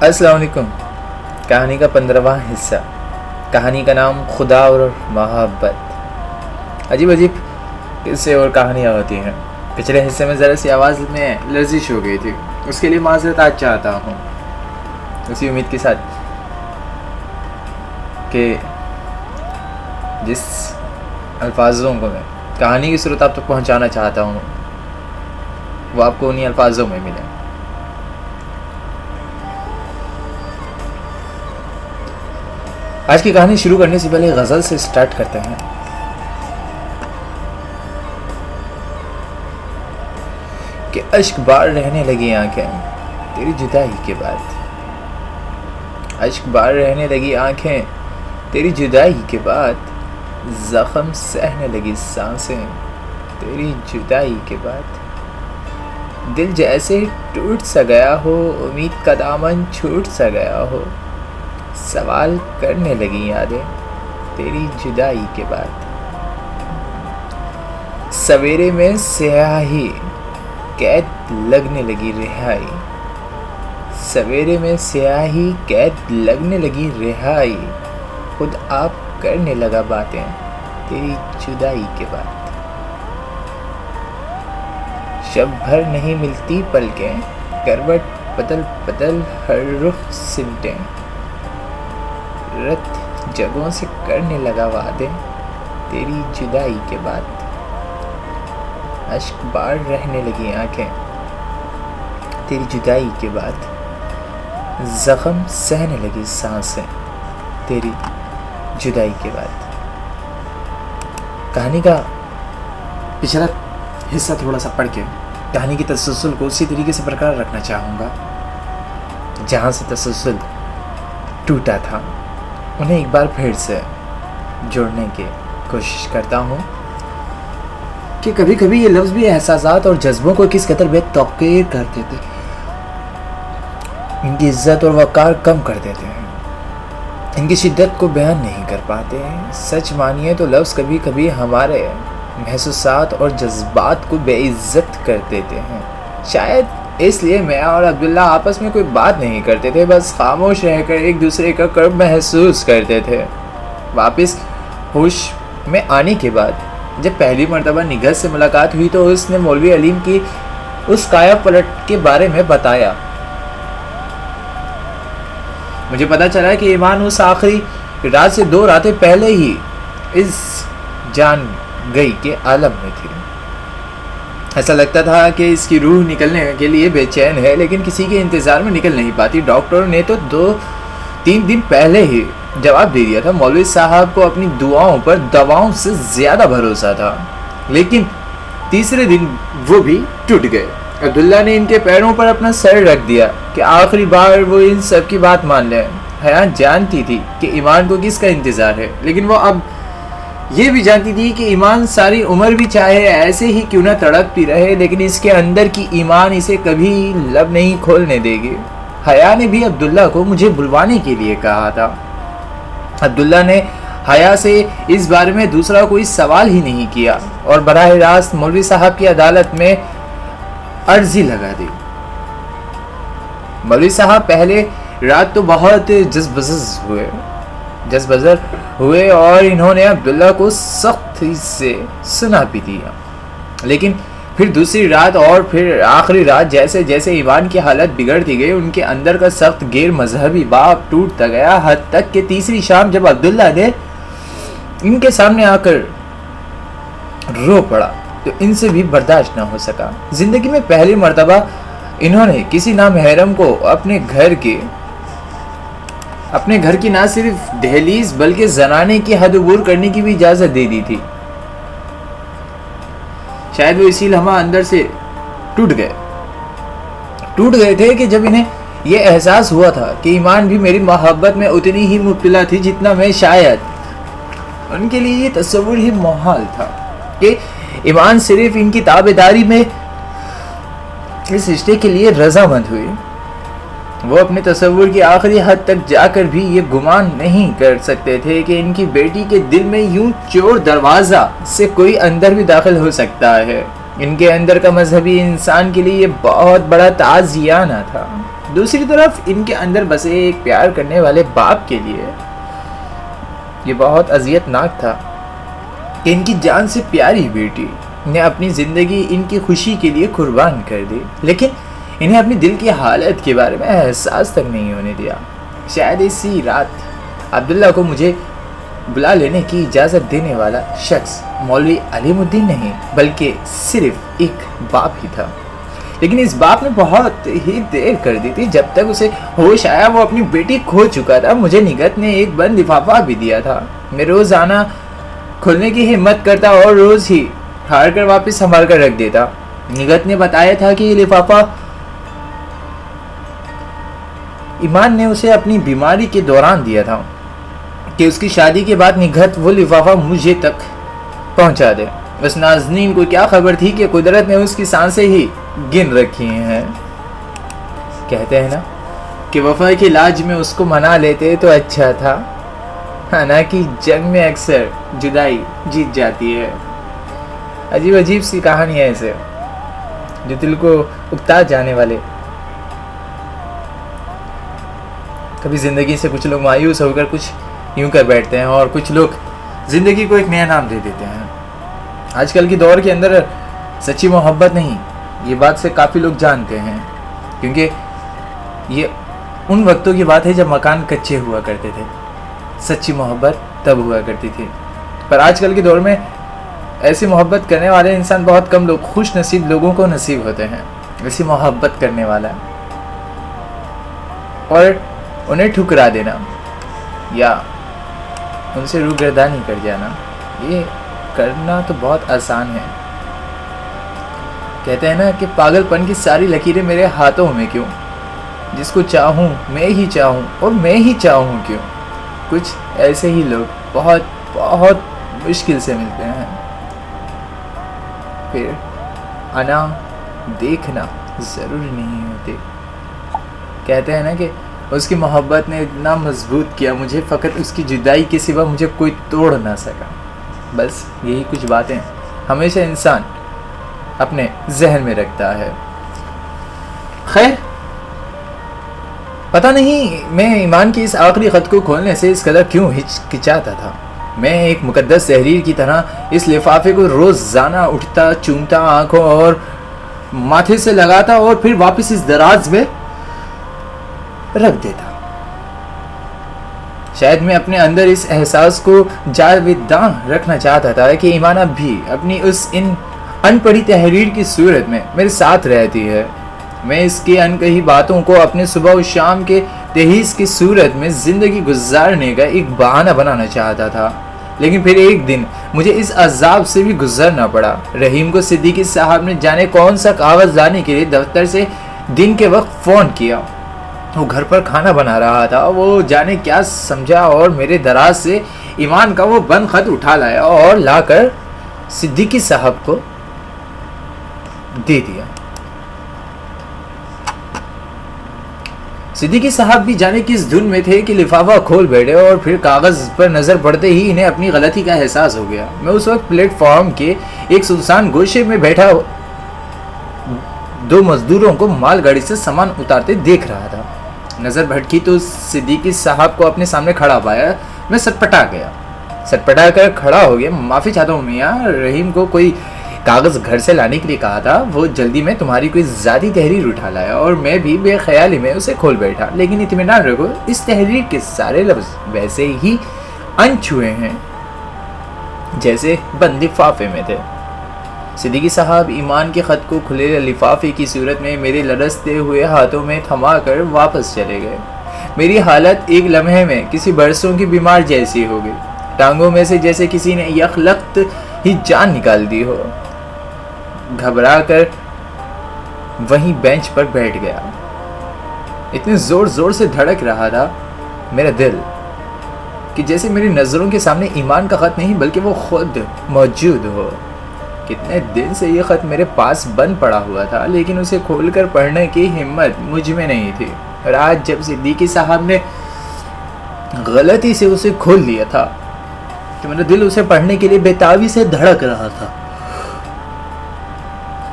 السلام علیکم۔ کہانی کا 15واں حصہ، کہانی کا نام خدا اور محبت۔ عجیب عجیب قصے اور کہانیاں ہوتی ہیں۔ پچھلے حصے میں ذرا سی آواز میں لرزش ہو گئی تھی، اس کے لیے معذرت آج چاہتا ہوں، اسی امید کے ساتھ کہ جس الفاظوں کو میں کہانی کی صورت آپ تک پہنچانا چاہتا ہوں وہ آپ کو انہی الفاظوں میں ملے۔ آج کی کہانی شروع کرنے سے پہلے غزل سے سٹارٹ کرتے ہیں۔ کہ اشک بار رہنے لگی آنکھیں تیری جدائی کے بعد، اشک بار رہنے لگی آنکھیں تیری جدائی کے بعد، زخم سہنے لگی سانسیں تیری جدائی کے بعد، دل جیسے ٹوٹ سا گیا ہو، امید کا دامن چھوٹ سا گیا ہو، سوال کرنے لگی یادیں تیری جدائی کے بعد، سویرے میں سیاہی قید لگنے لگی رہائی، سویرے میں سیاہی قید لگنے لگی رہائی، خود آپ کرنے لگا باتیں تیری جدائی کے بعد، شب بھر نہیں ملتی پلکیں، کروٹ بدل بدل ہر رخ سمٹیں، رت جگہوں سے کرنے لگا وعدے تیری جدائی کے بعد، اشک بار رہنے لگی آنکھیں تیری جدائی کے بعد، زخم سہنے لگی سانسیں تیری جدائی کے بعد۔ کہانی کا پچھلا حصہ تھوڑا سا پڑھ کے کہانی کی تسلسل کو اسی طریقے سے برقرار رکھنا چاہوں گا جہاں سے تسلسل ٹوٹا تھا، انہیں ایک بار پھر سے جوڑنے کی کوشش کرتا ہوں کہ کبھی کبھی یہ لفظ بھی احساسات اور جذبوں کو کس قدر بے توقیر کر دیتے، ان کی عزت اور وقار کم کر دیتے ہیں، ان کی شدت کو بیان نہیں کر پاتے۔ سچ مانیے تو لفظ کبھی کبھی ہمارے محسوسات اور جذبات کو بے عزت کر دیتے ہیں۔ شاید اس لیے میں اور عبداللہ آپس میں کوئی بات نہیں کرتے تھے، بس خاموش رہ کر ایک دوسرے کا قرب محسوس کرتے تھے۔ واپس ہوش میں آنے کے بعد جب پہلی مرتبہ نگہت سے ملاقات ہوئی تو اس نے مولوی علیم کی اس کایا پلٹ کے بارے میں بتایا۔ مجھے پتا چلا کہ ایمان اس آخری رات سے 2 راتیں پہلے ہی اس جان گئی کے عالم میں تھی۔ ایسا لگتا تھا کہ اس کی روح نکلنے کے لیے بے چین ہے، لیکن کسی کے انتظار میں نکل نہیں پاتی۔ ڈاکٹر نے تو 2-3 دن پہلے ہی جواب دے دیا تھا۔ مولوی صاحب کو اپنی دعاؤں پر دواؤں سے زیادہ بھروسہ تھا، لیکن تیسرے دن وہ بھی ٹوٹ گئے۔ عبداللہ نے ان کے پیروں پر اپنا سر رکھ دیا کہ آخری بار وہ ان سب کی بات مان لیں۔ حیا جانتی تھی کہ ایمان کو کس کا انتظار ہے، لیکن وہ اب یہ بھی جانتی تھی کہ ایمان ساری عمر بھی چاہے ایسے ہی کیوں نہ تڑپتی رہے، لیکن اس کے اندر کی ایمان اسے کبھی لب نہیں کھولنے دے گی۔ حیا نے بھی عبداللہ کو مجھے بلوانے کے لیے کہا تھا۔ عبداللہ نے حیا سے اس بارے میں دوسرا کوئی سوال ہی نہیں کیا اور براہ راست مولوی صاحب کی عدالت میں عرضی لگا دی۔ مولوی صاحب پہلے رات تو بہت جذبزر ہوئے اور انہوں نے عبداللہ کو سختی سے سنا بھی دیا، لیکن پھر دوسری رات اور پھر آخری رات جیسے جیسے ایمان کی حالت بگڑتی گئی، ان کے اندر کا سخت غیر مذہبی باپ ٹوٹتا گیا، حد تک کہ تیسری شام جب عبداللہ نے ان کے سامنے آ کر رو پڑا تو ان سے بھی برداشت نہ ہو سکا۔ زندگی میں پہلی مرتبہ انہوں نے کسی نامحرم کو اپنے گھر کی نہ صرف دہلیز بلکہ زنانے کی حد عبور کرنے کی بھی اجازت دے دی تھی۔ شاید وہ اسی لمحہ اندر سے ٹوٹ گئے تھے کہ جب انہیں یہ احساس ہوا تھا کہ ایمان بھی میری محبت میں اتنی ہی مبتلا تھی جتنا میں۔ شاید ان کے لیے یہ تصور ہی محال تھا کہ ایمان صرف ان کی تابعداری میں اس رشتے کے لیے رضامند ہوئی۔ وہ اپنے تصور کی آخری حد تک جا کر بھی یہ گمان نہیں کر سکتے تھے کہ ان کی بیٹی کے دل میں یوں چور دروازہ سے کوئی اندر بھی داخل ہو سکتا ہے۔ ان کے اندر کا مذہبی انسان کے لیے یہ بہت بڑا تعزیانہ تھا۔ دوسری طرف ان کے اندر بسے ایک پیار کرنے والے باپ کے لیے یہ بہت اذیت ناک تھا کہ ان کی جان سے پیاری بیٹی نے اپنی زندگی ان کی خوشی کے لیے قربان کر دی، لیکن انہیں اپنی دل کی حالت کے بارے میں احساس تک نہیں ہونے دیا۔ شاید اسی رات عبداللہ کو مجھے بلا لینے کی اجازت دینے والا شخص مولوی علیم الدین نہیں بلکہ صرف ایک باپ ہی تھا، لیکن اس باپ نے بہت ہی دیر کر دی تھی۔ جب تک اسے ہوش آیا وہ اپنی بیٹی کھو چکا تھا۔ مجھے نگہت نے ایک بند لفافہ بھی دیا تھا، میں روز آنا کھولنے کی ہمت کرتا اور روز ہی ہار کر واپس سنبھال کر رکھ دیتا۔ نگہت نے بتایا تھا کہ یہ لفافہ ایمان نے اسے اپنی بیماری کے دوران دیا تھا کہ اس کی شادی کے بعد نگہت وہ لفافہ مجھے تک پہنچا دے۔ بس ناظرین کو کیا خبر تھی کہ قدرت نے اس کی سانسیں ہی گن رکھی ہیں۔ کہتے ہیں نا کہ وفا کے علاج میں اس کو منا لیتے تو اچھا تھا، حالانکہ جنگ میں اکثر جدائی جیت جاتی ہے۔ عجیب عجیب سی کہانی ہے ایسے جو دل کو اکتا جانے والے۔ کبھی زندگی سے کچھ لوگ مایوس ہو کر کچھ یوں کر بیٹھتے ہیں اور کچھ لوگ زندگی کو ایک نیا نام دے دیتے ہیں۔ آج کل کی دور کے اندر سچی محبت نہیں، یہ بات سے کافی لوگ جانتے ہیں، کیونکہ یہ ان وقتوں کی بات ہے جب مکان کچے ہوا کرتے تھے، سچی محبت تب ہوا کرتی تھی۔ پر آج کل کے دور میں ایسی محبت کرنے والے انسان بہت کم لوگ، خوش نصیب لوگوں کو نصیب ہوتے ہیں ایسی محبت کرنے والا، اور انہیں ٹھکرا دینا یا ان سے روگردانی کر جانا، یہ کرنا تو بہت آسان ہے۔ کہتے ہیں نا کہ پاگل پن کی ساری لکیریں میرے ہاتھوں میں کیوں، جس کو چاہوں میں ہی چاہوں اور میں ہی چاہوں کیوں۔ کچھ ایسے ہی لوگ بہت بہت مشکل سے ملتے ہیں، پھر آنا دیکھنا ضروری نہیں ہوتے۔ کہتے ہیں نا کہ اس کی محبت نے اتنا مضبوط کیا مجھے، فقط اس کی جدائی کے سوا مجھے کوئی توڑ نہ سکا۔ بس یہی کچھ باتیں ہمیشہ انسان اپنے ذہن میں رکھتا ہے۔ خیر، پتہ نہیں میں ایمان کی اس آخری خط کو کھولنے سے اس قدر کیوں ہچکچاتا تھا۔ میں ایک مقدس تحریر کی طرح اس لفافے کو روزانہ اٹھتا، چومتا، آنکھوں اور ماتھے سے لگاتا اور پھر واپس اس دراز میں رکھ دیتا۔ شاید میں اپنے اندر اس احساس کو جاویداں رکھنا چاہتا تھا کہ ایمان اب بھی اپنی ان پڑھی تحریر کی صورت میں میرے ساتھ رہتی ہے۔ میں اس کی انکہی باتوں کو اپنے صبح و شام کے تحیز کی صورت میں زندگی گزارنے کا ایک بہانہ بنانا چاہتا تھا، لیکن پھر ایک دن مجھے اس عذاب سے بھی گزرنا پڑا۔ رحیم کو صدیقی صاحب نے جانے کون سا کاغذ لانے کے لیے دفتر سے دن کے وقت فون کیا۔ وہ گھر پر کھانا بنا رہا تھا، وہ جانے کیا سمجھا اور میرے دراز سے ایمان کا وہ بند خط اٹھا لایا اور لا کر صدیقی صاحب کو دے دیا۔ صدیقی صاحب بھی جانے کس دھن میں تھے کہ لفافہ کھول بیٹھے اور پھر کاغذ پر نظر پڑتے ہی انہیں اپنی غلطی کا احساس ہو گیا۔ میں اس وقت پلیٹ فارم کے ایک سنسان گوشے میں بیٹھا دو مزدوروں کو مال گاڑی سے سامان اتارتے دیکھ رہا تھا۔ نظر بھٹکی تو صدیقی صاحب کو اپنے سامنے کھڑا پایا۔ میں سٹپٹا گیا، سٹپٹا کر کھڑا ہو گیا۔ معافی چاہتا ہوں میاں، رحیم کو کوئی کاغذ گھر سے لانے کے لیے کہا تھا، وہ جلدی میں تمہاری کوئی ذاتی تحریر اٹھا لایا اور میں بھی بے خیالی میں اسے کھول بیٹھا۔ لیکن اطمینان رکھو، اس تحریر کے سارے لفظ ویسے ہی انچھوئے ہیں جیسے بند لفافے میں تھے۔ صدیقی صاحب ایمان کے خط کو کھلے لفافے کی صورت میں میرے لرزتے ہوئے ہاتھوں میں تھما کر واپس چلے گئے۔ میری حالت ایک لمحے میں کسی برسوں کی بیمار جیسی ہو گئی، ٹانگوں میں سے جیسے کسی نے یکلخت ہی جان نکال دی ہو۔ گھبرا کر وہیں بینچ پر بیٹھ گیا۔ اتنے زور زور سے دھڑک رہا تھا میرا دل کہ جیسے میری نظروں کے سامنے ایمان کا خط نہیں بلکہ وہ خود موجود ہو۔ کتنے دن سے یہ خط میرے پاس بند پڑا ہوا تھا، لیکن اسے کھول کر پڑھنے کی ہمت مجھ میں نہیں تھی، اور آج جب صدیقی صاحب نے غلطی سے اسے کھول لیا تھا تو میرا دل اسے پڑھنے کے لیے بےتابی سے دھڑک رہا تھا۔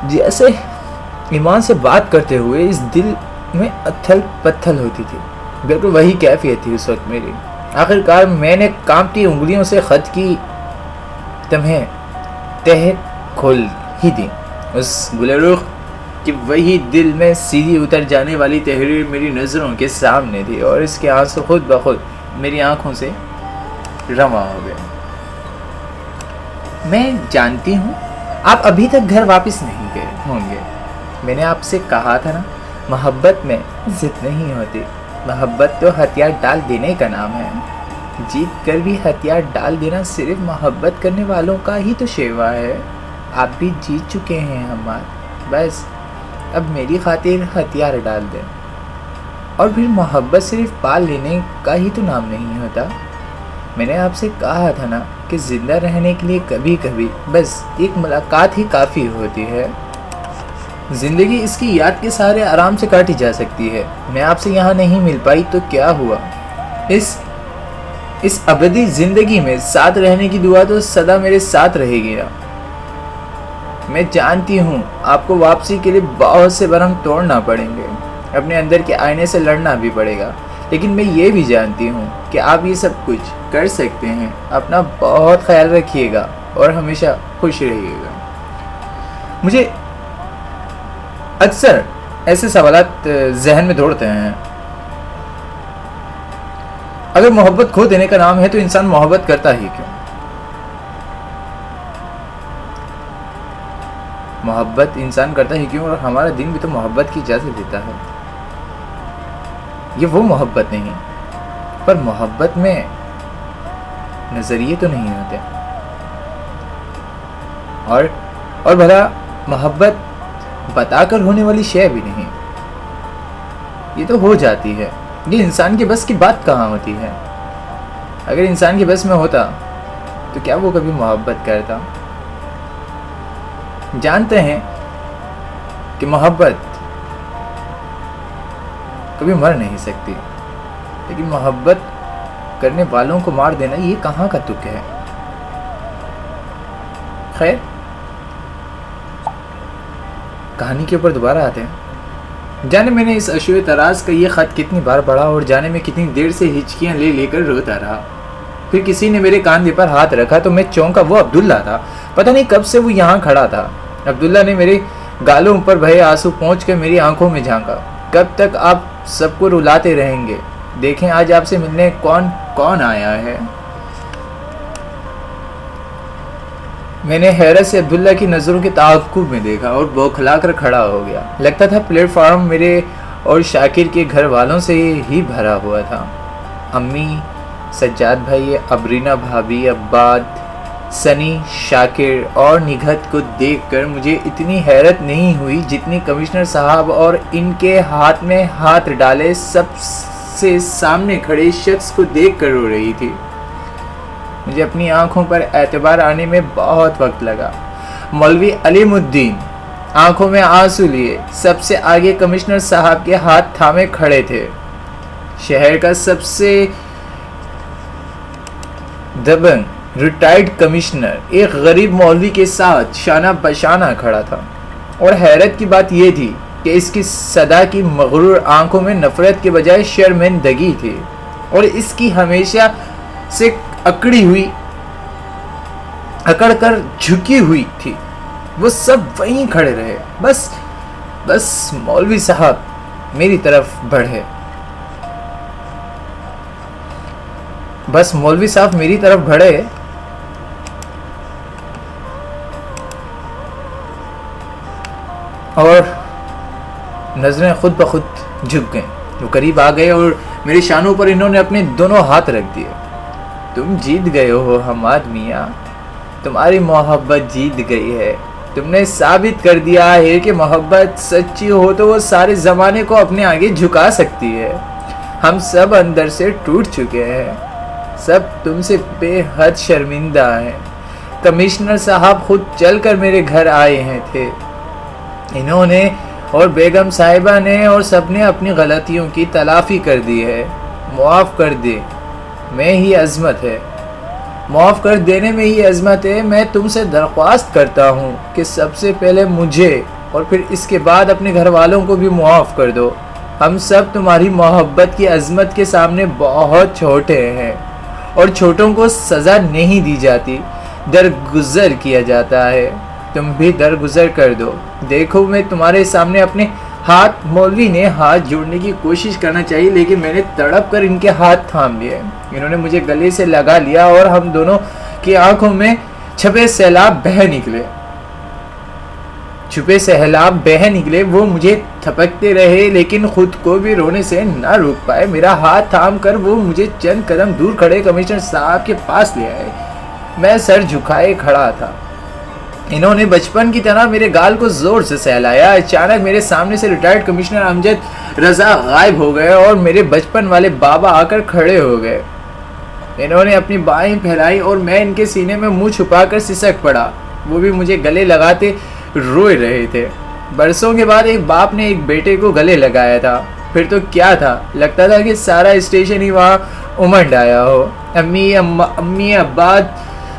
جیسے ایمان سے بات کرتے ہوئے میں اتھل پتھل ہوتی تھی. بالکل وہی کیفیت تھی اس وقت میری. آخر کار میں نے کانپتی انگلیوں سے خط کی تہ کھول ہی دی. اس گل رخ کہ وہی دل میں سیدھی اتر جانے والی تحریر میری نظروں کے سامنے تھی اور اس کے آنسو خود بخود میری آنکھوں سے رواں ہو گئے. میں جانتی ہوں آپ ابھی تک گھر واپس نہیں گئے ہوں گے. میں نے آپ سے کہا تھا نا، محبت میں ضد نہیں ہوتی. محبت تو ہتھیار ڈال دینے کا نام ہے. جیت کر بھی ہتھیار ڈال دینا صرف محبت کرنے والوں کا ہی تو شیوا ہے. آپ بھی جیت چکے ہیں ہمار. بس اب میری خاطر ہتھیار ڈال دیں. اور پھر محبت صرف پال لینے کا ہی تو نام نہیں ہوتا. میں نے آپ سے کہا تھا نا کہ زندہ رہنے کے لیے کبھی کبھی بس ایک ملاقات ہی کافی ہوتی ہے. زندگی اس کی یاد کے سارے آرام سے کاٹی جا سکتی ہے. میں آپ سے یہاں نہیں مل پائی تو کیا ہوا؟ اس ابدی زندگی میں ساتھ رہنے کی دعا تو سدا میرے ساتھ رہے گی نا. میں جانتی ہوں آپ کو واپسی کے لیے بہت سے برہم توڑنا پڑیں گے، اپنے اندر کے آئینے سے لڑنا بھی پڑے گا، لیکن میں یہ بھی جانتی ہوں کہ آپ یہ سب کچھ کر سکتے ہیں. اپنا بہت خیال رکھیے گا اور ہمیشہ خوش رہیے گا. مجھے اکثر ایسے سوالات ذہن میں دوڑتے ہیں. اگر محبت کھو دینے کا نام ہے تو انسان محبت کرتا ہی کیوں؟ محبت انسان کرتا ہی کیوں؟ اور ہمارا دین بھی تو محبت کی اجازت دیتا ہے. یہ وہ محبت نہیں، پر محبت میں نظریے تو نہیں ہوتے. اور بھلا محبت بتا کر ہونے والی شے بھی نہیں. یہ تو ہو جاتی ہے. یہ انسان کے بس کی بات کہاں ہوتی ہے؟ اگر انسان کے بس میں ہوتا تو کیا وہ کبھی محبت کرتا؟ جانتے ہیں کہ محبت کبھی مر نہیں سکتی، لیکن محبت کرنے والوں کو مار دینا یہ کہاں کا تک ہے؟ خیر، کہانی کے اوپر دوبارہ آتے ہیں. جانے میں نے اس اشوے تراز کا یہ خط کتنی بار پڑھا اور جانے میں کتنی دیر سے ہچکیاں لے کر روتا رہا. پھر کسی نے میرے کاندھے پر ہاتھ رکھا تو میں چونکا. وہ عبداللہ تھا. پتہ نہیں کب سے وہ یہاں کھڑا تھا. عبداللہ نے میرے گالوں پر بہے آنسو پہنچ کر میری آنکھوں میں جھانکا. کب تک آپ سب کو رلاتے رہیں گے؟ دیکھیں آج آپ سے ملنے کون آیا ہے. میں نے حیرت سے عبداللہ کی نظروں کے تعاقب میں دیکھا اور بوکھلا کر کھڑا ہو گیا. لگتا تھا پلیٹ فارم میرے اور شاکر کے گھر والوں سے ہی بھرا ہوا تھا. امی، سجاد بھائی، ابرینا بھابھی، عباد، سنی، شاکر اور نگہت کو دیکھ کر مجھے اتنی حیرت نہیں ہوئی جتنی کمشنر صاحب اور ان کے ہاتھ میں ہاتھ ڈالے سب سے سامنے کھڑے شخص کو دیکھ کر رو رہی تھی. مجھے اپنی آنکھوں پر اعتبار آنے میں بہت وقت لگا. مولوی علیم الدین آنکھوں میں آنسو لیے سب سے آگے کمشنر صاحب کے ہاتھ تھامے کھڑے تھے. شہر کا سب سے دبنگ ریٹائرڈ کمشنر ایک غریب مولوی کے ساتھ شانہ بشانہ کھڑا تھا. اور حیرت کی بات یہ تھی کہ اس کی صدا کی مغرور آنکھوں میں نفرت کے بجائے شرمندگی تھی اور اس کی ہمیشہ سے اکڑ کر جھکی ہوئی تھی. وہ سب وہیں کھڑے رہے. بس مولوی صاحب میری طرف بڑھے. اور نظریں خود بخود جھک گئیں. وہ قریب آ گئے اور میرے شانوں پر انہوں نے اپنے دونوں ہاتھ رکھ دیے. تم جیت گئے ہو حماد میاں. تمہاری محبت جیت گئی ہے. تم نے ثابت کر دیا ہے کہ محبت سچی ہو تو وہ سارے زمانے کو اپنے آگے جھکا سکتی ہے. ہم سب اندر سے ٹوٹ چکے ہیں. سب تم سے بے حد شرمندہ ہیں. کمشنر صاحب خود چل کر میرے گھر آئے ہیں تھے. انہوں نے اور بیگم صاحبہ نے اور سب نے اپنی غلطیوں کی تلافی کر دی ہے. معاف کر دے میں ہی عظمت ہے. معاف کر دینے میں ہی عظمت ہے. میں تم سے درخواست کرتا ہوں کہ سب سے پہلے مجھے اور پھر اس کے بعد اپنے گھر والوں کو بھی معاف کر دو. ہم سب تمہاری محبت کی عظمت کے سامنے بہت چھوٹے ہیں، اور چھوٹوں کو سزا نہیں دی جاتی، درگزر کیا جاتا ہے۔ تم بھی درگزر کر دو۔ دیکھو میں تمہارے سامنے اپنے ہاتھ، مولوی نے ہاتھ جوڑنے کی کوشش کرنا چاہیے لیکن میں نے تڑپ کر ان کے ہاتھ تھام لیے۔ انہوں نے مجھے گلے سے لگا لیا اور ہم دونوں کی آنکھوں میں چھپے سیلاب بہہ نکلے۔ وہ مجھے تھپکتے رہے لیکن خود کو بھی رونے سے نہ روک پائے۔ میرا ہاتھ تھام کر وہ مجھے چند قدم دور کھڑے کمشنر صاحب کے پاس لے آئے۔ میں سر جھکائے کھڑا تھا۔ انہوں نے بچپن کی طرح میرے گال کو زور سے سہلایا۔ اچانک میرے سامنے سے ریٹائرڈ کمشنر امجد رضا غائب ہو گئے اور میرے بچپن والے بابا آ کر کھڑے ہو گئے۔ انہوں نے اپنی بائیں پھیلائی اور میں ان کے سینے میں منہ چھپا کر سسک پڑا۔ وہ بھی مجھے گلے لگاتے روئے رہے تھے۔ برسوں کے بعد ایک باپ نے ایک بیٹے کو گلے لگایا تھا۔ پھر تو کیا تھا، لگتا تھا کہ سارا اسٹیشن ہی وہاں امنڈ آیا ہو۔ امی ابا،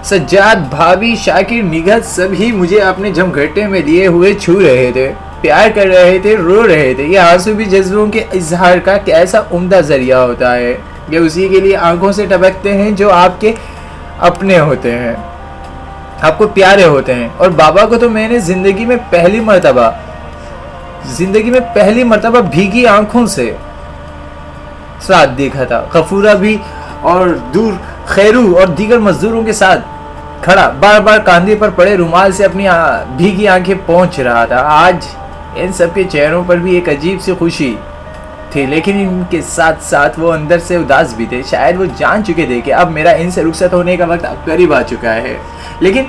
سجاد، بھابھی، شاکر، نگہت سبھی مجھے اپنے جمگھٹے میں لیے ہوئے چھو رہے تھے، پیار کر رہے تھے، رو رہے تھے۔ یہ آنسو بھی جذبوں کے اظہار کا کیسا عمدہ ذریعہ ہوتا ہے۔ یہ اسی کے لیے آنکھوں سے ٹپکتے ہیں جو آپ کے اپنے ہوتے ہیں، آپ کو پیارے ہوتے ہیں۔ اور بابا کو تو میں نے زندگی میں پہلی مرتبہ بھیگی آنکھوں سے ساتھ دیکھا تھا۔ غفورہ بھی اور دور خیرو اور دیگر مزدوروں کے ساتھ کھڑا بار بار کاندھے پر پڑے رومال سے اپنی بھیگی آنکھیں پہنچ رہا تھا۔ آج ان سب کے چہروں پر بھی ایک عجیب سی خوشی تھی، لیکن ان کے ساتھ ساتھ وہ اندر سے اداس بھی تھے۔ شاید وہ جان چکے تھے کہ اب میرا ان سے رخصت ہونے کا وقت قریب آ چکا ہے، لیکن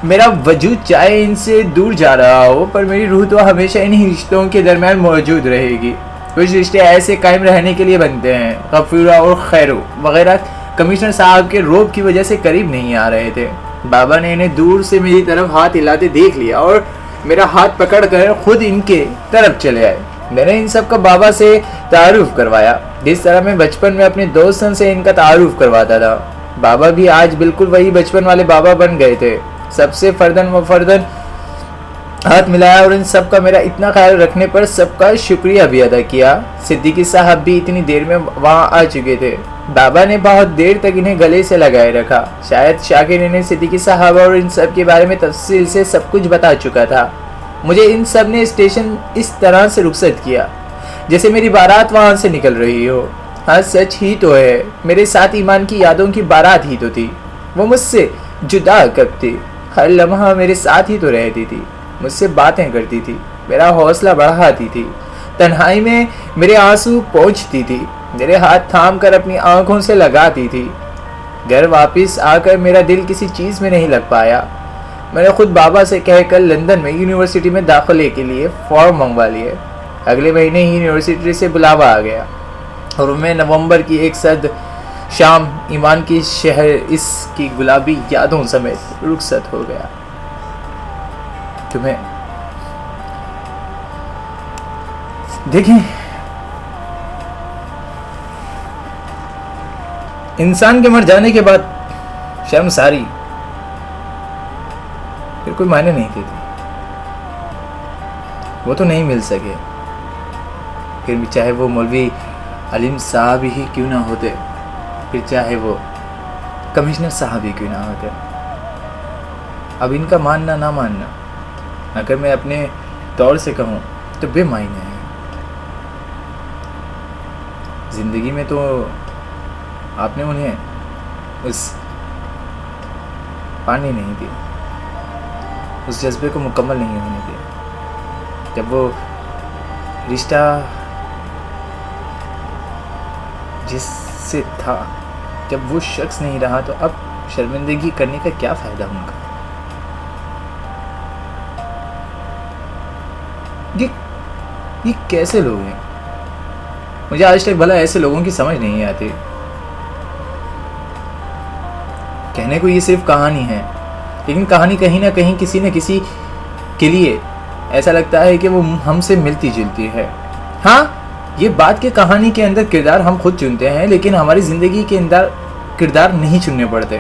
میرا وجود چاہے ان سے دور جا رہا ہو پر میری روح تو ہمیشہ انہی رشتوں کے درمیان موجود رہے گی۔ کچھ رشتے ایسے قائم رہنے کے لیے بنتے ہیں۔ غفورہ اور خیرو وغیرہ کمشنر صاحب کے روب کی وجہ سے قریب نہیں آ رہے تھے۔ بابا نے انہیں دور سے میری طرف ہاتھ ہلاتے دیکھ لیا اور میرا ہاتھ پکڑ کر خود ان کے طرف چلے آئے۔ میں نے ان سب کا بابا سے تعارف کروایا، جس طرح میں بچپن میں اپنے دوستوں سے ان کا تعارف کرواتا تھا۔ بابا بھی آج بالکل وہی بچپن والے بابا بن گئے تھے۔ سب سے فردن ہاتھ ملایا اور ان سب کا میرا اتنا خیال رکھنے پر سب کا شکریہ بھی ادا کیا۔ صدیقی صاحب بھی اتنی دیر میں وہاں آ چکے تھے۔ بابا نے بہت دیر تک انہیں گلے سے لگائے رکھا۔ شاید شاکر انہیں صدیقی صاحب اور ان سب کے بارے میں تفصیل سے سب کچھ بتا چکا تھا۔ مجھے ان سب نے اسٹیشن اس طرح سے رخصت کیا جیسے میری بارات وہاں سے نکل رہی ہو۔ ہاں سچ ہی تو ہے، میرے ساتھ ایمان کی یادوں کی بارات ہی تو تھی۔ وہ مجھ سے جدا کب تھی، ہر لمحہ میرے ساتھ ہی تو رہتی تھی، مجھ سے باتیں کرتی تھی، میرا حوصلہ بڑھاتی تھی، تنہائی میں میرے آنسو پہنچتی تھی، میرے ہاتھ تھام کر اپنی آنکھوں سے لگاتی تھی۔ گھر واپس آ کر میرا دل کسی چیز میں نہیں لگ پایا۔ میں نے خود بابا سے کہہ کر لندن میں یونیورسٹی میں داخلے کے لیے فارم منگوا لیے۔ اگلے مہینے ہی یونیورسٹی سے بلاوا آ گیا اور میں نومبر کی ایک سرد شام ایمان کی شہر اس کی گلابی یادوں سمیت رخصت ہو گیا۔ تمہیں دیکھیں، انسان کے مر جانے کے بعد شرمساری پھر کوئی معنی نہیں دیتی۔ وہ تو نہیں مل سکے، پھر بھی چاہے وہ مولوی علیم صاحب ہی کیوں نہ ہوتے، پھر چاہے وہ کمشنر صاحب ہی کیوں نہ ہوتے۔ اب ان کا ماننا نہ ماننا اگر میں اپنے طور سے کہوں تو بے معنی ہے۔ زندگی میں تو آپ نے انہیں اس پانی نہیں دی، اس جذبے کو مکمل نہیں ہونے دیا۔ جب وہ رشتہ جس سے تھا، جب وہ شخص نہیں رہا تو اب شرمندگی کرنے کا کیا فائدہ ان کا؟ یہ کیسے لوگ ہیں؟ مجھے آج تک بھلا ایسے لوگوں کی سمجھ نہیں آتی۔ کہنے کو یہ صرف کہانی ہے، لیکن کہانی کہیں نہ کہیں کسی نہ کسی کے لیے ایسا لگتا ہے کہ وہ ہم سے ملتی جلتی ہے۔ ہاں، یہ بات کہ کہانی کے اندر کردار ہم خود چنتے ہیں، لیکن ہماری زندگی کے اندر کردار نہیں چننے پڑتے،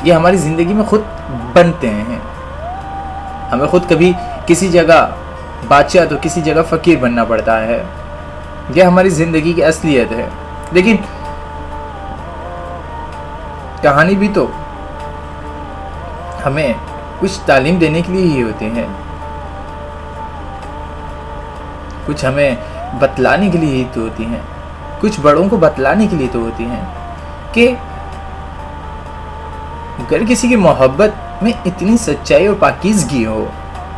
یہ ہماری زندگی میں خود بنتے ہیں۔ ہمیں خود کبھی کسی جگہ بادشاہ تو کسی جگہ فقیر بننا پڑتا ہے۔ یہ ہماری زندگی کی اصلیت ہے. لیکن کہانی بھی تو ہمیں کچھ تعلیم دینے کے لیے ہی ہوتے ہیں, کچھ ہمیں بتلانے کے لیے ہی تو ہوتی ہیں, کچھ بڑوں کو بتلانے کے لیے تو ہوتی ہیں کہ اگر کسی کی محبت میں اتنی سچائی اور پاکیزگی ہو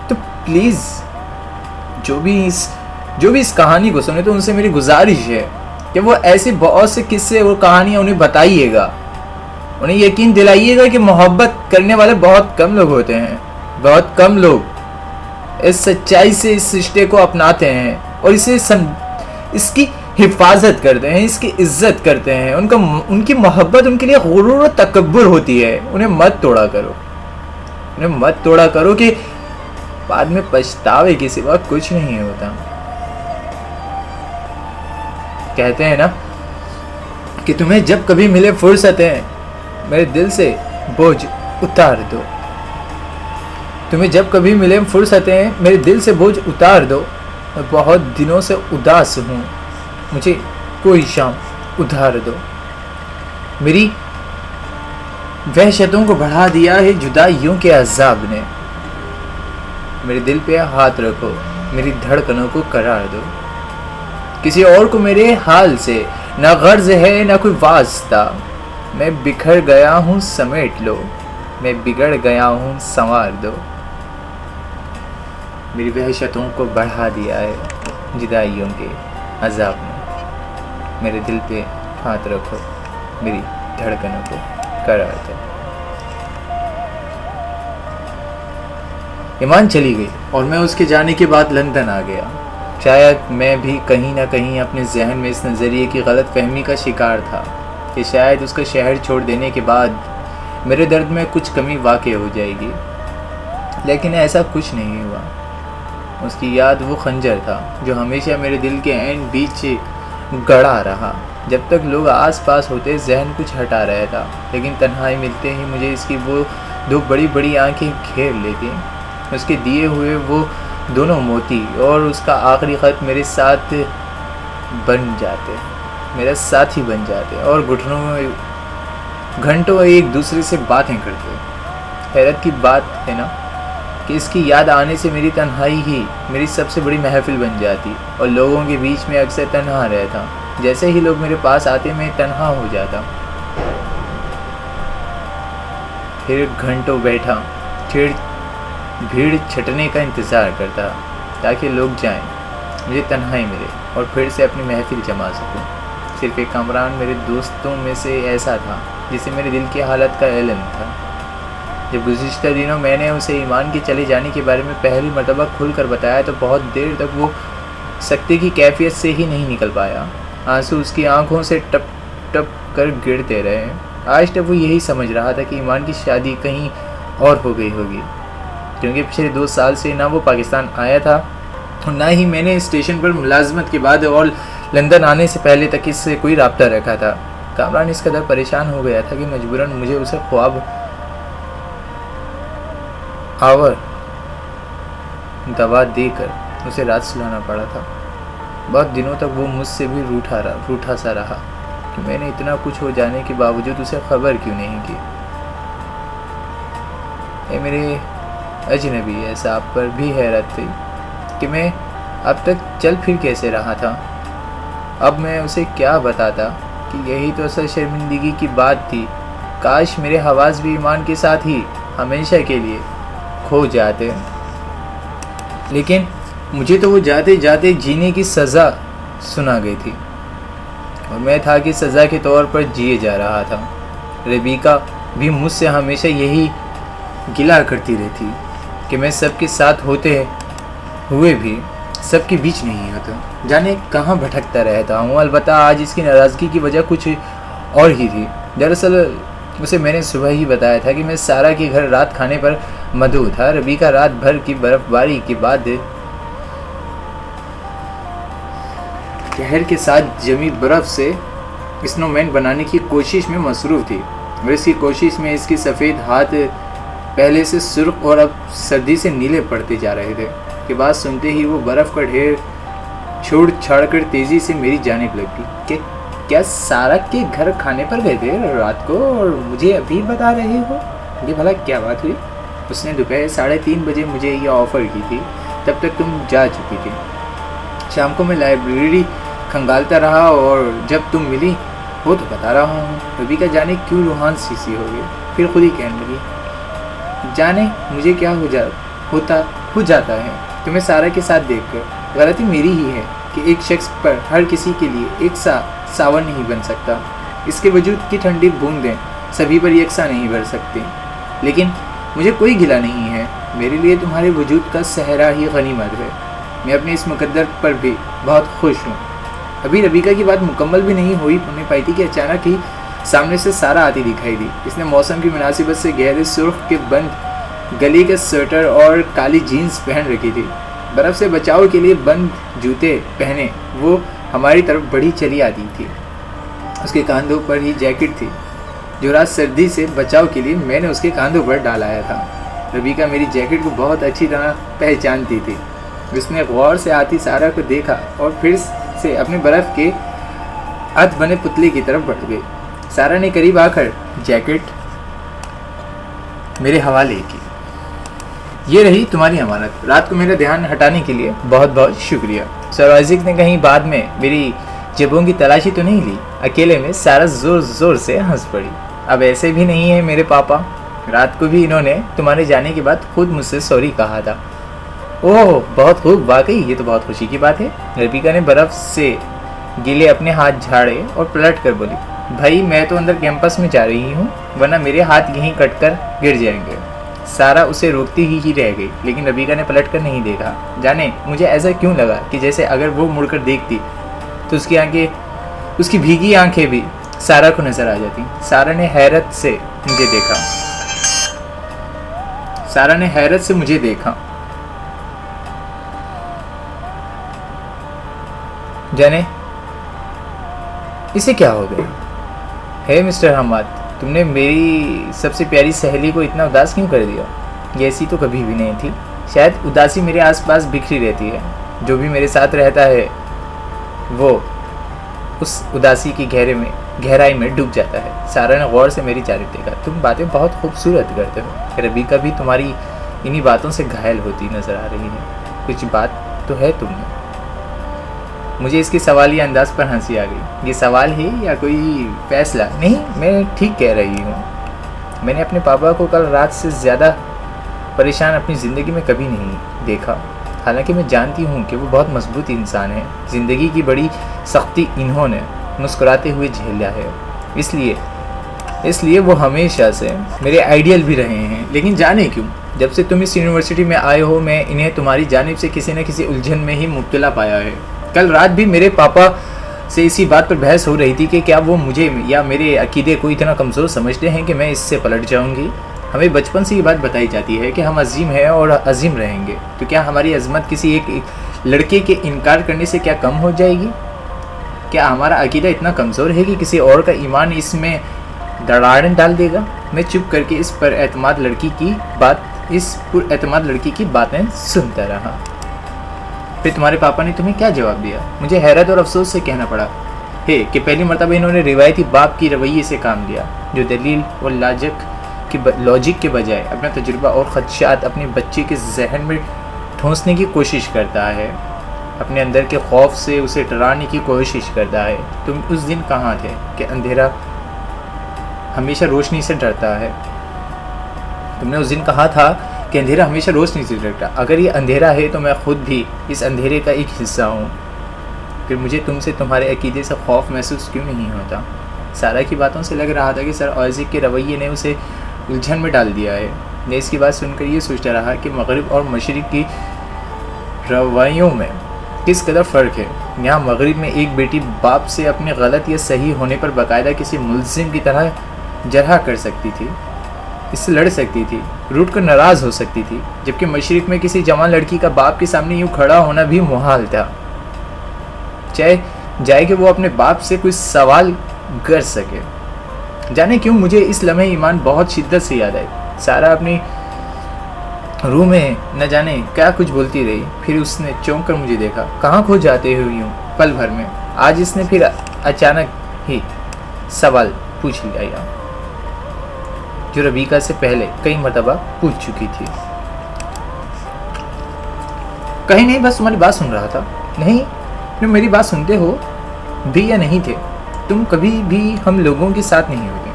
تو پلیز جو بھی اس کہانی کو سنے تو ان سے میری گزارش ہے کہ وہ ایسے بہت سے قصے اور کہانیاں انہیں بتائیے گا, انہیں یقین دلائیے گا کہ محبت کرنے والے بہت کم لوگ ہوتے ہیں, بہت کم لوگ اس سچائی سے اس رشتے کو اپناتے ہیں اور اس کی حفاظت کرتے ہیں, اس کی عزت کرتے ہیں. ان کی محبت ان کے لیے غرور و تکبر ہوتی ہے. انہیں مت توڑا کرو کہ بعد میں پچھتاوے کے سوا کچھ نہیں ہوتا. کہتے ہیں نا کہ تمہیں جب کبھی ملے فرصتیں میرے دل سے بوجھ اتار دو, تمہیں جب کبھی ملے فرصتیں میرے دل سے بوجھ اتار دو. میں بہت دنوں سے اداس ہوں, مجھے کوئی شام ادھار دو. میری وحشتوں کو بڑھا دیا ہے جدائیوں کے عذاب نے. میرے دل پہ ہاتھ رکھو, میری دھڑکنوں کو قرار دو. کسی اور کو میرے حال سے نہ غرض ہے نہ کوئی واسطہ. میں بکھر گیا ہوں سمیٹ لو, میں بگڑ گیا ہوں سنوار دو. میری وحشتوں کو بڑھا دیا ہے جدائیوں کے عذاب نے. میرے دل پہ ہاتھ رکھو, میری دھڑکنوں کو قرار دو. ایمان چلی گئی اور میں اس کے جانے کے بعد لندن آ گیا. شاید میں بھی کہیں نہ کہیں اپنے ذہن میں اس نظریے کی غلط فہمی کا شکار تھا کہ شاید اس کا شہر چھوڑ دینے کے بعد میرے درد میں کچھ کمی واقع ہو جائے گی. لیکن ایسا کچھ نہیں ہوا. اس کی یاد وہ خنجر تھا جو ہمیشہ میرے دل کے عین بیچ گڑا رہا. جب تک لوگ آس پاس ہوتے ذہن کچھ ہٹا رہا تھا, لیکن تنہائی ملتے ہی مجھے اس کی وہ دو بڑی بڑی آنکھیں گھیر لیتی. اس کے دیے ہوئے وہ دونوں موتی اور اس کا آخری خط میرے ساتھ بن جاتے, میرا ساتھی بن جاتے اور گھٹنوں میں گھنٹوں ایک دوسرے سے باتیں کرتے. حیرت کی بات ہے نا کہ اس کی یاد آنے سے میری تنہائی ہی میری سب سے بڑی محفل بن جاتی اور لوگوں کے بیچ میں اکثر تنہا رہتا. جیسے ہی لوگ میرے پاس آتے میں تنہا ہو جاتا. پھر گھنٹوں بیٹھا بھیڑ چھٹنے کا انتظار کرتا تاکہ لوگ جائیں, مجھے تنہائی ملے اور پھر سے اپنی محفل جما سکوں. صرف ایک کامران میرے دوستوں میں سے ایسا تھا جسے میرے دل کی حالت کا علم تھا. جب گزشتہ دنوں میں نے اسے ایمان کے چلے جانے کے بارے میں پہلی مرتبہ کھل کر بتایا تو بہت دیر تک وہ سکتے کی کیفیت سے ہی نہیں نکل پایا. آنسو اس کی آنکھوں سے ٹپ ٹپ کر گرتے رہے. آج تک وہ یہی سمجھ رہا تھا کہ ایمان کی شادی کہیں اور ہو گئی ہوگی, کیونکہ پچھلے 2 سال سے نہ وہ پاکستان آیا تھا اور نہ ہی میں نے اسٹیشن پر ملازمت کے بعد اور لندن آنے سے پہلے تک اس سے کوئی رابطہ رکھا تھا. کامران اس قدر پریشان ہو گیا تھا کہ مجبوراً مجھے اسے خواب آور دوا دے کر اسے رات سلانا پڑا تھا. بہت دنوں تک وہ مجھ سے بھی روٹھا سا رہا کہ میں نے اتنا کچھ ہو جانے کے باوجود اسے خبر کیوں نہیں کی. اے میرے اجنبی, ایسا آپ پر بھی حیرت تھی کہ میں اب تک چل پھر کیسے رہا تھا. اب میں اسے کیا بتاتا کہ یہی تو اصل شرمندگی کی بات تھی. کاش میرے حواس بھی ایمان کے ساتھ ہی ہمیشہ کے لیے کھو جاتے. لیکن مجھے تو وہ جاتے جاتے جینے کی سزا سنا گئی تھی اور میں تھا کہ سزا کے طور پر جیے جا رہا تھا. ربیکا بھی مجھ سے ہمیشہ یہی گلا کرتی رہتی کہ میں سب کے ساتھ ہوتے ہوئے بھی سب کے بیچ نہیں ہوتا, جانے کہاں بھٹکتا رہتا ہوں. البتہ آج اس کی ناراضگی کی وجہ کچھ اور ہی تھی. دراصل اسے میں نے صبح ہی بتایا تھا کہ میں سارا کے گھر رات کھانے پر مدعو تھا. ربیکا رات بھر کی برف باری کے بعد قہر کے ساتھ جمی برف سے اسنو مین بنانے کی کوشش میں مصروف تھی اور اس کی کوشش میں اس کی سفید ہاتھ پہلے سے سرخ اور اب سردی سے نیلے پڑتے جا رہے تھے کہ بات سنتے ہی وہ برف کا ڈھیر چھوڑ چھاڑ کر تیزی سے میری جانب لگ گئی کہ کیا سارا کے گھر کھانے پر گئے تھے رات کو اور مجھے ابھی بتا رہے ہو؟ یہ بھلا کیا بات ہوئی؟ اس نے دوپہر 3:30 بجے مجھے یہ آفر کی تھی، تب تک تم جا چکی تھی۔ شام کو میں لائبریری کھنگالتا رہا اور جب تم ملی وہ تو بتا رہا ہوں۔ ربی کا جانے کیوں روحان سی ہو گئی، پھر خود ہی کہنے لگی جانے مجھے کیا ہو جاتا ہے تمہیں سارا کے ساتھ دیکھ کر۔ غلطی میری ہی ہے کہ ایک شخص پر ہر کسی کے لیے ایک سا ساون نہیں بن سکتا۔ اس کے وجود کی ٹھنڈی بوندیں سبھی پر یکساں نہیں بھر سکتی، لیکن مجھے کوئی گلہ نہیں ہے۔ میرے لیے تمہارے وجود کا صحرا ہی غنیمت ہے۔ میں اپنے اس مقدر پر بھی بہت خوش ہوں۔ ابھی ربیکا کی بات مکمل بھی نہیں ہونے پائی تھی کہ اچانک ہی سامنے سے سارا آتی دکھائی دی۔ اس نے موسم کی مناسبت سے گہرے سرخ کے بند گلے کا سویٹر اور کالی جینز پہن رکھی تھی۔ برف سے بچاؤ کے لیے بند جوتے پہنے وہ ہماری طرف بڑھی چلی آتی تھی۔ اس کے کاندھوں پر ہی جیکٹ تھی جو رات سردی سے بچاؤ کے لیے میں نے اس کے کاندھوں پر ڈالایا تھا۔ ربیکا میری جیکٹ کو بہت اچھی طرح پہچانتی تھی۔ اس نے غور سے آتی سارا کو دیکھا اور پھر سے اپنے برف کے ہاتھ بنے پتلے کی طرف بڑھ گئی۔ سارا نے قریب آ کر جیکٹ میرے حوالے کی۔ یہ رہی تمہاری امانت۔ رات کو میرا دھیان ہٹانے کے لیے بہت بہت شکریہ۔ سر آئزک نے کہیں بعد میں میری جیبوں کی تلاشی تو نہیں لی۔ اکیلے میں سارا زور زور سے ہنس پڑی۔ اب ایسے بھی نہیں ہے میرے پاپا، رات کو بھی انہوں نے تمہارے جانے کے بعد خود مجھ سے سوری کہا تھا۔ اوہ بہت خوب، واقعی یہ تو بہت خوشی کی بات ہے۔ ربیکا نے برف سے گیلے اپنے ہاتھ جھاڑے اور پلٹ کر بولی بھائی میں تو اندر کیمپس میں جا رہی ہوں ورنہ میرے ہاتھ یہیں کٹ کر گر جائیں گے۔ سارا اسے روکتی ہی رہ گئی، لیکن ربیکا نے پلٹ کر نہیں دیکھا۔ جانے مجھے ایسا کیوں لگا کہ جیسے اگر وہ مڑ کر دیکھتی تو اس کی بھیگی آنکھیں بھی سارا کو نظر آ جاتی۔ سارا نے حیرت سے مجھے دیکھا۔ جانے اسے کیا ہو گیا ہے مسٹر حماد؟ تم نے میری سب سے پیاری سہیلی کو اتنا اداس کیوں کر دیا؟ یہ ایسی تو کبھی بھی نہیں تھی۔ شاید اداسی میرے آس پاس بکھری رہتی ہے، جو بھی میرے ساتھ رہتا ہے وہ اس اداسی کی گہرائی میں ڈوب جاتا ہے۔ سارا نے غور سے میری جانب دیکھا۔ تم باتیں بہت خوبصورت کرتے ہو۔ ربیکا بھی تمہاری انہی باتوں سے گھائل ہوتی نظر آ رہی ہے۔ کچھ بات تو ہے تم میں۔ مجھے اس کے سوالیہ انداز پر ہنسی آ گئی۔ یہ سوال ہے یا کوئی فیصلہ؟ نہیں، میں ٹھیک کہہ رہی ہوں۔ میں نے اپنے پاپا کو کل رات سے زیادہ پریشان اپنی زندگی میں کبھی نہیں دیکھا، حالانکہ میں جانتی ہوں کہ وہ بہت مضبوط انسان ہے۔ زندگی کی بڑی سختی انہوں نے مسکراتے ہوئے جھیلا ہے، اس لیے وہ ہمیشہ سے میرے آئیڈیل بھی رہے ہیں۔ لیکن جانے کیوں جب سے تم اس یونیورسٹی میں آئے ہو میں انہیں تمہاری جانب سے کسی نہ کسی الجھن میں ہی مبتلا پایا ہے۔ کل رات بھی میرے پاپا سے اسی بات پر بحث ہو رہی تھی کہ کیا وہ مجھے یا میرے عقیدے کو اتنا کمزور سمجھتے ہیں کہ میں اس سے پلٹ جاؤں گی۔ ہمیں بچپن سے یہ بات بتائی جاتی ہے کہ ہم عظیم ہیں اور عظیم رہیں گے، تو کیا ہماری عظمت کسی ایک لڑکے کے انکار کرنے سے کیا کم ہو جائے گی؟ کیا ہمارا عقیدہ اتنا کمزور ہے کہ کسی اور کا ایمان اس میں دراڑیں ڈال دے گا؟ میں چپ کر کے اس پر اعتماد لڑکی کی باتیں سنتا رہا۔ پھر تمہارے پاپا نے تمہیں کیا جواب دیا؟ مجھے حیرت اور افسوس سے کہنا پڑا ہے کہ پہلی مرتبہ انہوں نے روایتی باپ کی رویے سے کام لیا، جو دلیل اور لاجک کے بجائے اپنا تجربہ اور خدشات اپنے بچے کے ذہن میں ٹھونسنے کی کوشش کرتا ہے، اپنے اندر کے خوف سے اسے ڈرانے کی کوشش کرتا ہے۔ تم اس دن کہاں تھے کہ اندھیرا ہمیشہ روشنی سے ڈرتا ہے؟ تم نے اس دن کہا تھا کہ اندھیرا ہمیشہ روشنی سے ڈرتا۔ اگر یہ اندھیرا ہے تو میں خود بھی اس اندھیرے کا ایک حصہ ہوں، پھر مجھے تم سے تمہارے عقیدے سے خوف محسوس کیوں نہیں ہوتا؟ سارا کی باتوں سے لگ رہا تھا کہ سر آئزک کے رویے نے اسے الجھن میں ڈال دیا ہے۔ میں اس کی بات سن کر یہ سوچتا رہا کہ مغرب اور مشرق کی رویوں میں کس قدر فرق ہے۔ یہاں مغرب میں ایک بیٹی باپ سے اپنے غلط یا صحیح ہونے پر باقاعدہ کسی ملزم کی طرح جرح کر سکتی تھی، اس سے لڑ سکتی تھی، روٹ کر ناراض ہو سکتی تھی، جبکہ مشرق میں کسی جوان لڑکی کا باپ کے سامنے یوں کھڑا ہونا بھی محال تھا، چاہے جائے کہ وہ اپنے باپ سے کوئی سوال کر سکے۔ جانے کیوں مجھے اس لمحے ایمان بہت شدت سے یاد آئی۔ سارا اپنی روح میں نہ جانے کیا کچھ بولتی رہی. پھر اس نے چونک کر مجھے دیکھا. کہاں کھو جاتے ہو یوں پل بھر میں؟ آج اس نے پھر اچانک ہی سوال پوچھ لیا جو ربیکہ سے پہلے کئی مرتبہ پوچھ چکی تھی. کہیں نہیں، بس تمہاری بات سن رہا تھا. نہیں، تم میری بات سنتے ہو بھی یا نہیں تھے؟ تم کبھی بھی ہم لوگوں کے ساتھ نہیں ہوتے.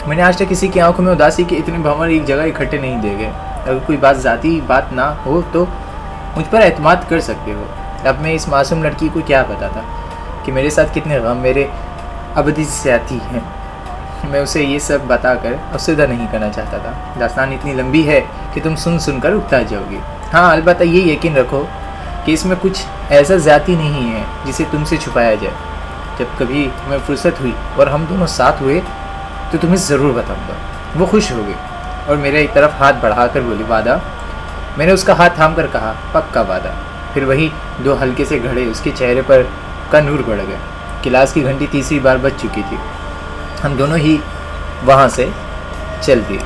میں نے آج تک کسی کی آنکھوں میں اداسی کے اتنے بھنور ایک جگہ اکٹھے نہیں دے گئے. اگر کوئی بات ذاتی بات نہ ہو تو مجھ پر اعتماد کر سکتے ہو. اب میں اس معصوم لڑکی کو کیا پتا تھا کہ میرے ساتھ کتنے غم میرے ابدی ساتھی ہیں. میں اسے یہ سب بتا کر افسردہ نہیں کرنا چاہتا تھا. داستان اتنی لمبی ہے کہ تم سن کر اکتا جاؤ گی. ہاں، البتہ یہ یقین رکھو کہ اس میں کچھ ایسا ذاتی نہیں ہے جسے تم سے چھپایا جائے. جب کبھی تمہیں فرصت ہوئی اور ہم دونوں ساتھ ہوئے تو تمہیں ضرور بتاؤں گا. وہ خوش ہو گئی اور میرے ایک طرف ہاتھ بڑھا کر بولی، وعدہ؟ میں نے اس کا ہاتھ تھام کر کہا، پکا وعدہ. پھر وہی دو ہلکے سے گھڑے اس کے چہرے پر کا نور بڑھ گیا. کلاس کی گھنٹی تیسری بار بج چکی تھی. ہم دونوں ہی وہاں سے چل دیے.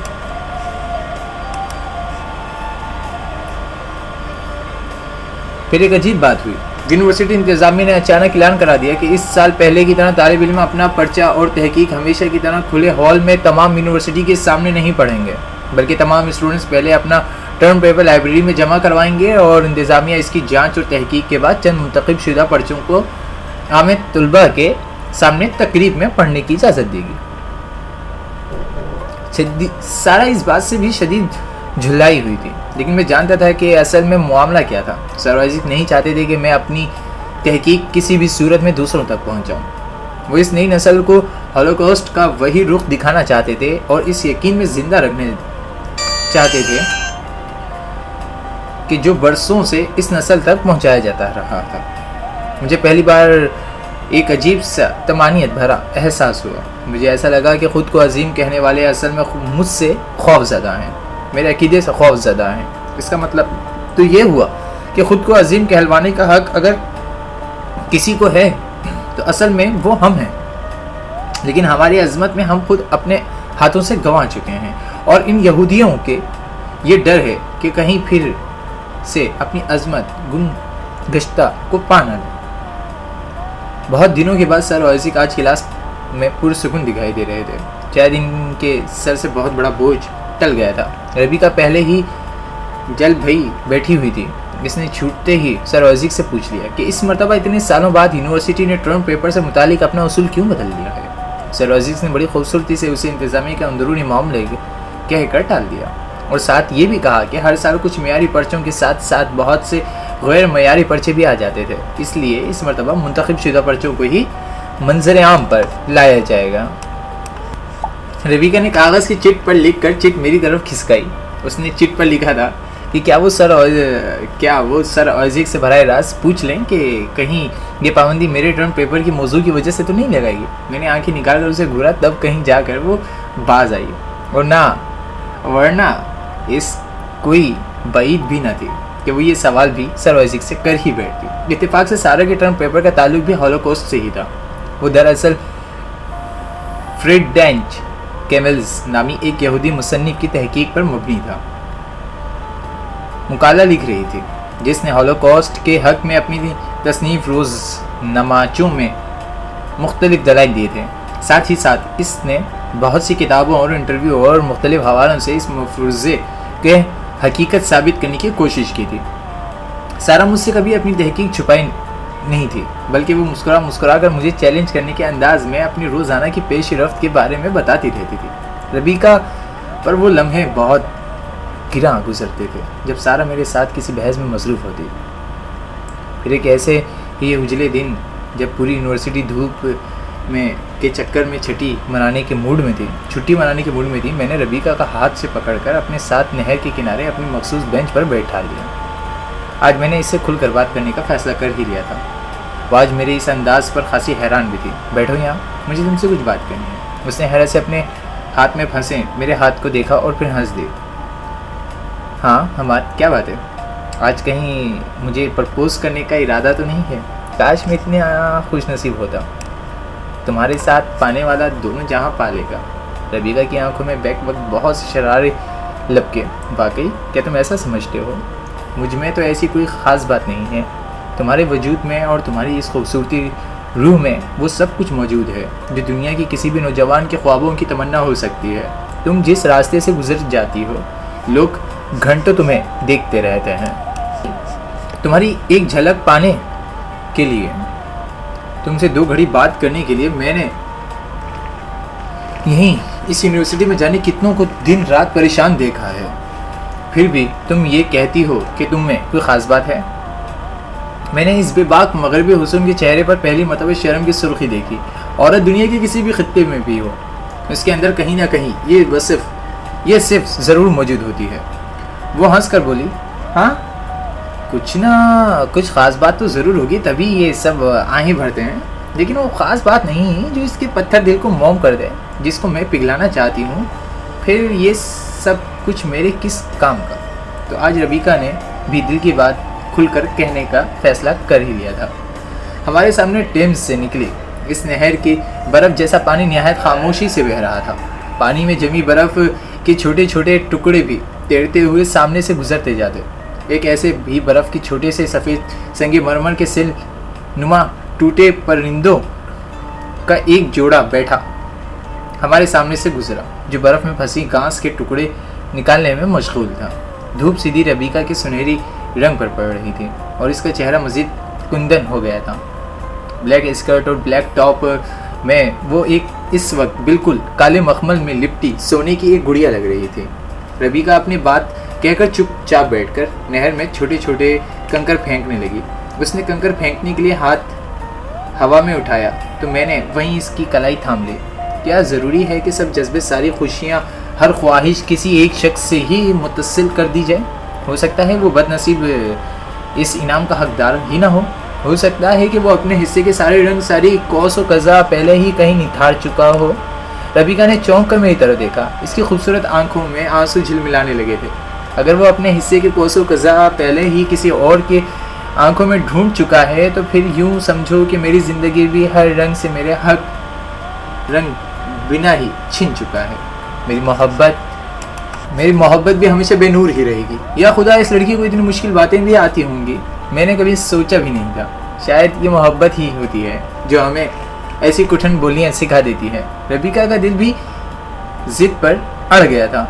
پھر ایک عجیب بات ہوئی. یونیورسٹی انتظامیہ نے اچانک اعلان کرا دیا کہ اس سال پہلے کی طرح طالب علم اپنا پرچہ اور تحقیق ہمیشہ کی طرح کھلے ہال میں تمام یونیورسٹی کے سامنے نہیں پڑھیں گے، بلکہ تمام اسٹوڈنٹس پہلے اپنا ٹرم پیپر لائبریری میں جمع کروائیں گے اور انتظامیہ اس کی جانچ اور تحقیق کے بعد چند منتخب شدہ پرچوں کو عام طلباء کے سامنے تقریب میں پڑھنے کی اجازت دے گی. سارا اس بات سے بھی شدید جھلائی ہوئی تھی، لیکن میں جانتا تھا کہ اصل میں معاملہ کیا تھا. سر وائزک نہیں چاہتے تھے کہ میں اپنی تحقیق کسی بھی صورت میں دوسروں تک پہنچاؤں. وہ اس نئی نسل کو ہولوکاسٹ کا وہی رخ دکھانا چاہتے تھے اور اس یقین میں زندہ رکھنے چاہتے تھے کہ جو برسوں سے اس نسل تک پہنچایا جاتا رہا تھا. مجھے پہلی بار ایک عجیب سا طمانینت بھرا احساس ہوا. مجھے ایسا لگا کہ خود کو عظیم کہنے والے اصل میں مجھ سے خوف زدہ ہیں، میرے عقیدے سے خوف زدہ ہیں. اس کا مطلب تو یہ ہوا کہ خود کو عظیم کہلوانے کا حق اگر کسی کو ہے تو اصل میں وہ ہم ہیں. لیکن ہماری عظمت میں ہم خود اپنے ہاتھوں سے گنوا چکے ہیں، اور ان یہودیوں کے یہ ڈر ہے کہ کہیں پھر سے اپنی عظمت گم گشتہ کو پانا لیں. بہت دنوں کے بعد سر وائزک آج کلاس میں پرسکون دکھائی دے رہے تھے. شاید ان کے سر سے بہت بڑا بوجھ ٹل گیا تھا. ربیکہ پہلے ہی جل بھئی بیٹھی ہوئی تھی. اس نے چھوٹتے ہی سر وائزک سے پوچھ لیا کہ اس مرتبہ اتنے سالوں بعد یونیورسٹی نے ٹرم پیپر سے متعلق اپنا اصول کیوں بدل لیا ہے؟ سر وائزک نے بڑی خوبصورتی سے اسے انتظامیہ کے اندرونی معاملے کہہ کر ٹال دیا، اور ساتھ یہ بھی کہا کہ ہر سال کچھ معیاری پرچوں کے ساتھ ساتھ بہت سے غیر معیاری پرچے بھی آ جاتے تھے، اس لیے اس مرتبہ منتخب شدہ پرچوں کو ہی منظر عام پر لایا جائے گا. ربیکہ نے کاغذ کی چٹ پر لکھ کر چٹ میری طرف کھسکائی. اس نے چٹ پر لکھا تھا کہ کیا وہ سر وائزک سے براہ راست پوچھ لیں کہ کہیں یہ پابندی میرے ٹرم پیپر کی موضوع کی وجہ سے تو نہیں لگائے گی. میں نے آنکھیں نکال کر اسے گھورا، تب کہیں جا کر وہ باز آئی، اور ورنہ اس کوئی بعید بھی نہ تھی کہ وہ یہ سوال بھی سر وائزک سے کر ہی بیٹھتی. اتفاق سے سارا کے ٹرم پیپر کا تعلق بھی ہولوکاسٹ سے ہی تھا. وہ دراصل فریڈینچ کیملز نامی ایک یہودی مصنف کی تحقیق پر مبنی تھا. مقالہ لکھ رہی تھی جس نے ہولوکاسٹ کے حق میں اپنی تصنیف روز نماچوں میں مختلف دلائل دیے تھے. ساتھ ہی ساتھ اس نے بہت سی کتابوں اور انٹرویو اور مختلف حوالوں سے اس مفروضے کے حقیقت ثابت کرنے کی کوشش کی تھی. سارا مجھ سے کبھی اپنی تحقیق چھپائی نہیں تھی، بلکہ وہ مسکرا کر مجھے چیلنج کرنے کے انداز میں اپنی روزانہ کی پیش رفت کے بارے میں بتاتی رہتی تھی. ربیکہ پر وہ لمحے بہت گراں گزرتے تھے جب سارا میرے ساتھ کسی بحث میں مصروف ہوتی. پھر ایک ایسے ہی اجلے دن جب پوری یونیورسٹی دھوپ میں کے چکر میں چھٹی منانے کے موڈ میں تھی، میں نے ربیکہ کا ہاتھ سے پکڑ کر اپنے ساتھ نہر کے کنارے اپنی مخصوص بینچ پر بیٹھا لیا. آج میں نے اس سے کھل کر بات کرنے کا فیصلہ کر ہی لیا تھا. وہ آج میرے اس انداز پر خاصی حیران بھی تھی. بیٹھو یہاں، مجھے تم سے کچھ بات کرنی ہے. اس نے حیرت سے اپنے ہاتھ میں پھنسے میرے ہاتھ کو دیکھا اور پھر ہنس دی. ہاں ہمارا کیا بات ہے؟ آج کہیں مجھے پرپوز کرنے کا ارادہ تو نہیں ہے؟ کاش میں اتنے خوش نصیب ہوتا. تمہارے ساتھ پانے والا دونوں جہاں پا لے گا. ربیکہ کی آنکھوں میں بیک وقت بہت سی لب کے، واقعی کیا تم ایسا سمجھتے ہو؟ مجھ میں تو ایسی کوئی خاص بات نہیں ہے، تمہارے وجود میں اور تمہاری اس خوبصورتی روح میں وہ سب کچھ موجود ہے جو دنیا کی کسی بھی نوجوان کے خوابوں کی تمنا ہو سکتی ہے۔ تم جس راستے سے گزر جاتی ہو لوگ گھنٹوں تمہیں دیکھتے رہتے ہیں، تمہاری ایک جھلک پانے کے لیے، تم سے 2 گھڑی بات کرنے کے لیے میں نے یہیں اس یونیورسٹی میں جانے کتنوں کو دن رات پریشان دیکھا ہے، پھر بھی تم یہ کہتی ہو کہ تم میں کوئی خاص بات ہے۔ میں نے اس بے باک مغربی حسن کے چہرے پر پہلی مرتبہ شرم کی سرخی دیکھی۔ عورت دنیا کے کسی بھی خطے میں بھی ہو، اس کے اندر کہیں نہ کہیں یہ صرف ضرور موجود ہوتی ہے۔ وہ ہنس کر بولی، ہاں کچھ خاص بات تو ضرور ہوگی، تبھی یہ سب آہیں بھرتے ہیں، لیکن وہ خاص بات نہیں جو اس کے پتھر دل کو موم کر دے، جس کو میں پگھلانا چاہتی ہوں۔ پھر یہ سب کچھ میرے کس کام کا؟ تو آج ربیکا نے بھی دل کی بات کھل کر کہنے کا فیصلہ کر ہی لیا تھا۔ ہمارے سامنے ٹیمز سے نکلی اس نہر کی برف جیسا پانی نہایت خاموشی سے بہہ رہا تھا۔ پانی میں جمی برف کے چھوٹے چھوٹے ٹکڑے بھی تیرتے ہوئے سامنے سے گزرتے جاتے۔ ایک ایسے بھی برف کے چھوٹے سے سفید سنگ مرمر کے سل نما ٹوٹے پرندوں کا ایک جوڑا بیٹھا ہمارے سامنے سے گزرا، جو برف میں پھنسی گھاس کے ٹکڑے نکالنے میں مشغول تھا۔ دھوپ سیدھی ربیکا کے سنہری رنگ پر پڑ رہی تھی اور اس کا چہرہ مزید کندن ہو گیا تھا۔ بلیک اسکرٹ اور بلیک ٹاپ میں وہ اس وقت بالکل کالے مخمل میں لپٹی سونے کی ایک گڑیا لگ رہی تھی۔ ربیکا اپنی بات کہہ کر چپ چاپ بیٹھ کر نہر میں چھوٹے چھوٹے کنکر پھینکنے لگی۔ اس نے کنکر پھینکنے کے لیے ہاتھ ہوا میں اٹھایا تو میں نے وہیں اس کی کلائی تھام لی۔ کیا ضروری ہے کہ سب جذبے، ساری خوشیاں، ہر خواہش کسی ایک شخص سے ہی متصل کر دی جائے؟ ہو سکتا ہے وہ بد نصیب اس انعام کا حقدار ہی نہ ہو سکتا ہے کہ وہ اپنے حصے کے سارے رنگ، ساری کوس و قزا پہلے ہی کہیں نتھار چکا ہو۔ ربیکا نے چونک کر میری طرف دیکھا، اس کی خوبصورت آنکھوں میں آنسو جھلملانے لگے تھے۔ اگر وہ اپنے حصے کے کوس و قزا پہلے ہی کسی اور کے آنکھوں میں ڈھونڈ چکا ہے تو پھر یوں سمجھو کہ میری زندگی بھی ہر رنگ سے میرے حق رنگ بنا ہی چھن چکا ہے۔ میری محبت بھی ہمیشہ بے نور ہی رہے گی۔ یا خدا، اس لڑکی کو اتنی مشکل باتیں بھی آتی ہوں گی، میں نے کبھی سوچا بھی نہیں تھا۔ شاید یہ محبت ہی ہوتی ہے جو ہمیں ایسی کٹھن بولیاں سکھا دیتی ہے۔ ربیکا کا دل بھی ضد پر اڑ گیا تھا۔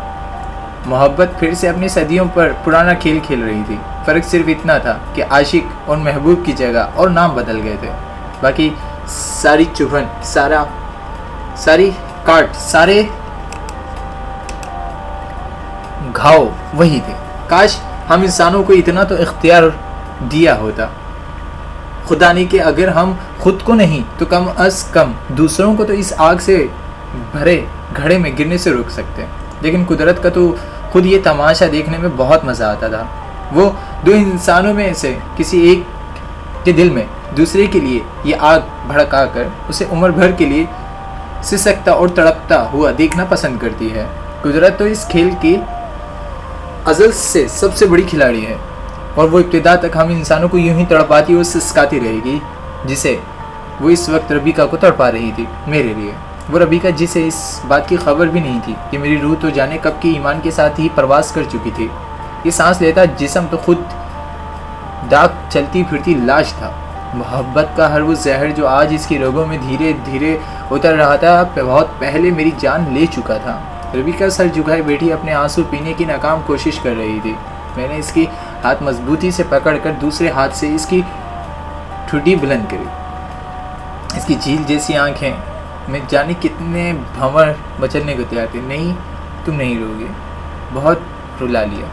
محبت پھر سے اپنی صدیوں پر پرانا کھیل کھیل رہی تھی۔ فرق صرف اتنا تھا کہ عاشق اور محبوب کی جگہ اور نام بدل گئے تھے، باقی ساری چبھن، ساری کاٹ، سارے گھاؤ وہی تھے۔ کاش ہم انسانوں کو اتنا تو اختیار دیا ہوتا، خدا نے، کہ اگر ہم خود کو نہیں تو کم از کم دوسروں کو تو اس آگ سے بھرے گھڑے میں گرنے سے روک سکتے۔ لیکن قدرت کا تو خود یہ تماشا دیکھنے میں بہت مزہ آتا تھا۔ وہ 2 انسانوں میں سے کسی ایک کے دل میں دوسرے کے لیے یہ آگ بھڑکا کر اسے عمر بھر کے لیے سسکتا اور تڑپتا ہوا دیکھنا پسند کرتی ہے۔ قدرت تو اس کھیل کی ازل سے سب سے بڑی کھلاڑی ہے، اور وہ ابتدا تک ہم انسانوں کو یوں ہی تڑپاتی اور سسکاتی رہے گی جسے وہ اس وقت ربیکا کو تڑپا رہی تھی میرے لیے۔ وہ ربیکا جسے اس بات کی خبر بھی نہیں تھی کہ میری روح تو جانے کب کی ایمان کے ساتھ ہی پرواز کر چکی تھی۔ یہ سانس لیتا جسم تو خود داغ چلتی پھرتی لاش تھا۔ محبت کا ہر وہ زہر جو آج اس کی رگوں میں دھیرے دھیرے اتر رہا تھا، بہت پہلے میری جان لے چکا تھا۔ ربیکا سر جھکائے بیٹھی اپنے آنسو پینے کی ناکام کوشش کر رہی تھی۔ میں نے اس کی ہاتھ مضبوطی سے پکڑ کر دوسرے ہاتھ سے اس کی ٹھڈی بلند کری۔ اس کی جھیل جیسی آنکھیں میں جانے کتنے بھنور مچلنے کو تیار تھے۔ نہیں، تم نہیں رو گے۔ بہت رلا لیا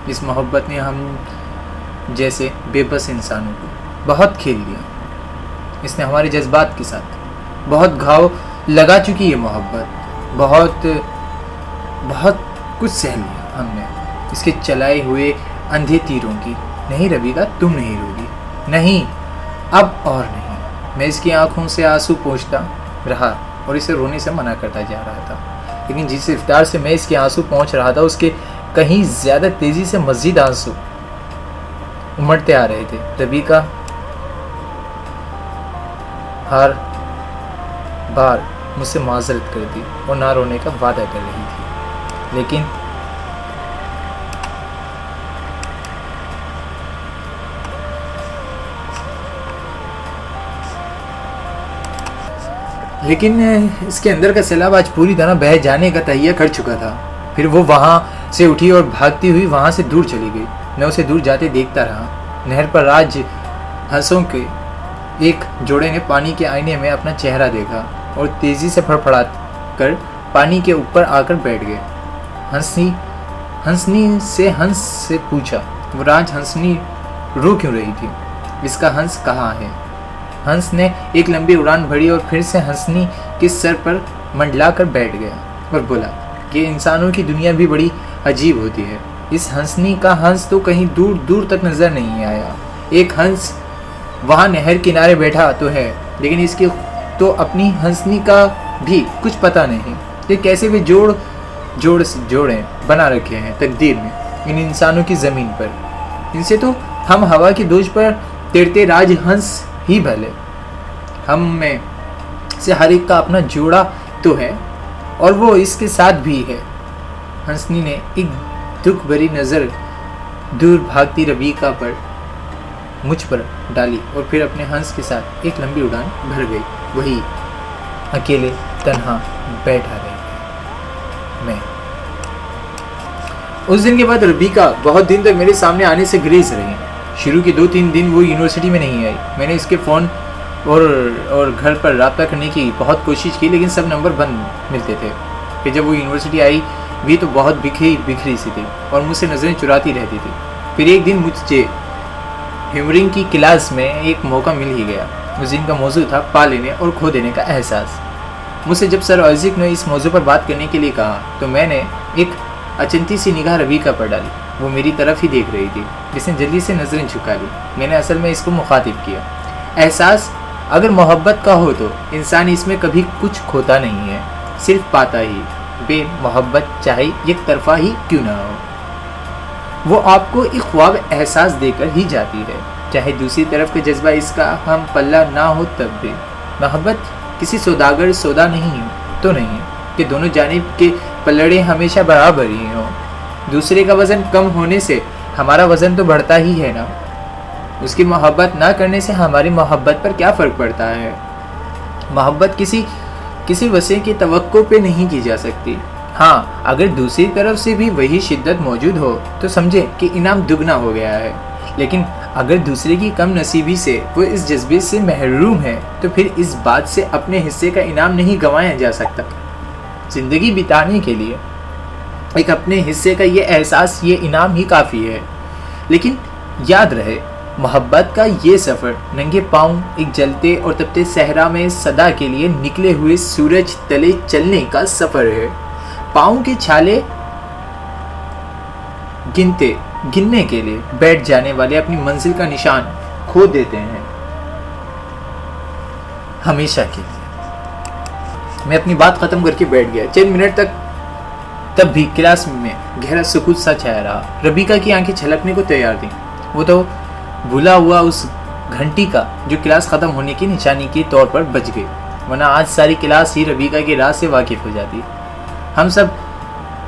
اس محبت نے ہم جیسے بے بس انسانوں کو، بہت کھیل لیا اس نے ہمارے جذبات کے ساتھ۔ بہت گھاؤ لگا چکی ہے محبت، بہت کچھ سہ لیا ہم نے اس کے چلائے ہوئے اندھے تیروں کی۔ نہیں ربیکا، تم نہیں روگی، نہیں، اب اور نہیں۔ میں اس کی آنکھوں سے آنسو پوچھتا رہا اور اسے رونے سے منع کرتا جا رہا تھا، لیکن جس رفتار سے میں اس کے آنسو پہنچ رہا تھا اس کے کہیں زیادہ تیزی سے مزید آنسو امڑتے آ رہے تھے۔ ربیکا ہر بار مجھ سے معذرت کرتی اور نہ رونے کا وعدہ کر رہی تھی، لیکن لیکن اس کے اندر کا سیلاب آج پوری طرح بہہ جانے کا تہیہ کر چکا تھا۔ پھر وہ وہاں سے اٹھی اور بھاگتی ہوئی وہاں سے دور چلی گئی۔ میں اسے دور جاتے دیکھتا رہا۔ نہر پر راج ہنسوں کے ایک جوڑے نے پانی کے آئینے میں اپنا چہرہ دیکھا اور تیزی سے پھڑپڑا کر پانی کے اوپر آ کر بیٹھ گئے۔ ہنس سے پوچھا، وہ راج ہنسنی رو کیوں رہی تھی؟ اس کا ہنس کہاں ہے؟ ہنس نے ایک لمبی اڑان بھری اور پھر سے ہنسنی کے سر پر منڈلا کر بیٹھ گیا اور بولا کہ انسانوں کی دنیا بھی بڑی عجیب ہوتی ہے۔ اس ہنسنی کا ہنس تو کہیں دور دور تک نظر نہیں آیا۔ ایک ہنس وہاں نہر کنارے بیٹھا تو ہے، لیکن اس کی تو اپنی ہنسنی کا بھی کچھ پتہ نہیں کہ کیسے بھی جوڑیں بنا رکھے ہیں تقدیر میں ان انسانوں کی زمین پر۔ ان سے تو ہم ہوا کی دوش پر تیرتے راج ہنس ہی بھلے۔ ہم میں سے ہر ایک کا اپنا جوڑا تو ہے اور وہ اس کے ساتھ بھی ہے۔ ہنسنی نے ایک دکھ بھری نظر دور بھاگتی ربیکا پر مجھ پر ڈالی اور پھر اپنے ہنس کے ساتھ ایک لمبی اڑان بھر گئی۔ وہی اکیلے تنہا بیٹھا رہی میں۔ اس دن کے بعد ربیکا بہت دن تک میرے سامنے آنے سے گریز رہی۔ شروع کے 2-3 دن وہ یونیورسٹی میں نہیں آئی۔ میں نے اس کے فون اور گھر پر رابطہ کرنے کی بہت کوشش کی، لیکن سب نمبر بند ملتے تھے۔ پھر جب وہ یونیورسٹی آئی بھی تو بہت بکھری سی تھی اور مجھ سے نظریں چراتی رہتی تھی۔ پھر ایک دن مجھے ہیمرنگ کی کلاس میں ایک موقع مل ہی گیا۔ اس دن کا موضوع تھا پا لینے اور کھو دینے کا احساس۔ مجھ سے جب سر آئزک نے اس موضوع پر بات کرنے کے لیے کہا تو میں نے ایک اچنتی سی نگاہ ربیکا پر ڈالی۔ وہ میری طرف ہی دیکھ رہی تھی، جس نے جلدی سے نظریں جھکا لی۔ میں نے اصل میں اس کو مخاطب کیا۔ احساس اگر محبت کا ہو تو انسان اس میں کبھی کچھ کھوتا نہیں ہے، صرف پاتا ہی۔ بے محبت چاہے یک طرفہ ہی کیوں نہ ہو، وہ آپ کو ایک خواب احساس دے کر ہی جاتی ہے، چاہے دوسری طرف کا جذبہ اس کا ہم پلہ نہ ہو تب بھی۔ محبت کسی سوداگر سودا نہیں کہ دونوں جانب کے پلڑے ہمیشہ برابر ہی ہوں۔ دوسرے کا وزن کم ہونے سے ہمارا وزن تو بڑھتا ہی ہے نا۔ اس کی محبت نہ کرنے سے ہماری محبت پر کیا فرق پڑتا ہے؟ محبت کسی وسیع کی توقع پہ نہیں کی جا سکتی۔ ہاں، اگر دوسری طرف سے بھی وہی شدت موجود ہو تو سمجھے کہ انعام دگنا ہو گیا ہے، لیکن اگر دوسرے کی کم نصیبی سے وہ اس جذبے سے محروم ہے تو پھر اس بات سے اپنے حصے کا انعام نہیں گنوایا جا سکتا۔ زندگی بتانے کے لیے ایک اپنے حصے کا یہ احساس، یہ انعام ہی کافی ہے۔ لیکن یاد رہے، محبت کا یہ سفر ننگے پاؤں ایک جلتے اور تپتے صحرا میں صدا کے لیے نکلے ہوئے سورج تلے چلنے کا سفر ہے۔ پاؤں کے چھالے گننے کے لیے بیٹھ جانے والے اپنی منزل کا نشان کھو دیتے ہیں ہمیشہ کے لیے۔ میں اپنی بات ختم کر کے بیٹھ گیا۔ چند منٹ تک تب بھی کلاس میں گہرا سکوت سا چھایا رہا۔ ربیکا کی آنکھیں چھلکنے کو تیار تھیں۔ وہ تو بھولا ہوا اس گھنٹی کا جو کلاس ختم ہونے کی نشانی کے طور پر بج گئی، ورنہ آج ساری کلاس ہی ربیکا کے راز سے واقف ہو جاتی۔ ہم سب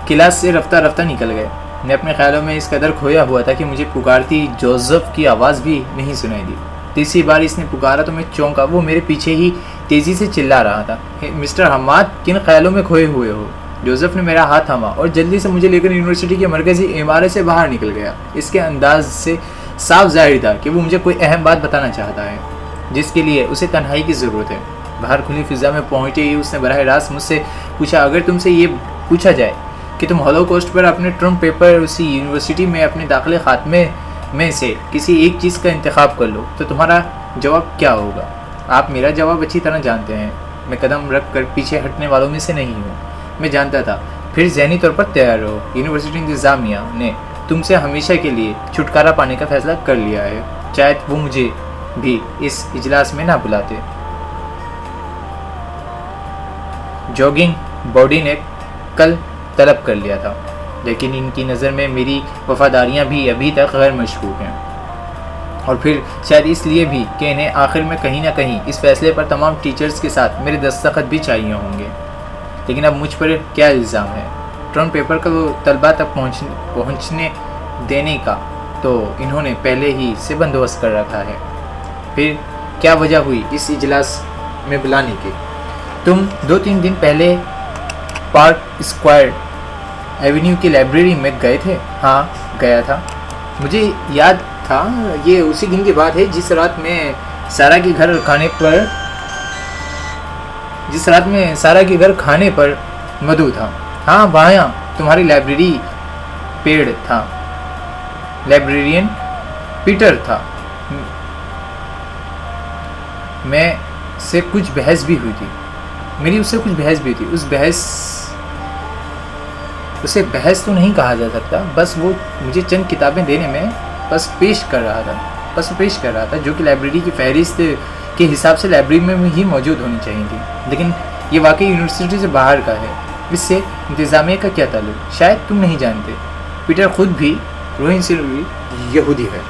کلاس سے رفتہ رفتہ نکل گئے۔ میں اپنے خیالوں میں اس قدر کھویا ہوا تھا کہ مجھے پکارتی جوزف کی آواز بھی نہیں سنائی دی۔ تیسری بار اس نے پکارا تو میں چونکا۔ وہ میرے پیچھے ہی تیزی سے چلا رہا تھا، مسٹر حماد کن خیالوں میں کھوئے ہوئے ہو؟ جوزف نے میرا ہاتھ تھاما اور جلدی سے مجھے لے کر یونیورسٹی کے مرکزی عمارت سے باہر نکل گیا۔ اس کے انداز سے صاف ظاہر تھا کہ وہ مجھے کوئی اہم بات بتانا چاہتا ہے جس کے لیے اسے تنہائی کی ضرورت ہے۔ باہر کھلی فضا میں پہنچتے ہی اس نے براہ راست مجھ سے پوچھا، اگر تم سے یہ پوچھا جائے کہ تم ہولوکوسٹ پر اپنے ٹرم پیپر اسی یونیورسٹی میں اپنے داخلے خاتمے میں سے کسی ایک چیز کا انتخاب کر لو تو تمہارا جواب کیا ہوگا؟ آپ میرا جواب اچھی طرح جانتے ہیں۔ میں قدم رکھ کر پیچھے ہٹنے والوں میں سے نہیں ہوں۔ میں جانتا تھا۔ پھر ذہنی طور پر تیار رہو، یونیورسٹی انتظامیہ نے تم سے ہمیشہ کے لیے چھٹکارا پانے کا فیصلہ کر لیا ہے۔ شاید وہ مجھے بھی اس اجلاس میں نہ بلاتے۔ جوگنگ باڈی نے کل طلب کر لیا تھا، لیکن ان کی نظر میں میری وفاداریاں بھی ابھی تک غیر مشکوک ہیں، اور پھر شاید اس لیے بھی کہ انہیں آخر میں کہیں نہ کہیں اس فیصلے پر تمام ٹیچرز کے ساتھ میرے دستخط بھی چاہیے ہوں گے۔ لیکن اب مجھ پر کیا الزام ہے؟ ٹرم پیپر کا وہ طلبہ تک پہنچنے دینے کا تو انہوں نے پہلے ہی سے بندوبست کر رکھا ہے۔ پھر کیا وجہ ہوئی اس اجلاس میں بلانے کی؟ تم 2-3 دن پہلے پارک اسکوائر ایونیو کی لائبریری میں گئے تھے؟ ہاں گیا تھا. مجھے یاد تھا یہ اسی دن کی بات ہے جس رات میں سارا کے گھر کھانے پر مدعو تھا. ہاں وہاں تمہاری لائبریری پیڑ تھا. لائبریرین پیٹر تھا. میں سے کچھ بحث بھی ہوئی تھی. میری اس سے کچھ بحث بھی تھی. اسے بحث تو نہیں کہا جا سکتا، بس وہ مجھے چند کتابیں دینے میں پیش کر رہا تھا جو کہ لائبریری کی فہرست کے حساب سے لائبریری میں ہی موجود ہونی چاہیے تھی. لیکن یہ واقعی یونیورسٹی سے باہر کا ہے. اس سے انتظامیہ کا کیا تعلق؟ شاید تم نہیں جانتے. پیٹر خود بھی روہن سے یہودی ہے.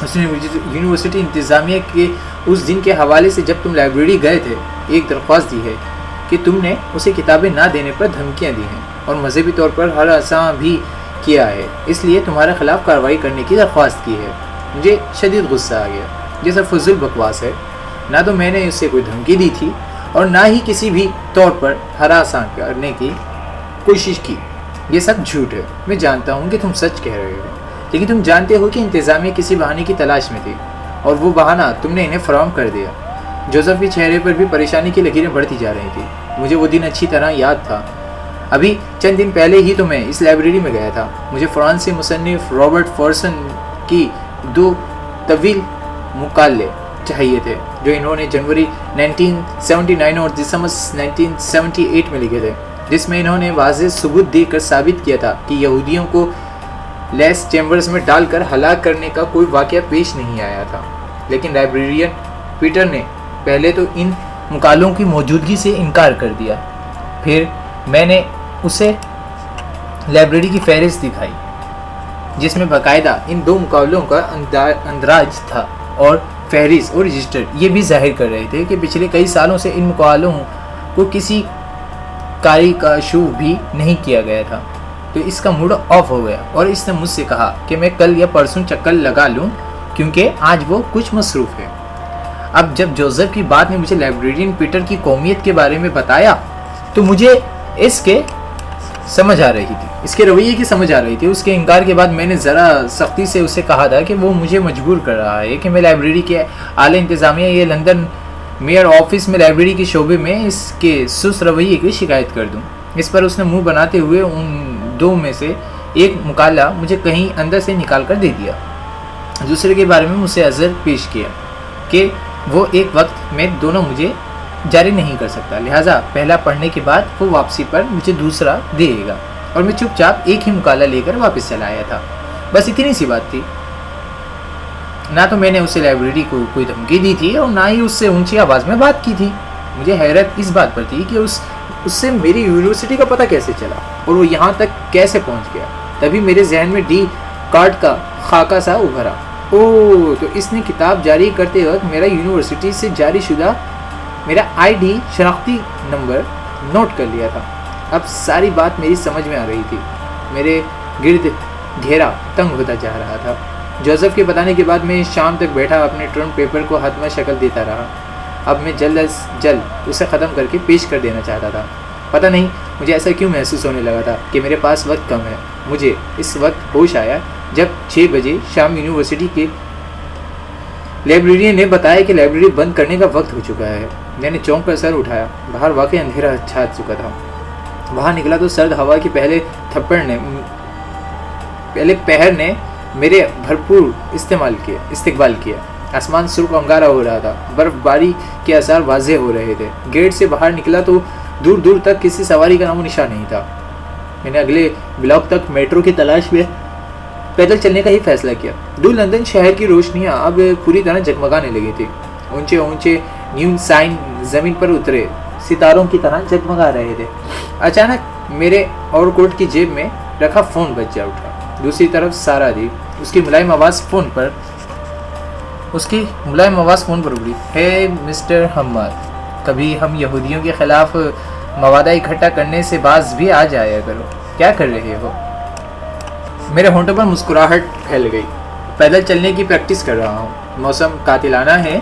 اس نے یونیورسٹی انتظامیہ کے اس دن کے حوالے سے جب تم لائبریری گئے تھے ایک درخواست دی ہے کہ تم نے اسے کتابیں نہ دینے پر دھمکیاں دی ہیں اور مذہبی طور پر ہراساں بھی کیا ہے. اس لیے تمہارے خلاف کارروائی کرنے کی درخواست کی ہے. مجھے شدید غصہ آ گیا. یہ سب فضول بکواس ہے. نہ تو میں نے اسے کوئی دھمکی دی تھی اور نہ ہی کسی بھی طور پر ہراساں کرنے کی کوشش کی. یہ سب جھوٹ ہے. میں جانتا ہوں کہ تم سچ کہہ رہے ہو، لیکن تم جانتے ہو کہ انتظامیہ کسی بہانے کی تلاش میں تھی اور وہ بہانہ تم نے انہیں فراہم کر دیا. جوزف کے چہرے پر بھی پریشانی کی لکیریں بڑھتی جا رہی تھی. مجھے وہ دن اچھی طرح یاد تھا. ابھی چند دن پہلے ہی تو میں اس لائبریری میں گیا تھا. مجھے فرانسیسی مصنف رابرٹ فرسن کی 2 طویل مقالے چاہیے تھے جو انہوں نے جنوری 1979 اور دسمبر 1978 میں لکھے تھے، جس میں انہوں نے واضح ثبوت دے کر ثابت کیا تھا کہ یہودیوں کو لیس چیمبرز میں ڈال کر ہلاک کرنے کا کوئی واقعہ پیش نہیں آیا تھا. لیکن لائبریرین پیٹر نے پہلے تو ان مقالوں کی موجودگی سے انکار کر دیا. پھر میں نے اسے لائبریری کی فہرست دکھائی جس میں باقاعدہ ان 2 مقالوں کا اندراج تھا، اور فہرست اور رجسٹر یہ بھی ظاہر کر رہے تھے کہ پچھلے کئی سالوں سے ان مقالوں کو کسی کاری کا شو بھی نہیں کیا گیا تھا. تو اس کا موڈ آف ہو گیا اور اس نے مجھ سے کہا کہ میں کل یا پرسوں چکر لگا لوں کیونکہ آج وہ کچھ مصروف ہے. اب جب جوزف کی بات نے مجھے لائبریرین پیٹر کی قومیت کے بارے میں بتایا تو مجھے اس کے رویے کی سمجھ آ رہی تھی. اس کے انکار کے بعد میں نے ذرا سختی سے اسے کہا تھا کہ وہ مجھے مجبور کر رہا ہے کہ میں لائبریری کے اعلی انتظامیہ یہ لندن میئر آفس میں لائبریری کے شعبے میں اس کے سست رویے کی شکایت کر دوں. اس پر اس نے منہ بناتے ہوئے ان 2 میں سے ایک مقالہ مجھے کہیں اندر سے نکال کر دے دیا. دوسرے کے بارے میں مجھ سے عذر پیش کیا کہ وہ ایک وقت میں دونوں مجھے جاری نہیں کر سکتا، لہٰذا پہلا پڑھنے کے بعد وہ واپسی پر مجھے دوسرا دے گا. اور میں چپ چاپ ایک ہی مقالہ لے کر واپس چلا آیا تھا. بس اتنی سی بات تھی. نہ تو میں نے اسے لائبریری کو کوئی دھمکی دی تھی اور نہ ہی اس سے اونچی آواز میں بات کی تھی. مجھے حیرت اس بات پر تھی کہ اس سے میری یونیورسٹی کا پتہ کیسے چلا اور وہ یہاں تک کیسے پہنچ گیا. تبھی میرے ذہن میں ڈی کارڈ کا خاکہ سا ابھرا. اوہ، تو اس نے کتاب جاری کرتے وقت میرا یونیورسٹی سے جاری شدہ میرا ID شناختی نمبر نوٹ کر لیا تھا. اب ساری بات میری سمجھ میں آ رہی تھی. میرے گرد گھیرا تنگ ہوتا جا رہا تھا. جوزف کے بتانے کے بعد میں شام تک بیٹھا اپنے ٹرم پیپر کو حتمی شکل دیتا رہا. اب میں جلد از جلد اسے ختم کر کے پیش کر دینا چاہتا تھا. پتہ نہیں مجھے ایسا کیوں محسوس ہونے لگا تھا کہ میرے پاس وقت کم ہے. مجھے اس وقت ہوش آیا جب 6 بجے شام یونیورسٹی کے لائبریرین نے بتایا کہ لائبریری بند کرنے کا وقت ہو چکا ہے. میں نے چونک کر سر اٹھایا. باہر واقعی اندھیرا چھا چکا تھا. باہر نکلا تو سرد ہوا کی پہلے پہر نے میرے بھرپور استقبال کیا. آسمان سرخ انگارا ہو رہا تھا. برف باری کے آثار واضح ہو رہے تھے. گیٹ سے باہر نکلا تو دور دور تک کسی سواری کا نام و نشان نہیں تھا. میں نے اگلے بلاک تک میٹرو کی تلاش میں پیدل چلنے کا ہی فیصلہ کیا. دور لندن شہر کی روشنیاں اب پوری طرح جگمگانے لگی تھی. اونچے اونچے نیون سائن زمین پر اترے ستاروں کی طرح جگمگا رہے تھے. اچانک میرے اور کوٹ کی جیب میں رکھا فون بج جا اٹھا. دوسری طرف سارا تھی. اس کی ملائم آواز فون پر اگڑی. ہے مسٹر حماد، کبھی ہم یہودیوں کے خلاف موادہ اکٹھا کرنے سے باز بھی آ جایا کرو. کیا کر رہے ہو؟ میرے ہونٹوں پر مسکراہٹ پھیل گئی. پیدل چلنے کی پریکٹس کر رہا ہوں. موسم قاتلانہ ہے،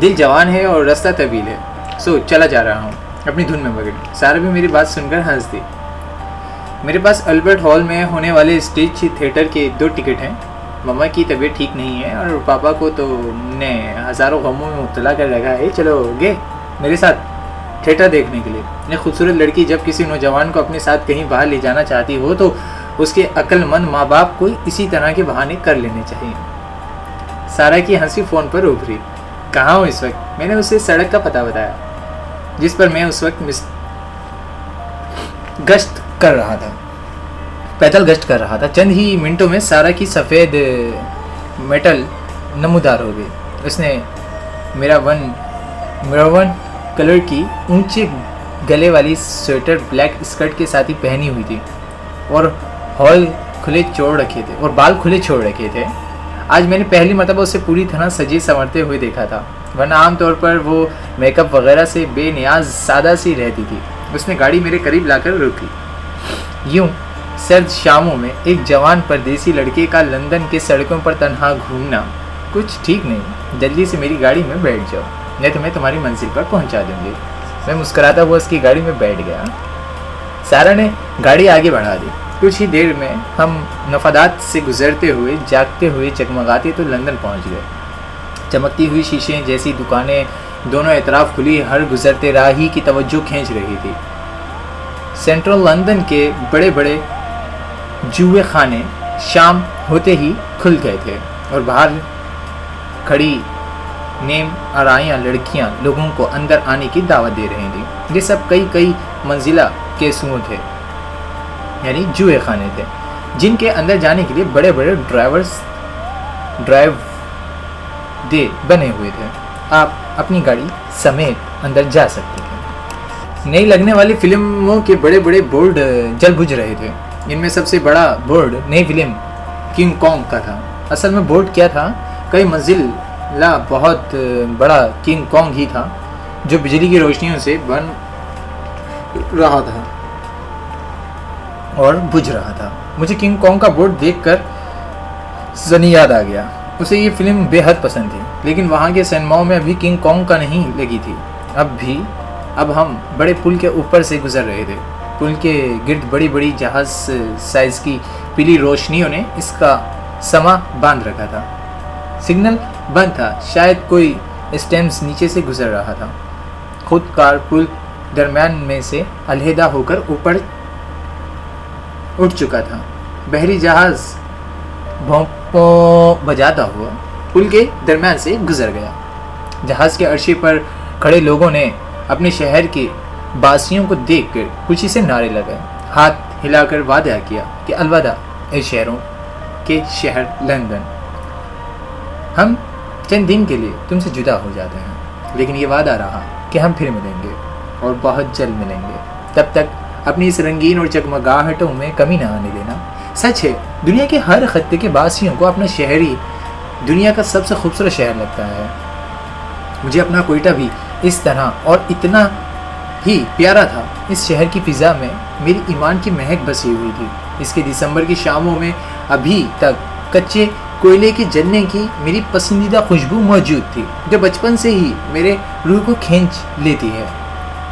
دل جوان ہے اور راستہ طویل ہے، سو چلا جا رہا ہوں. اپنی دھن میں پکڑ. سارا بھی میری بات سن کر ہنس دی. میرے پاس البرٹ ہال میں ہونے والے اسٹیج تھیٹر کے 2 ٹکٹ ہیں. مما کی طبیعت ٹھیک نہیں ہے اور پاپا کو تو نے ہزاروں غموں میں مبتلا کر رکھا ہے. چلو گے میرے ساتھ تھیٹر دیکھنے کے لیے. ایک خوبصورت لڑکی جب کسی نوجوان کو اپنے ساتھ کہیں باہر لے جانا چاہتی ہو تو اس کے عقل مند ماں باپ کو اسی طرح کے بہانے کر لینے چاہیے. سارا کی ہنسی فون پر ابھری. کہاں ہوں اس وقت؟ میں نے اسے سڑک کا پتہ بتایا جس پر میں اس وقت گشت کر رہا تھا، پیدل گشت کر رہا تھا. چند ہی منٹوں میں سارا کی سفید میٹل نمودار ہو گئی. اس نے میرون کلر کی اونچے گلے والی سویٹر بلیک اسکرٹ کے ساتھ ہی پہنی ہوئی تھی اور بال کھلے چھوڑ رکھے تھے. آج میں نے پہلی مرتبہ اسے پوری طرح سجے سنورتے ہوئے دیکھا تھا، ورنہ عام طور پر وہ میک اپ وغیرہ سے بے نیاز سادہ سی رہتی تھی. اس نے گاڑی میرے قریب لا کر روکی. یوں سرد شاموں میں ایک جوان پردیسی لڑکے کا لندن کے سڑکوں پر تنہا گھومنا کچھ ٹھیک نہیں. جلدی سے میری گاڑی میں بیٹھ جاؤ، میں تمہیں تمہاری منزل پر پہنچا دوں گی. میں مسکراتا ہوا اس کی گاڑی میں بیٹھ گیا. سارا نے گاڑی آگے بڑھا دی. کچھ ہی دیر میں ہم نفادات سے گزرتے ہوئے جاگتے ہوئے چگمگاتے تو لندن پہنچ گئے. چمکتی ہوئی شیشے جیسی دکانیں دونوں اطراف کھلی ہر گزرتے راہی کی توجہ کھینچ رہی تھی. سینٹرل لندن کے بڑے بڑے جوئے خانے شام ہوتے ہی کھل گئے تھے اور باہر کھڑی نیم آرائیاں لڑکیاں لوگوں کو اندر آنے کی دعوت دے رہی تھیں. یہ سب کئی منزلہ کے سوئیں تھے، یعنی جوئے خانے تھے جن کے اندر جانے کے لیے بڑے بڑے ڈرائیو دے بنے ہوئے تھے. آپ اپنی گاڑی سمیت اندر جا سکتے تھے. نئی لگنے والی فلموں کے بڑے بڑے بورڈ جل بجھ رہے تھے. ان میں سب سے بڑا بورڈ نئی فلم کنگ کانگ کا تھا. اصل میں بورڈ کیا تھا، کئی منزلہ بہت بڑا کنگ کانگ ہی تھا جو بجلی کی روشنیوں سے بن رہا تھا اور بجھ رہا تھا. مجھے کنگ کانگ کا بورڈ دیکھ کر زنی یاد آ گیا. اسے یہ فلم بے حد پسند تھی، لیکن وہاں کے سینماؤں میں ابھی کنگ کانگ کا نہیں لگی تھی. اب ہم بڑے پل کے اوپر سے گزر رہے تھے. پل کے گرد بڑی بڑی جہاز سائز کی پیلی روشنیوں نے اس کا سما باندھ رکھا تھا. سگنل بند تھا، شاید کوئی اسٹیمز نیچے سے گزر رہا تھا. خود کار پل درمیان میں سے علیحدہ ہو کر اوپر اٹھ چکا تھا. بحری جہاز بھونپوں بجاتا ہوا پل کے درمیان سے گزر گیا. جہاز کے عرصے پر کھڑے لوگوں نے اپنے شہر کے باسیوں کو دیکھ کر خوشی سے نعرے لگائے، ہاتھ ہلا کر وعدہ کیا کہ الوداع اے شہروں کے شہر لندن. ہم چند دن کے لیے تم سے جدا ہو جاتے ہیں، لیکن یہ وعدہ رہا کہ ہم پھر ملیں گے اور بہت جلد ملیں گے. تب تک اپنی اس رنگین اور چگمگاہٹوں میں کمی نہ آنے دینا. سچ ہے، دنیا کے ہر خطے کے باسیوں کو اپنا شہر ہی دنیا کا سب سے خوبصورت شہر لگتا ہے. مجھے اپنا کوئٹہ بھی اس طرح اور اتنا ہی پیارا تھا. اس شہر کی فضا میں میری ایمان کی مہک بسی ہوئی تھی. اس کے دسمبر کی شاموں میں ابھی تک کچے کوئلے کے جلنے کی میری پسندیدہ خوشبو موجود تھی جو بچپن سے ہی میرے روح کو کھینچ لیتی ہے.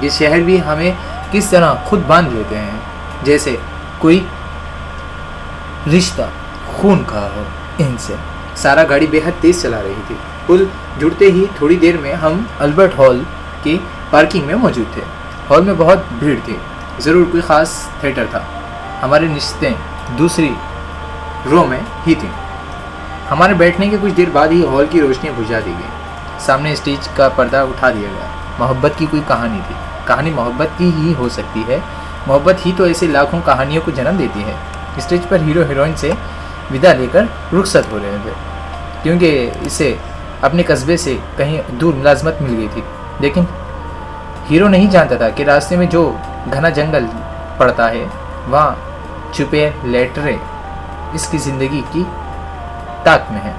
یہ شہر بھی ہمیں کس طرح خود باندھ لیتے ہیں، جیسے کوئی رشتہ خون کا ہو ان سے. سارا گاڑی بے حد تیز چلا رہی تھی. پل جڑتے ہی تھوڑی دیر میں ہم البرٹ ہال کی پارکنگ میں موجود تھے. ہال میں بہت بھیڑ تھی، ضرور کوئی خاص تھیٹر تھا. ہماری نشستیں دوسری رو میں ہی تھیں. ہمارے بیٹھنے کے کچھ دیر بعد ہی ہال کی روشنیاں بجھا دی گئی. سامنے اسٹیج کا پردہ اٹھا دیا گیا. محبت کی کوئی کہانی تھی. کہانی محبت کی ہی ہو سکتی ہے. محبت ہی تو ایسے لاکھوں کہانیوں کو جنم دیتی ہے. اسٹیج پر ہیرو ہیروئن سے ودا لے کر رخصت ہو رہے تھے، کیونکہ اسے اپنے قصبے سے کہیں دور ملازمت مل گئی تھی. لیکن ہیرو نہیں جانتا تھا کہ راستے میں جو گھنا جنگل پڑتا ہے وہاں چھپے لیٹرے اس کی زندگی کی طاق میں ہے.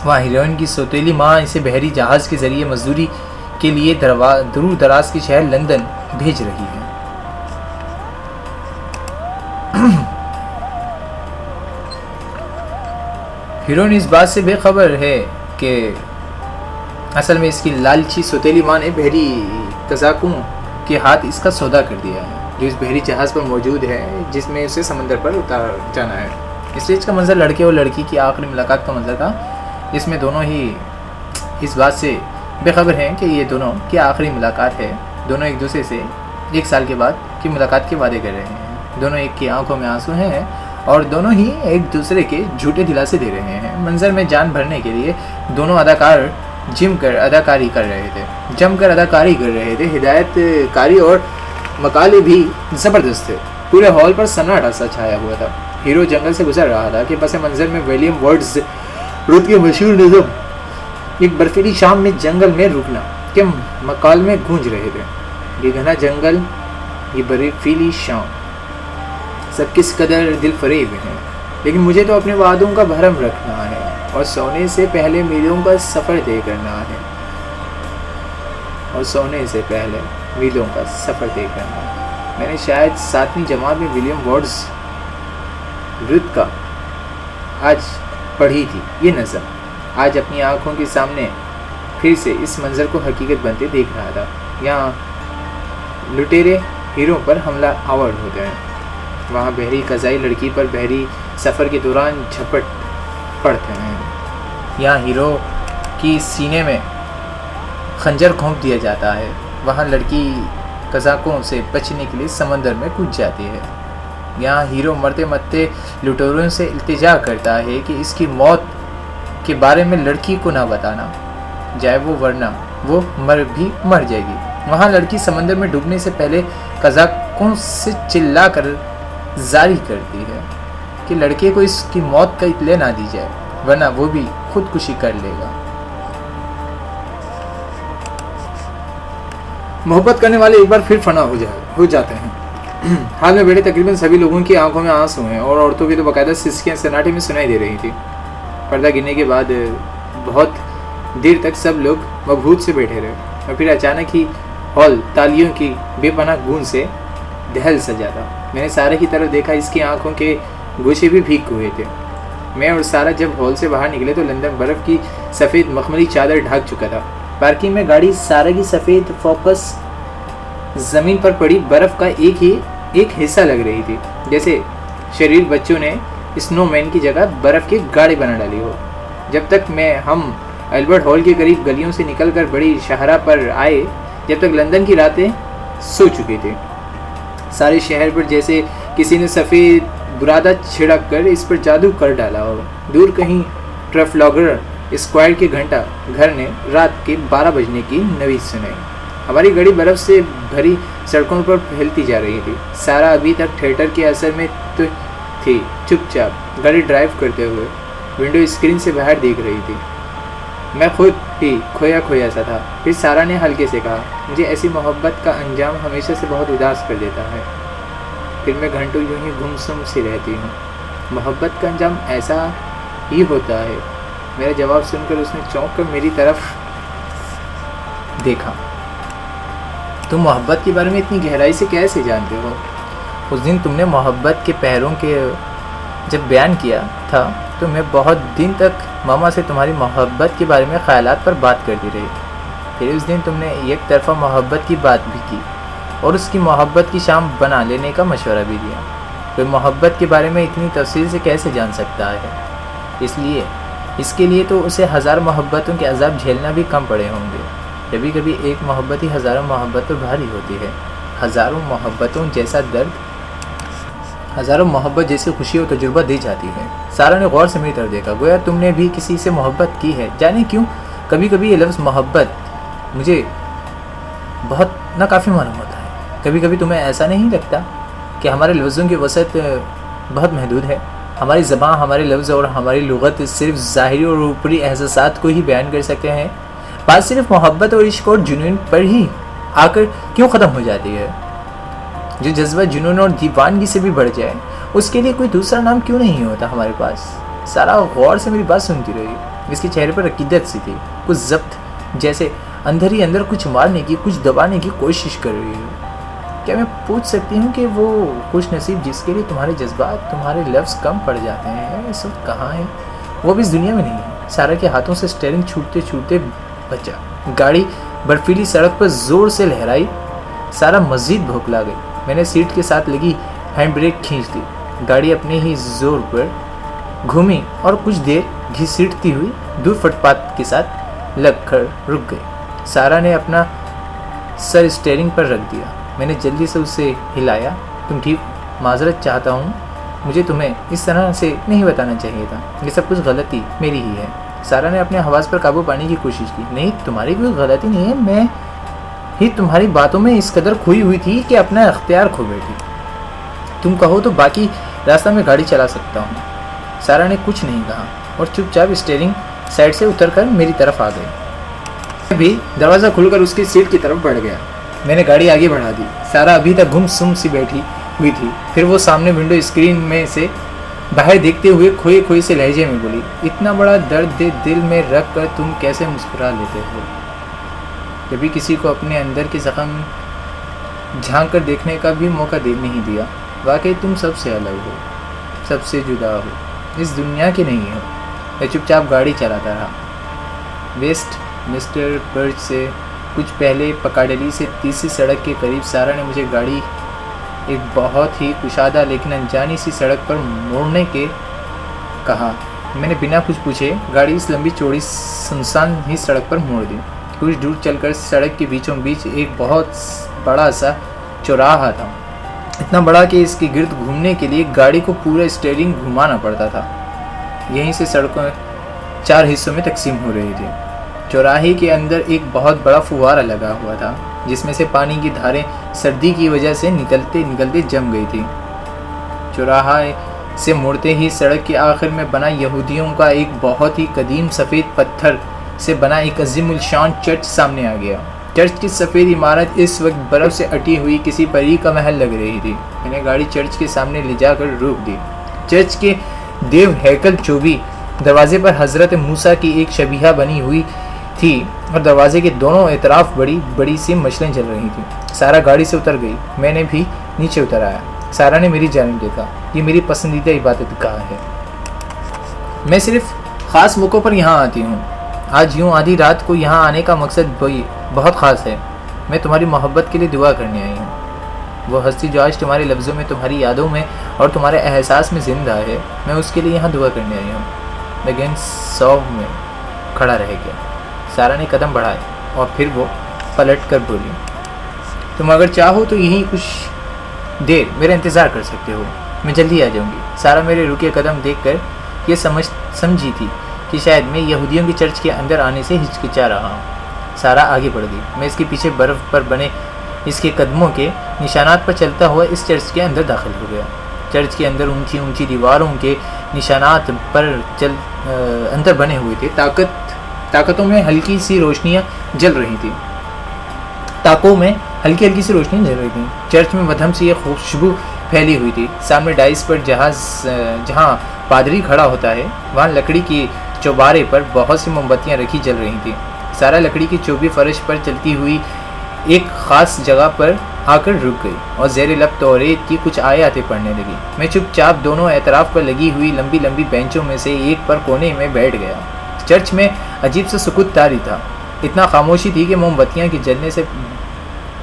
وہاں ہیروئن کی سوتیلی ماں اسے بحری جہاز کے ذریعے مزدوری کے لیے دور دراز کے شہر لندن بھیج رہی ہے. ہیروئن اس بات سے بے خبر ہے کہ اصل میں اس کی لالچی سوتیلی ماں نے بحری قزاقوں کی کے ہاتھ اس کا سودا کر دیا ہے جو اس بحری جہاز پر موجود ہے جس میں اسے سمندر پر اتار جانا ہے۔ اسٹیج کا منظر لڑکے اور لڑکی کی آخری ملاقات کا منظر تھا، جس میں دونوں ہی اس بات سے بے خبر ہیں کہ یہ دونوں کی آخری ملاقات ہے۔ دونوں ایک دوسرے سے 1 سال کے بعد کی ملاقات کے وعدے کر رہے ہیں۔ دونوں ایک کی آنکھوں میں آنسو ہیں اور دونوں ہی ایک دوسرے کے جھوٹے دلاسے دے رہے ہیں۔ منظر میں جان بھرنے کے لیے دونوں اداکار جم کر اداکاری کر رہے تھے۔ ہدایت کاری اور مقالے بھی زبردست تھے۔ پورے ہال پر سناٹا سا چھایا ہوا تھا۔ ہیرو جنگل سے گزر رہا تھا کہ پس منظر میں ولیم ورڈز روت کے مشہور نظم ایک برفیلی شام میں جنگل میں رکنا کے مکالمے گونج رہے تھے۔ یہ گھنا جنگل، یہ برفیلی شام، سب کس قدر دل فریب ہیں، لیکن مجھے تو اپنے وعدوں کا بھرم رکھنا ہے اور سونے سے پہلے میلوں کا سفر طے کرنا ہے۔ میں نے شاید 7ویں جماعت میں ولیم ورڈز رت کا آج پڑھی تھی یہ نظم۔ آج اپنی آنکھوں کے سامنے پھر سے اس منظر کو حقیقت بنتے دیکھ رہا تھا۔ یہاں لٹیرے ہیرو پر حملہ آور ہوتے ہیں، وہاں بحری قضائی لڑکی پر بحری سفر کے دوران جھپٹ پڑتے ہیں۔ یہاں ہیرو کی سینے میں خنجر گھونپ دیا جاتا ہے، وہاں لڑکی قزاقوں سے بچنے کے لیے سمندر میں کود جاتی ہے۔ یہاں ہیرو مرتے مرتے لٹوروں سے التجا کرتا ہے کہ اس کی موت کے بارے میں لڑکی کو نہ بتانا جائے، ورنہ وہ مر جائے گی۔ وہاں لڑکی سمندر میں ڈوبنے سے پہلے قزاقوں سے چلا کر زاری کرتی ہے کہ لڑکے کو اس کی موت کا اطلاع نہ دی جائے، ورنہ وہ بھی خودکشی کر لے گا۔ محبت کرنے والے ایک بار پھر فنا ہو جاتے ہیں۔ حال میں بیٹھے تقریباً سبھی لوگوں کی آنکھوں میں آنسو ہیں اور عورتوں کی تو باقاعدہ سسکیاں سناٹے میں سنائی دے رہی تھی۔ پردہ گرنے کے بعد بہت دیر تک سب لوگ مبہوت سے بیٹھے رہے اور پھر اچانک ہی ہال تالیوں کی بے پناہ گونج سے دہل سجا تھا۔ میں نے سارے کی طرف دیکھا، اس کی آنکھوں کے گوشے بھی بھیگ ہوئے تھے۔ میں اور سارا جب ہال سے باہر نکلے تو لندن برف کی سفید مخملی چادر ڈھک چکا تھا۔ پارکنگ میں گاڑی سارا کی سفید فوکس زمین پر پڑی برف کا ایک حصہ لگ رہی تھی، جیسے شریر بچوں نے اسنو مین کی جگہ برف کی گاڑی بنا ڈالی ہو۔ جب تک ہم البرٹ ہال کے قریب گلیوں سے نکل کر بڑی شاہراہ پر آئے، جب تک لندن کی راتیں سو چکی تھی، سارے شہر پر جیسے کسی نے سفید برادہ چھڑک کر اس پر جادو کر ڈالا ہو۔ دور کہیں ٹرفالگر اسکوائر کے گھنٹہ گھر نے رات کے 12 بجنے کی نوید سنائی۔ ہماری گاڑی برف سے بھری سڑکوں پر پھیلتی جا رہی تھی۔ سارا ابھی تک تھیٹر کے اثر میں تھی، چپ چاپ گاڑی ڈرائیو کرتے ہوئے ونڈو اسکرین سے باہر دیکھ رہی تھی۔ میں خود ہی کھویا سا تھا۔ پھر سارا نے ہلکے سے کہا، مجھے ایسی محبت کا انجام ہمیشہ سے بہت اداس کر دیتا ہے۔ پھر میں گھنٹوں یوں ہی گمسم سی رہتی ہوں۔ محبت کا انجام ایسا ہی ہوتا ہے۔ میرا جواب سن کر اس نے چونک کر میری طرف دیکھا۔ تم محبت کے بارے میں اتنی گہرائی سے کیسے جانتے ہو؟ اس دن تم نے محبت کے پہروں کے جب بیان کیا تھا تو میں بہت دن تک ماما سے تمہاری محبت کے بارے میں خیالات پر بات کرتی رہی۔ پھر اس دن تم نے ایک طرفہ محبت کی بات بھی کی اور اس کی محبت کی شام بنا لینے کا مشورہ بھی دیا۔ کوئی محبت کے بارے میں اتنی تفصیل سے کیسے جان سکتا ہے؟ اس کے لیے تو اسے 1000 محبتوں کے عذاب جھیلنا بھی کم پڑے ہوں گے۔ کبھی کبھی ایک محبت ہی ہزاروں محبت پر بھاری ہوتی ہے۔ ہزاروں محبتوں جیسا درد ہزاروں محبت جیسی خوشی اور تجربہ دی جاتی ہے۔ سارا نے غور سے میری طرف دیکھا، گویا تم نے بھی کسی سے محبت کی ہے۔ جانے کیوں کبھی کبھی یہ لفظ محبت مجھے بہت ناکافی معلوم ہوتا ہے۔ کبھی کبھی تمہیں ایسا نہیں لگتا کہ ہمارے لفظوں کی وسعت بہت محدود ہے؟ ہماری زبان، ہمارے لفظ اور ہماری لغت صرف ظاہری اور اوپری احساسات کو ہی بیان کر سکتے ہیں۔ بات صرف محبت اور عشق اور جنون پر ہی آ کر کیوں ختم ہو جاتی ہے؟ جو جذبہ جنون اور دیوانگی سے بھی بڑھ جائے، اس کے لیے کوئی دوسرا نام کیوں نہیں ہوتا ہمارے پاس؟ سارا غور سے میری بات سنتی رہی۔ اس کے چہرے پر عقیدت سی تھی، کچھ ضبط، جیسے اندر ہی اندر کچھ مارنے کی، کچھ دبانے کی کوشش کر رہی ہوں۔ کیا میں پوچھ سکتی ہوں کہ وہ خوش نصیب جس کے لیے تمہارے جذبات، تمہارے لفظ کم پڑ جاتے ہیں، اس وقت کہاں ہے؟ وہ بھی اس دنیا میں نہیں ہے۔ سارا کے ہاتھوں سے اسٹیئرنگ چھوٹتے چھوٹتے بچا۔ گاڑی برفیلی سڑک پر زور سے لہرائی سارا مزید بھوکلا گئی. میں نے سیٹ کے ساتھ لگی ہینڈ بریک کھینچ لی. گاڑی اپنے ہی زور پر گھومی اور کچھ دیر گھسیٹتی ہوئی دور فٹ پاتھ کے ساتھ لگ کر رک گئی. سارا نے اپنا سر اسٹیئرنگ پر رکھ دیا. میں نے جلدی سے اسے ہلایا. تم ٹھیک؟ معذرت چاہتا ہوں, مجھے تمہیں اس طرح سے نہیں بتانا چاہیے تھا. یہ سب کچھ غلطی میری ہی ہے. سارا نے اپنے حواس پر قابو پانے کی کوشش کی. نہیں, تمہاری کوئی غلطی نہیں ہے. میں ہی تمہاری باتوں میں اس قدر کھوئی ہوئی تھی کہ اپنا اختیار کھو بیٹھی. تم کہو تو باقی راستہ میں گاڑی چلا سکتا ہوں. سارا نے کچھ نہیں کہا اور چپ چاپ اسٹیئرنگ سائڈ سے اتر کر میری طرف آ گئی. میں بھی دروازہ کھل کر اس کی سیٹ کی طرف بڑھ گیا. میں نے گاڑی آگے بڑھا دی. سارا ابھی تک گم سم سی بیٹھی ہوئی تھی. پھر وہ سامنے ونڈو اسکرین میں سے باہر دیکھتے ہوئے کھوئے کھوئے سے لہجے میں بولی, اتنا بڑا درد دل میں رکھ کر تم کیسے مسکرا لیتے ہو؟ کبھی کسی کو اپنے اندر کے زخم جھانک کر دیکھنے کا بھی موقع نہیں دیا. واقعی تم سب سے الگ ہو, سب سے جدا ہو, اس دنیا کے نہیں ہو. میں چپ چاپ گاڑی چلاتا رہا. ویسٹ مسٹر برچ سے کچھ پہلے پکاڈلی سے تیسری سڑک کے قریب سارا نے مجھے گاڑی ایک بہت ہی کشادہ لیکن انجانی سی سڑک پر موڑنے کے کہا. میں نے بنا کچھ پوچھے گاڑی اس لمبی چوڑی سنسان ہی سڑک پر موڑ دی. کچھ دور چل کر سڑک کے بیچوں بیچ ایک بہت بڑا سا چوراہا تھا. اتنا بڑا کہ اس کے گرد گھومنے کے لیے گاڑی کو پورا اسٹیئرنگ گھمانا پڑتا تھا. یہیں سے سڑکوں 4 حصوں میں تقسیم ہو رہی تھی. چوراہے کے اندر ایک بہت بڑا فوارہ لگا ہوا تھا جس میں سے پانی کی دھاریں سردی کی وجہ سے نکلتے نکلتے جم گئی تھی. چوراہے سے مڑتے ہی سڑک کے آخر میں بنا یہودیوں کا ایک بہت ہی قدیم سفید پتھر سے بنا ایک عظیم الشان چرچ سامنے آ گیا. چرچ کی سفید عمارت اس وقت برف سے اٹی ہوئی کسی پری کا محل لگ رہی تھی. میں نے گاڑی چرچ کے سامنے لے جا کر روک دی. چرچ کے دیو ہیکل چوبی دروازے پر حضرت موسیٰ کی ایک شبیہ بنی ہوئی تھی اور دروازے کے دونوں اطراف بڑی بڑی سی مشلیں جل رہی تھیں. سارا گاڑی سے اتر گئی. میں نے بھی نیچے اتر آیا. سارا نے میری جانب دیکھا. یہ میری پسندیدہ عبادت گاہ ہے. میں صرف خاص موقعوں پر یہاں آتی ہوں. آج یوں آدھی رات کو یہاں آنے کا مقصد بہت خاص ہے. میں تمہاری محبت کے لیے دعا کرنے آئی ہوں. وہ ہستی جو آج تمہارے لفظوں میں, تمہاری یادوں میں اور تمہارے احساس میں زندہ ہے, میں اس کے لیے یہاں دعا کرنے آئی ہوں. لیکن 100 میں کھڑا رہ گیا. سارا نے قدم بڑھائے اور پھر وہ پلٹ کر بولی, تم اگر چاہو تو یہیں کچھ دیر میرا انتظار کر سکتے ہو. میں جلدی آ جاؤں گی. سارا میرے رکے قدم دیکھ کر یہ سمجھی تھی کہ شاید میں یہودیوں کی چرچ کے اندر آنے سے ہچکچا رہا ہوں. سارا آگے بڑھ گئی. میں اس کے پیچھے برف پر بنے اس کے قدموں کے نشانات پر چلتا ہوا اس چرچ کے اندر داخل ہو گیا. چرچ کے اندر اونچی اونچی دیواروں کے نشانات پر اندر بنے ہوئے تھے. طاقتوں میں ہلکی سی روشنیاں جل رہی تھیں. تاکوں میں ہلکی ہلکی سی روشنیاں جل رہی تھیں. چرچ میں مدھم سی ایک خوشبو پھیلی ہوئی تھی. سامنے ڈائس پر جہاں پادری کھڑا ہوتا ہے وہاں لکڑی کی چوبارے پر بہت سی موم بتیاں رکھی جل رہی تھیں. سارا لکڑی کی چوبی فرش پر چلتی ہوئی ایک خاص جگہ پر آ کر رک گئی اور زیر لب توریت کی کچھ آیاتیں پڑھنے لگی. میں چپ چاپ دونوں اطراف پر لگی ہوئی لمبی لمبی بینچوں میں سے ایک پر کونے میں بیٹھ گیا. چرچ میں عجیب سا سکوت طاری تھا. اتنا خاموشی تھی کہ موم بتیاں کے جلنے سے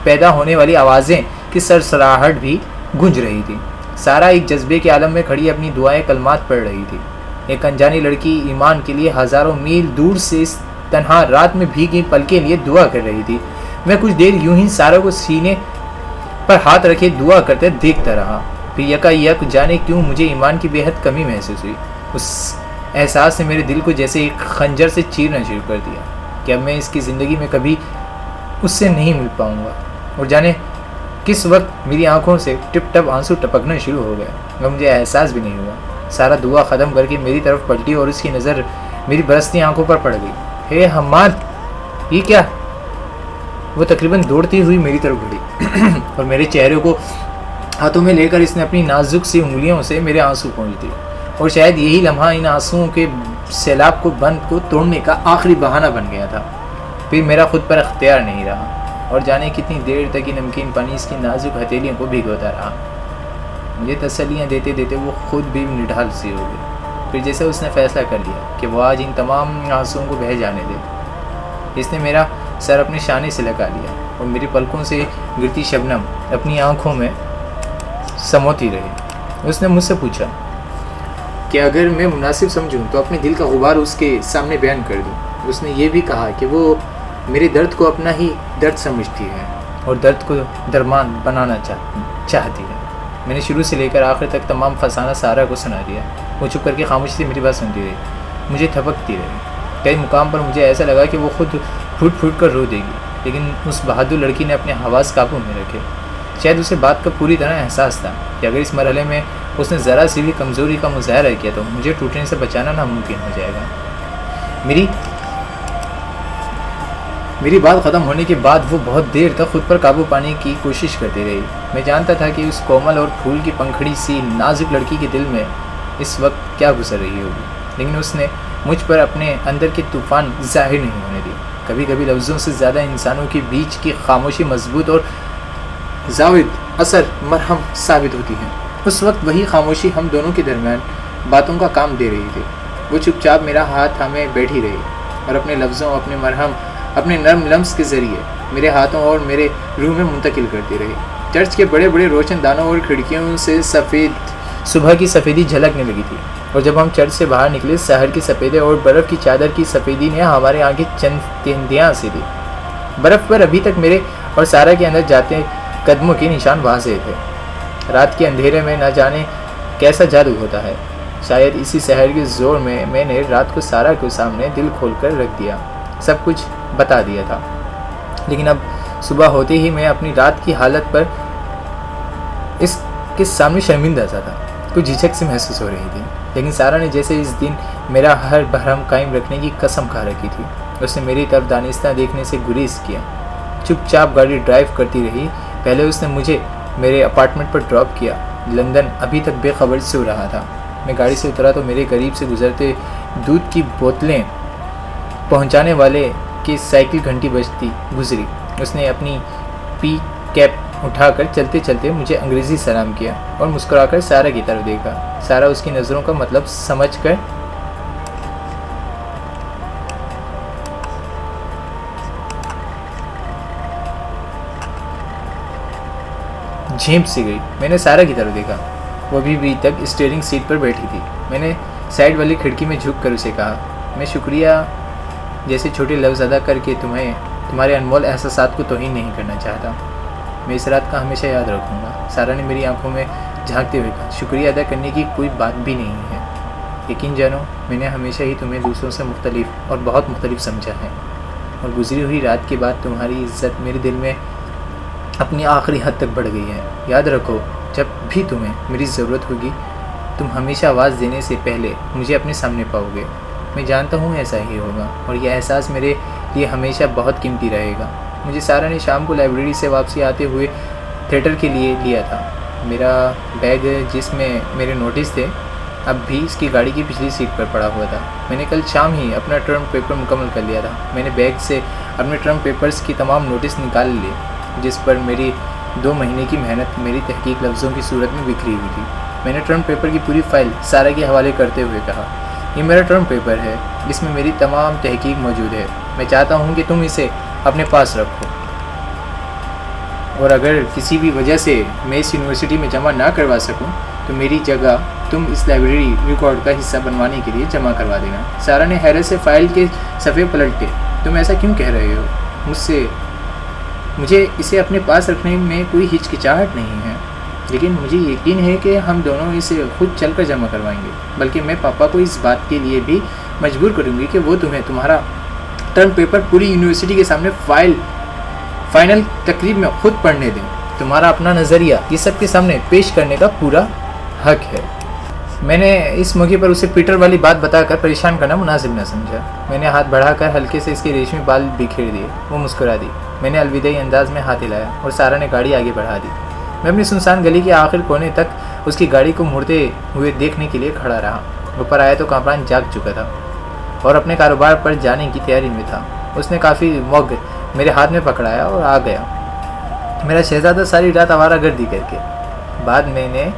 پیدا ہونے والی آوازیں کی سرسراہٹ بھی گونج رہی تھی. سارا ایک جذبے کے عالم میں کھڑی اپنی دعائیں کلمات پڑھ رہی تھی. ایک انجانی لڑکی ایمان کے لیے ہزاروں میل دور سے اس تنہا رات میں بھیگی پلکیں لیے دعا کر رہی تھی. میں کچھ دیر یوں ہی سارا کو سینے پر ہاتھ رکھے دعا کرتے دیکھتا رہا. پھر یکا یک جانے کیوں مجھے ایمان کی بے حد کمی محسوس ہوئی. اس احساس نے میرے دل کو جیسے ایک خنجر سے چیرنا شروع کر دیا کہ اب میں اس کی زندگی میں کبھی اس سے نہیں مل پاؤں گا. اور جانے کس وقت میری آنکھوں سے ٹپ ٹپ آنسو ٹپکنا شروع ہو گیا مگر مجھے احساس بھی نہیں ہوا. سارا دعا ختم کر کے میری طرف پلٹی اور اس کی نظر میری برستی آنکھوں پر پڑ گئی. ہے حماد, یہ کیا؟ وہ تقریباً دوڑتی ہوئی میری طرف بڑھی اور میرے چہرے کو ہاتھوں میں لے کر اس نے اپنی نازک سی انگلیوں سے میرے آنسو پہنچ دیے. اور شاید یہی لمحہ ان آنسوؤں کے سیلاب کو بند کو توڑنے کا آخری بہانہ بن گیا تھا. پھر میرا خود پر اختیار نہیں رہا اور جانے کتنی دیر تک یہ نمکین پانی اس کی نازک ہتھیلیوں کو بھگوتا رہا. مجھے تسلیاں دیتے دیتے وہ خود بھی نڈھال سی ہو گئی. پھر جیسے اس نے فیصلہ کر لیا کہ وہ آج ان تمام آنسوؤں کو بہہ جانے دے. اس نے میرا سر اپنے شانے سے لگا لیا اور میری پلکوں سے گرتی شبنم اپنی آنکھوں میں سموتی رہی۔ اس نے مجھ سے پوچھا کہ اگر میں مناسب سمجھوں تو اپنے دل کا غبار اس کے سامنے بیان کر دوں۔ اس نے یہ بھی کہا کہ وہ میرے درد کو اپنا ہی درد سمجھتی ہے اور درد کو درمان بنانا چاہتی ہے۔ میں نے شروع سے لے کر آخر تک تمام فسانہ سارا کو سنا دیا۔ وہ چپ کر کے خاموشی سے میری بات سنتی رہی، مجھے تھپکتی رہی۔ کئی مقام پر مجھے ایسا لگا کہ وہ خود پھوٹ پھوٹ کر رو دے گی، لیکن اس بہادر لڑکی نے اپنے حواس قابو میں رکھے۔ شاید اسے بات کا پوری طرح احساس تھا کہ اگر اس مرحلے میں اس نے ذرا سی بھی کمزوری کا مظاہرہ کیا تو مجھے ٹوٹنے سے بچانا ناممکن ہو جائے گا۔ میری بات ختم ہونے کے بعد وہ بہت دیر تک خود پر قابو پانے کی کوشش کرتی رہی۔ میں جانتا تھا کہ اس کومل اور پھول کی پنکھڑی سی نازک لڑکی کے دل میں اس وقت کیا گزر رہی ہوگی، لیکن اس نے مجھ پر اپنے اندر کے طوفان ظاہر نہیں ہونے دی۔ کبھی کبھی لفظوں سے زیادہ انسانوں کے بیچ کی خاموشی مضبوط اور زاود اثر مرہم ثابت ہوتی ہے۔ اس وقت وہی خاموشی ہم دونوں کے درمیان باتوں کا کام دے رہی تھی۔ وہ چپ چاپ میرا ہاتھ تھامے بیٹھی رہی اور اپنے لفظوں، اپنے مرہم، اپنے نرم لمس کے ذریعے میرے ہاتھوں اور میرے روح میں منتقل کرتی رہی۔ چرچ کے بڑے بڑے روشن دانوں اور کھڑکیوں سے صبح کی سفیدی جھلکنے لگی تھی، اور جب ہم چرچ سے باہر نکلے شہر کی سفیدے اور برف کی چادر کی سفیدی نے ہمارے آنکھیں چند تندیاں سے دی۔ برف پر ابھی تک میرے اور سارا کے اندر جاتے قدموں کے نشان واضح تھے۔ رات کے اندھیرے میں نہ جانے کیسا جادو ہوتا ہے۔ شاید اسی شہر کے زور میں میں نے رات کو سارا کے سامنے دل کھول کر رکھ دیا، سب کچھ بتا دیا تھا۔ لیکن اب صبح ہوتے ہی میں اپنی رات کی حالت پر اس کے سامنے شرمندہ سا تھا۔ کچھ جھجک سے محسوس ہو رہی تھی، لیکن سارا نے جیسے اس دن میرا ہر بحرم قائم رکھنے کی قسم کھا رکھی تھی۔ اس نے میری طرف دانستہ دیکھنے سے گریز کیا، چپ چاپ گاڑی ڈرائیو کرتی رہی۔ پہلے اس نے مجھے میرے اپارٹمنٹ پر ڈراپ کیا۔ لندن ابھی تک بے خبر سو رہا تھا۔ میں گاڑی سے اترا تو میرے قریب سے گزرتے دودھ کی بوتلیں پہنچانے والے کی سائیکل گھنٹی بجتی گزری۔ اس نے اپنی پی کیپ اٹھا کر چلتے چلتے مجھے انگریزی سلام کیا اور مسکرا کر سارا کی طرف دیکھا۔ سارا اس کی نظروں کا مطلب سمجھ کر جھیپ سی گئی۔ میں نے سارا کی طرف دیکھا، وہ بھی تک اسٹیئرنگ سیٹ پر بیٹھی تھی۔ میں نے سائیڈ والی کھڑکی میں جھک کر اسے کہا، میں شکریہ جیسے چھوٹے لفظ ادا کر کے تمہارے انمول احساسات کو توہین نہیں کرنا چاہتا۔ میں اس رات کا ہمیشہ یاد رکھوں گا۔ سارا نے میری آنکھوں میں جھانکتے ہوئے کہا، شکریہ ادا کرنے کی کوئی بات بھی نہیں ہے۔ یقین جانو میں نے ہمیشہ ہی تمہیں دوسروں سے مختلف اور بہت مختلف سمجھا ہے، اور گزری ہوئی رات کے بعد تمہاری عزت میرے دل میں اپنی آخری حد تک بڑھ گئی ہے۔ یاد رکھو جب بھی تمہیں میری ضرورت ہوگی تم ہمیشہ آواز دینے سے پہلے مجھے اپنے سامنے پاؤ گے۔ میں جانتا ہوں ایسا ہی ہوگا، اور یہ احساس میرے لیے ہمیشہ بہت قیمتی رہے گا۔ مجھے سارا نے شام کو لائبریری سے واپسی آتے ہوئے تھیٹر کے لیے لیا تھا۔ میرا بیگ جس میں میرے نوٹس تھے اب بھی اس کی گاڑی کی پچھلی سیٹ پر پڑا ہوا تھا۔ میں نے کل شام ہی اپنا ٹرم پیپر مکمل کر لیا تھا۔ میں نے بیگ سے اپنے ٹرم پیپرز کی تمام نوٹس نکال لیے، جس پر میری 2 مہینے کی محنت میری تحقیق لفظوں کی صورت میں بکھری ہوئی تھی۔ میں نے ٹرم پیپر کی پوری فائل سارا کے حوالے کرتے ہوئے کہا، یہ میرا ٹرم پیپر ہے، اس میں میری تمام تحقیق موجود ہے۔ میں چاہتا ہوں کہ تم اسے اپنے پاس رکھو، اور اگر کسی بھی وجہ سے میں اس یونیورسٹی میں جمع نہ کروا سکوں تو میری جگہ تم اس لائبریری ریکارڈ کا حصہ بنوانے کے لیے جمع کروا دینا۔ سارا نے حیرت سے فائل کے صفحے پلٹے، تم ایسا کیوں کہہ رہے ہو؟ مجھے اسے اپنے پاس رکھنے میں کوئی ہچکچاہٹ نہیں ہے، لیکن مجھے یقین ہے کہ ہم دونوں اسے خود چل کر جمع کروائیں گے۔ بلکہ میں پاپا کو اس بات کے لیے بھی مجبور کروں گی کہ وہ تمہیں تمہارا ٹرم پیپر پوری یونیورسٹی کے سامنے فائنل تقریب میں خود پڑھنے دیں۔ تمہارا اپنا نظریہ یہ سب کے سامنے پیش کرنے کا پورا حق ہے۔ میں نے اس موقع پر اسے پیٹر والی بات بتا کر پریشان کرنا مناسب نہ سمجھا۔ میں نے ہاتھ بڑھا کر ہلکے سے اس کے ریشمی بال بکھیر دیے۔ وہ مسکرا دی۔ میں نے الوداعی انداز میں ہاتھ ہلایا اور سارا نے گاڑی آگے بڑھا دی۔ میں اپنی سنسان گلی کے آخر کونے تک اس کی گاڑی کو مڑتے ہوئے دیکھنے کے لیے کھڑا رہا۔ اوپر آیا تو کامران جاگ چکا تھا اور اپنے کاروبار پر جانے کی تیاری میں تھا۔ اس نے کافی موگ میرے ہاتھ میں پکڑایا اور آ گیا۔ میرا شہزادہ ساری رات آوارہ گردی کر کے بعد میں نے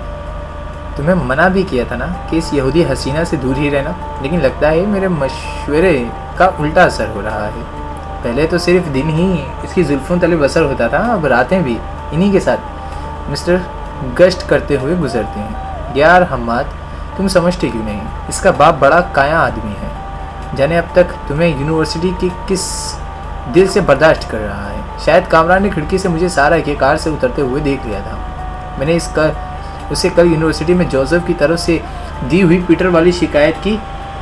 تمہیں منع بھی کیا تھا نا کہ اس یہودی حسینہ سے دور ہی رہنا، لیکن لگتا ہے میرے مشورے کا الٹا اثر ہو رہا ہے۔ پہلے تو صرف دن ہی اس کی زلفوں تلے بسر ہوتا تھا، اب راتیں بھی انہی کے ساتھ مسٹر گشت کرتے ہوئے گزرتی ہیں۔ یار حماد، تم سمجھتے کیوں نہیں؟ اس کا باپ بڑا کایا آدمی ہے، جانے اب تک تمہیں یونیورسٹی کی کس دل سے برداشت کر رہا ہے۔ شاید کامران نے کھڑکی سے مجھے سارا کے کار سے اترتے ہوئے دیکھ لیا تھا۔ میں نے اسے کل یونیورسٹی میں جوزف کی طرف سے دی ہوئی پیٹر والی شکایت کی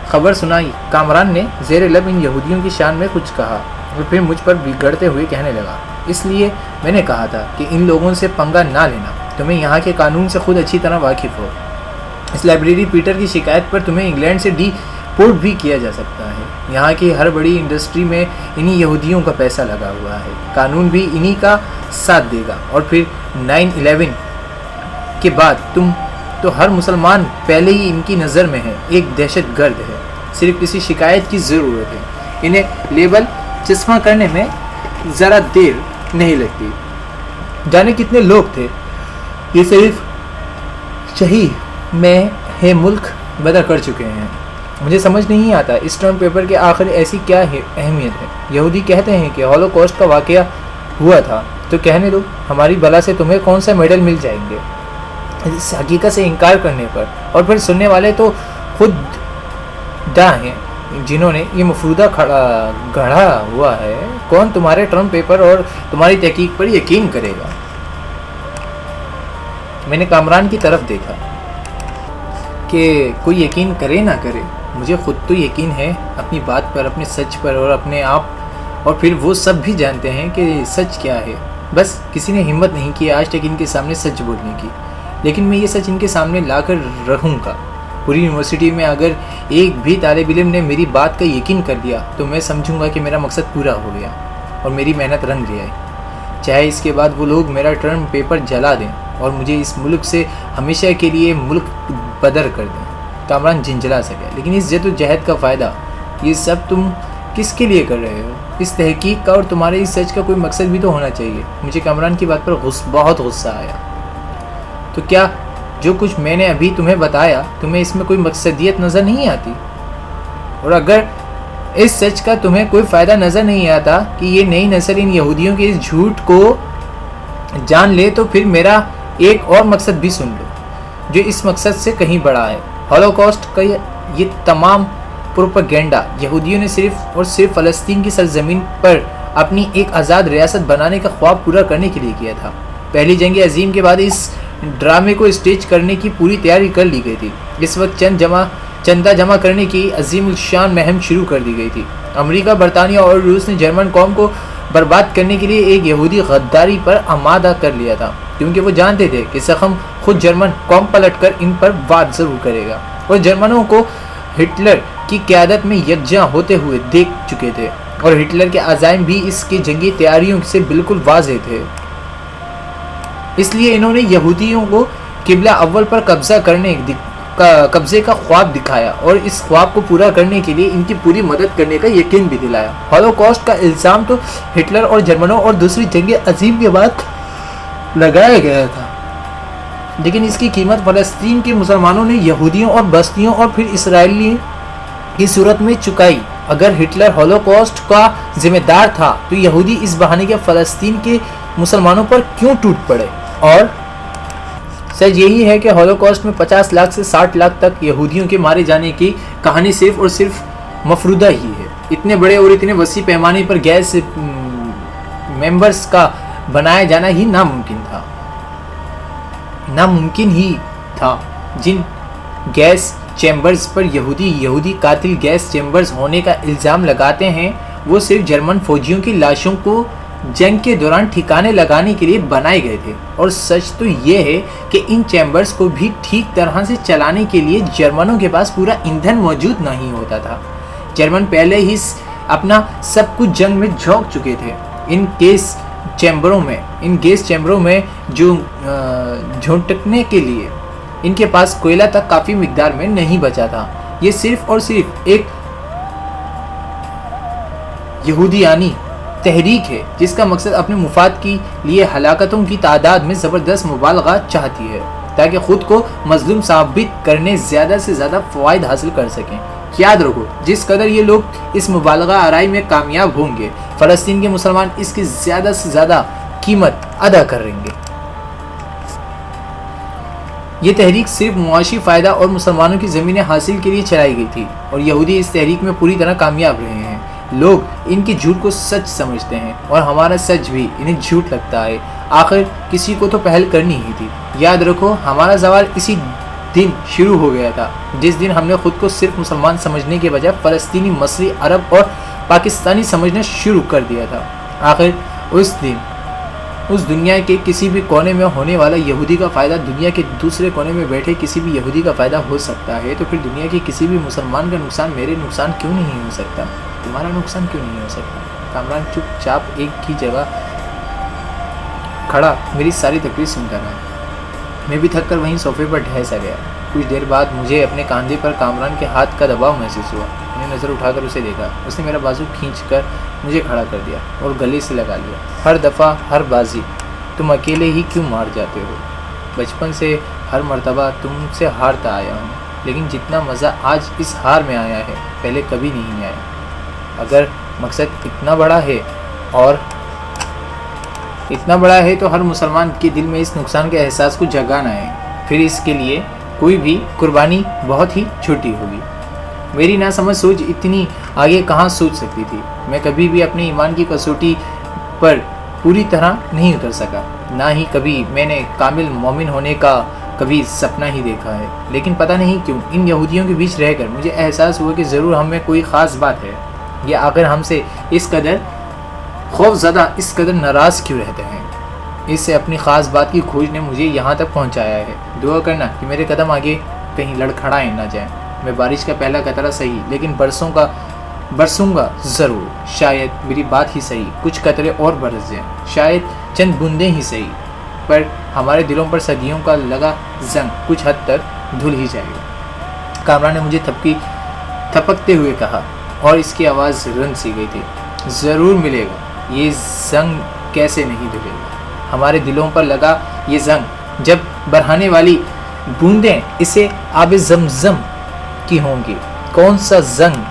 خبر سنائی۔ کامران نے زیر لب ان یہودیوں کی شان میں کچھ کہا اور پھر مجھ پر بگڑتے ہوئے کہنے لگا، اس لیے میں نے کہا تھا کہ ان لوگوں سے پنگا نہ لینا، تمہیں یہاں کے قانون سے خود اچھی طرح واقف ہو۔ اس لائبریری پیٹر کی شکایت پر تمہیں انگلینڈ سے ڈی پورٹ بھی کیا جا سکتا ہے۔ یہاں کی ہر بڑی انڈسٹری میں انہی یہودیوں کا پیسہ لگا ہوا ہے، قانون بھی انہی کا ساتھ دے گا۔ اور پھر 9/11 کے بعد تم تو ہر مسلمان پہلے ہی ان کی نظر میں ہے، ایک دہشت گرد ہے۔ صرف کسی شکایت کی ضرورت ہے، انہیں لیبل چسپاں کرنے میں ذرا دیر نہیں لگتی۔ جانے کتنے لوگ تھے یہ صرف صحیح میں ہے ملک بدر کر چکے ہیں۔ مجھے سمجھ نہیں آتا اس ٹرم پیپر کے آخر ایسی کیا اہمیت ہے۔ یہودی کہتے ہیں کہ ہولوکاسٹ کا واقعہ ہوا تھا، تو کہنے دو، ہماری بلا سے تمہیں کون سا میڈل مل جائیں گے اس حقیقت سے انکار کرنے پر؟ اور پھر سننے والے تو خود دا ہیں جنہوں نے یہ مفروضہ گڑھا ہوا ہے۔ کون تمہارے ٹرم پیپر اور تمہاری تحقیق پر یقین کرے گا؟ میں نے کامران کی طرف دیکھا کہ کوئی یقین کرے نہ کرے، مجھے خود تو یقین ہے اپنی بات پر، اپنے سچ پر اور اپنے آپ، اور پھر وہ سب بھی جانتے ہیں کہ سچ کیا ہے۔ بس کسی نے ہمت نہیں کی آج تک ان کے سامنے سچ بولنے کی، لیکن میں یہ سچ ان کے سامنے لا کر رہوں گا۔ پوری یونیورسٹی میں اگر ایک بھی طالب علم نے میری بات کا یقین کر دیا تو میں سمجھوں گا کہ میرا مقصد پورا ہو گیا اور میری محنت رنگ لے آئی، چاہے اس کے بعد وہ لوگ میرا ٹرم پیپر جلا دیں اور مجھے اس ملک سے ہمیشہ کے لیے ملک بدر کر دیں۔ کامران جھنجھلا سکا، لیکن اس جد و جہد کا فائدہ یہ سب تم کس کے لیے کر رہے ہو؟ اس تحقیق کا اور تمہارے اس سچ کا کوئی مقصد بھی تو ہونا چاہیے۔ مجھے کامران کی بات پر بہت غصہ آیا۔ تو کیا جو کچھ میں نے ابھی تمہیں بتایا تمہیں اس میں کوئی مقصدیت نظر نہیں آتی؟ اور اگر اس سچ کا تمہیں کوئی فائدہ نظر نہیں آتا کہ یہ نئی نسل ان یہودیوں کے اس جھوٹ کو جان لے، تو پھر میرا ایک اور مقصد بھی سن لو جو اس مقصد سے کہیں بڑا ہے۔ ہولوکاسٹ کا یہ تمام پروپیگنڈا یہودیوں نے صرف اور صرف فلسطین کی سرزمین پر اپنی ایک آزاد ریاست بنانے کا خواب پورا کرنے کے لیے کیا تھا۔ پہلی جنگ عظیم کے بعد اس ڈرامے کو اسٹیج کرنے کی پوری تیاری کر لی گئی تھی۔ اس وقت چندہ جمع کرنے کی عظیم الشان مہم شروع کر دی گئی تھی۔ امریکہ، برطانیہ اور روس نے جرمن قوم کو برباد کرنے کے لیے ایک یہودی غداری پر آمادہ کر لیا تھا، کیونکہ وہ جانتے تھے کہ زخم خود جرمن قوم پلٹ کر ان پر وار ضرور کرے گا، اور جرمنوں کو ہٹلر کی قیادت میں یکجا ہوتے ہوئے دیکھ چکے تھے، اور ہٹلر کے عزائم بھی اس کی جنگی تیاریوں سے بالکل واضح تھے۔ اس لیے انہوں نے یہودیوں کو قبلہ اول پر قبضے کا خواب دکھایا اور اس خواب کو پورا کرنے کے لیے ان کی پوری مدد کرنے کا یقین بھی دلایا۔ ہولوکاسٹ کا الزام تو ہٹلر اور جرمنوں اور دوسری جنگ عظیم کے بعد لگایا گیا تھا، لیکن اس کی قیمت فلسطین کے مسلمانوں نے یہودیوں اور بستیوں اور پھر اسرائیلی کی صورت میں چکائی۔ اگر ہٹلر ہولوکاسٹ کا ذمہ دار تھا تو یہودی اس بہانے کے فلسطین کے مسلمانوں پر کیوں ٹوٹ پڑے؟ اور سچ یہی ہے کہ ہولوکاسٹ میں 50 لاکھ سے 60 لاکھ تک یہودیوں کے مارے جانے کی کہانی صرف اور صرف مفروضہ ہی ہے۔ اتنے بڑے اور اتنے وسیع پیمانے پر گیس ممبرز کا بنایا جانا ہی ناممکن ہی تھا۔ جن گیس چیمبرز پر یہودی قاتل گیس چیمبرز ہونے کا الزام لگاتے ہیں وہ صرف جرمن فوجیوں کی لاشوں کو جنگ کے دوران ٹھکانے لگانے کے لیے بنائے گئے تھے، اور سچ تو یہ ہے کہ ان چیمبرز کو بھی ٹھیک طرح سے چلانے کے لیے جرمنوں کے پاس پورا ایندھن موجود نہیں ہوتا تھا۔ جرمن پہلے ہی اپنا سب کچھ جنگ میں جھونک چکے تھے۔ ان گیس چیمبروں میں جو جھونٹنے کے لیے ان کے پاس کوئلہ تک کافی مقدار میں نہیں بچا تھا۔ یہ صرف اور صرف ایک یہودیانی تحریک ہے جس کا مقصد اپنے مفاد کے لیے ہلاکتوں کی تعداد میں زبردست مبالغہ چاہتی ہے تاکہ خود کو مظلوم ثابت کرنے زیادہ سے زیادہ فوائد حاصل کر سکیں۔ یاد رکھو جس قدر یہ لوگ اس مبالغہ آرائی میں کامیاب ہوں گے، فلسطین کے مسلمان اس کی زیادہ سے زیادہ قیمت ادا کریں گے۔ یہ تحریک صرف معاشی فائدہ اور مسلمانوں کی زمینیں حاصل کے لیے چلائی گئی تھی، اور یہودی اس تحریک میں پوری طرح کامیاب رہے ہیں۔ لوگ ان کے جھوٹ کو سچ سمجھتے ہیں اور ہمارا سچ بھی انہیں جھوٹ لگتا ہے۔ آخر کسی کو تو پہل کرنی ہی تھی۔ یاد رکھو ہمارا زوال اسی دن شروع ہو گیا تھا جس دن ہم نے خود کو صرف مسلمان سمجھنے کے بجائے فلسطینی، مصری، عرب اور پاکستانی سمجھنا شروع کر دیا تھا۔ آخر اس دن اس دنیا کے کسی بھی کونے میں ہونے والا یہودی کا فائدہ دنیا کے دوسرے کونے میں بیٹھے کسی بھی یہودی کا فائدہ ہو سکتا ہے، تو پھر دنیا کے کسی بھی مسلمان کا نقصان میرے نقصان کیوں نہیں ہو سکتا؟ تمہارا نقصان کیوں نہیں ہو سکتا؟ کامران چپ چاپ ایک ہی جگہ کھڑا میری ساری تقریر سنتا رہا۔ میں بھی تھک کر وہیں صوفے پر ڈھہ سا گیا۔ کچھ دیر بعد مجھے اپنے کاندھے پر کامران کے ہاتھ کا دباؤ محسوس ہوا۔ میں نے نظر اٹھا کر اسے دیکھا۔ اس نے میرا بازو کھینچ کر مجھے کھڑا کر دیا اور گلے سے لگا لیا۔ ہر دفعہ ہر بازی تم اکیلے ہی کیوں مار جاتے ہو؟ بچپن سے ہر مرتبہ تم سے ہارتا آیا ہوں، لیکن جتنا مزہ آج اس ہار میں آیا ہے پہلے کبھی نہیں آیا۔ اگر مقصد اتنا بڑا ہے تو ہر مسلمان کے دل میں اس نقصان کے احساس کو جگانا ہے، پھر اس کے لیے کوئی بھی قربانی بہت ہی چھوٹی ہوگی۔ میری ناسمجھ سوچ اتنی آگے کہاں سوچ سکتی تھی؟ میں کبھی بھی اپنے ایمان کی کسوٹی پر پوری طرح نہیں اتر سکا، نہ ہی کبھی میں نے کامل مومن ہونے کا کبھی سپنا ہی دیکھا ہے۔ لیکن پتہ نہیں کیوں ان یہودیوں کے بیچ رہ کر مجھے احساس ہوا کہ ضرور ہم میں کوئی خاص بات ہے۔ یہ آخر ہم سے اس قدر خوف زدہ، اس قدر ناراض کیوں رہتے ہیں؟ اس سے اپنی خاص بات کی کھوج نے مجھے یہاں تک پہنچایا ہے۔ دعا کرنا کہ میرے قدم آگے کہیں لڑکھڑائیں نہ جائیں۔ میں بارش کا پہلا قطرہ صحیح لیکن برسوں گا ضرور۔ شاید میری بات ہی صحیح، کچھ قطرے اور برس جائیں، شاید چند بوندیں ہی صحیح، پر ہمارے دلوں پر صدیوں کا لگا زنگ کچھ حد تک دھل ہی جائے گا۔ کامران نے مجھے تھپکتے ہوئے کہا اور اس کی آواز رن سی گئی تھی، ضرور ملے گا۔ یہ زنگ کیسے نہیں دھلے گا؟ ہمارے دلوں پر لگا یہ زنگ جب برہانے والی بوندیں اسے آب زمزم کی ہوں گی۔ کون سا زنگ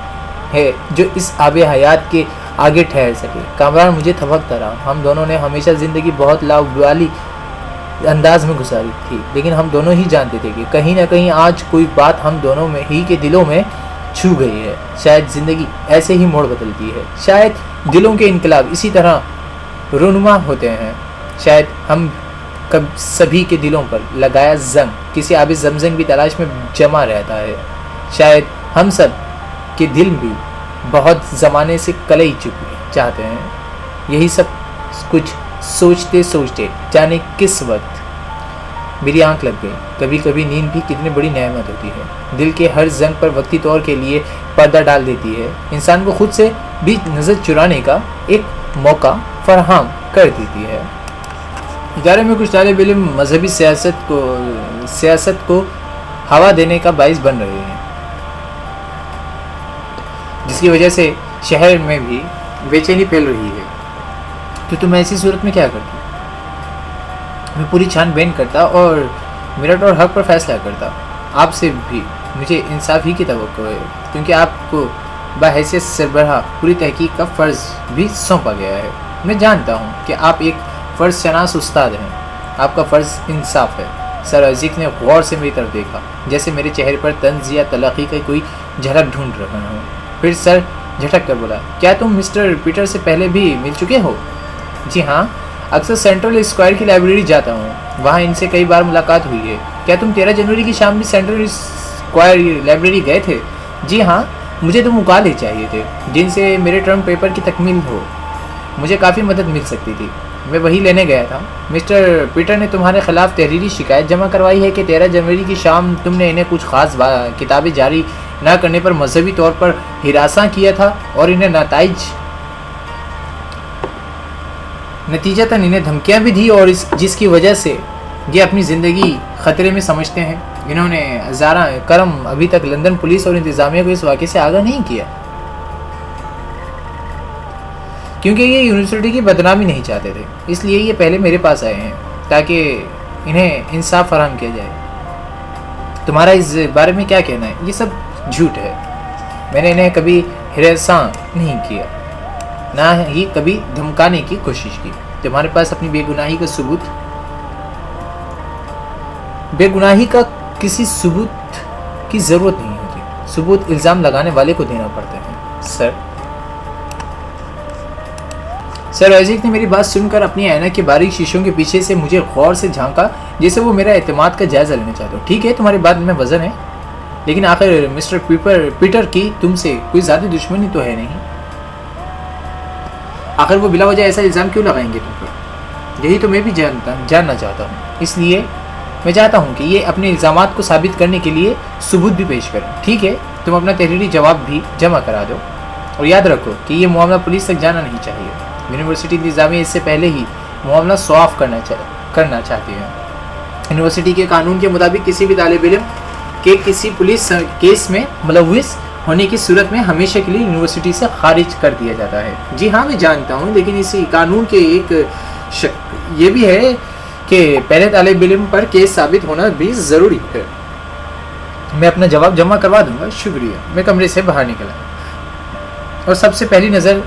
ہے جو اس آب حیات کے آگے ٹھہر سکے؟ کامران مجھے تھپکتا رہا۔ ہم دونوں نے ہمیشہ زندگی بہت لاوالی انداز میں گزاری تھی، لیکن ہم دونوں ہی جانتے تھے کہ کہیں نہ کہیں آج کوئی بات ہم دونوں میں ہی کے دلوں میں چھو گئی ہے۔ شاید زندگی ایسے ہی موڑ بدلتی ہے، شاید دلوں کے انقلاب اسی طرح رونما ہوتے ہیں، شاید ہم سبھی کے دلوں پر لگایا زنگ کسی آب زمزم کی تلاش میں جمع رہتا ہے۔ شاید ہم سب کے دل بھی بہت زمانے سے کلئی چکے چاہتے ہیں۔ یہی سب کچھ سوچتے سوچتے جانے کس وقت میری آنکھ لگ گئی۔ کبھی کبھی نیند بھی کتنی بڑی نعمت ہوتی ہے، دل کے ہر زنگ پر وقتی طور کے لیے پردہ ڈال دیتی ہے، انسان کو خود سے بھی نظر چرانے کا ایک موقع فراہم کر دیتی ہے۔ ادارے میں کچھ طالب علم مذہبی سیاست کو ہوا دینے کا باعث بن رہے ہیں، جس کی وجہ سے شہر میں بھی بے چینی پھیل رہی ہے۔ تو تم ایسی صورت میں کیا کرتی؟ میں پوری چھان بین کرتا اور میرٹ اور حق پر فیصلہ کرتا۔ آپ سے بھی مجھے انصاف ہی کی توقع ہے، کیونکہ آپ کو بحیثیت سربراہ پوری تحقیق کا فرض بھی سونپا گیا ہے۔ میں جانتا ہوں کہ آپ ایک فرض شناس استاد ہیں، آپ کا فرض انصاف ہے۔ سر عزیز نے غور سے میری طرف دیکھا، جیسے میرے چہرے پر طنز یا تلخی کا کوئی جھلک ڈھونڈ رہا ہوں۔ پھر سر جھٹک کر بولا، کیا تم مسٹر پیٹر سے پہلے بھی مل چکے ہو؟ جی ہاں، اکثر سینٹرل اسکوائر کی لائبریری جاتا ہوں، وہاں ان سے کئی بار ملاقات ہوئی ہے۔ کیا تم 13 جنوری کی شام بھی سینٹرل اسکوائر لائبریری گئے تھے؟ جی ہاں، مجھے تو مقالے چاہیے تھے جن سے میرے ٹرم پیپر کی تکمیل ہو، مجھے کافی مدد مل سکتی تھی۔ میں وہی لینے گیا تھا۔ مسٹر پیٹر نے تمہارے خلاف تحریری شکایت جمع کروائی ہے کہ 13 جنوری کی شام تم نے انہیں کچھ خاص کتابیں جاری نہ کرنے پر مذہبی طور پر ہراساں کیا تھا اور انہیں نتیجتاً انہیں دھمکیاں بھی دی، اور جس کی وجہ سے یہ اپنی زندگی خطرے میں سمجھتے ہیں۔ انہوں نے ہزارہ کرم ابھی تک لندن پولیس اور انتظامیہ کو اس واقعے سے آگاہ نہیں کیا، کیونکہ یہ یونیورسٹی کی بدنامی نہیں چاہتے تھے، اس لیے یہ پہلے میرے پاس آئے ہیں تاکہ انہیں انصاف فراہم کیا جائے۔ تمہارا اس بارے میں کیا کہنا ہے؟ یہ سب جھوٹ ہے۔ میں نے انہیں کبھی ہراساں نہیں کیا، نہ ہی کبھی دھمکانے کی کوشش کی۔ تمہارے پاس اپنی بے گناہی کا کسی ثبوت کی ضرورت نہیں ہوتی۔ ثبوت الزام لگانے والے کو دینا پڑتا ہے۔ سر آئزیک نے میری بات سن کر اپنی آئینہ کے باریک شیشوں کے پیچھے سے مجھے غور سے جھانکا، جیسے وہ میرا اعتماد کا جائزہ لینا چاہتا ہو۔ ٹھیک ہے، تمہاری بات میں وزن ہے، لیکن آخر مسٹر پیٹر کی تم سے کوئی ذاتی دشمنی تو ہے نہیں۔ آخر وہ بلا وجہ ایسا الزام کیوں لگائیں گے تم پر؟ یہی تو میں بھی جاننا چاہتا ہوں۔ اس لیے میں چاہتا ہوں کہ یہ اپنے الزامات کو ثابت کرنے کے لیے ثبوت بھی پیش کریں۔ ٹھیک ہے، تم اپنا تحریری جواب بھی جمع کرا دو، اور یاد رکھو کہ یہ معاملہ پولیس تک جانا نہیں چاہیے۔ یونیورسٹی انتظامیہ اس سے پہلے ہی معاملہ صاف کرنا چاہتی ہے۔ یونیورسٹی کے قانون کے مطابق کسی بھی طالب علم کے کسی پولیس کیس میں ملوث ہونے کی صورت میں ہمیشہ کے لیے یونیورسٹی سے خارج کر دیا جاتا ہے۔ جی ہاں، میں جانتا ہوں، لیکن اسی قانون کے ایک یہ بھی ہے کہ پہلے طالب علم پر کیس ثابت ہونا بھی ضروری ہے۔ میں اپنا جواب جمع کروا دوں گا، شکریہ۔ میں کمرے سے باہر نکلا اور سب سے پہلی نظر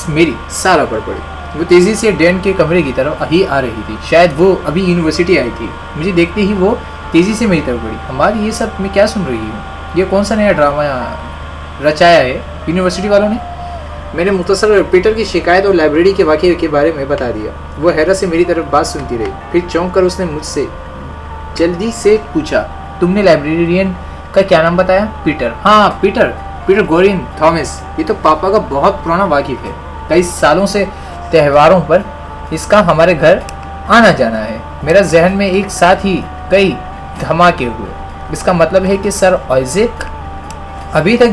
میری سارا پر پڑی۔ وہ تیزی سے ڈین کے کمرے کی طرف ہی آ رہی تھی، شاید وہ ابھی یونیورسٹی آئی تھی۔ مجھے دیکھتے ہی وہ تیزی سے میری طرف بڑھی۔ ہماری یہ سب میں کیا سن رہی ہوں؟ یہ کون سا نیا ڈرامہ رچایا ہے یونیورسٹی والوں نے؟ میں نے مختصر پیٹر کی شکایت اور لائبریری کے واقعے کے بارے میں بتا دیا۔ وہ حیرت سے میری طرف بات سنتی رہی، پھر چونک کر اس نے مجھ سے جلدی سے پوچھا، تم نے لائبریرین کا کیا نام بتایا؟ پیٹر۔ ہاں، پیٹر گورین تھامس۔ یہ تو پاپا کا بہت پرانا واقف ہے۔ کئی سالوں سے تہواروں پر اس کا ہمارے گھر آنا جانا ہے۔ میرا ذہن میں ایک ساتھ ہی کئی دھماکے ہوئے۔ اس کا مطلب ہے کہ سر آئزیک ابھی تک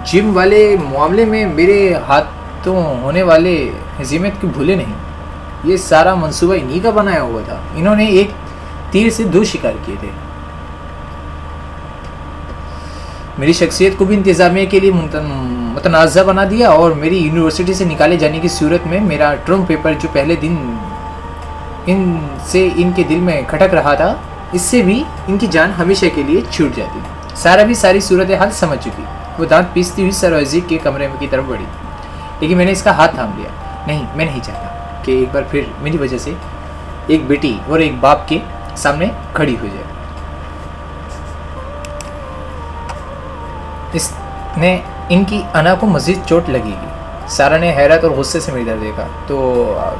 جم والے معاملے میں میرے ہاتھوں ہونے والے ہزیمت کو بھولے نہیں۔ یہ سارا منصوبہ انہی کا بنایا ہوا تھا۔ انہوں نے ایک تیر سے دو شکار کیے تھے۔ میری شخصیت کو بھی انتظامیہ کے لیے متنازع بنا دیا، اور میری یونیورسٹی سے نکالے جانے کی صورت میں میرا ٹرم پیپر جو پہلے دن ان کے دل میں کھٹک رہا تھا، اس سے بھی ان کی جان ہمیشہ کے لیے چھوٹ جاتی۔ سارا بھی ساری صورتحال سمجھ چکی۔ وہ دانت پیستی ہوئی سر آئزیک کے کمرے کی طرف بڑھی، لیکن میں نے اس کا ہاتھ تھام لیا۔ نہیں، میں نہیں چاہتا کہ ایک بار پھر میری وجہ سے ایک بیٹی اور ایک باپ کے سامنے کھڑی ہو جائے۔ اس نے ان کی انا کو مزید چوٹ لگے گی۔ سارا نے حیرت اور غصے سے میری طرف دیکھا۔ تو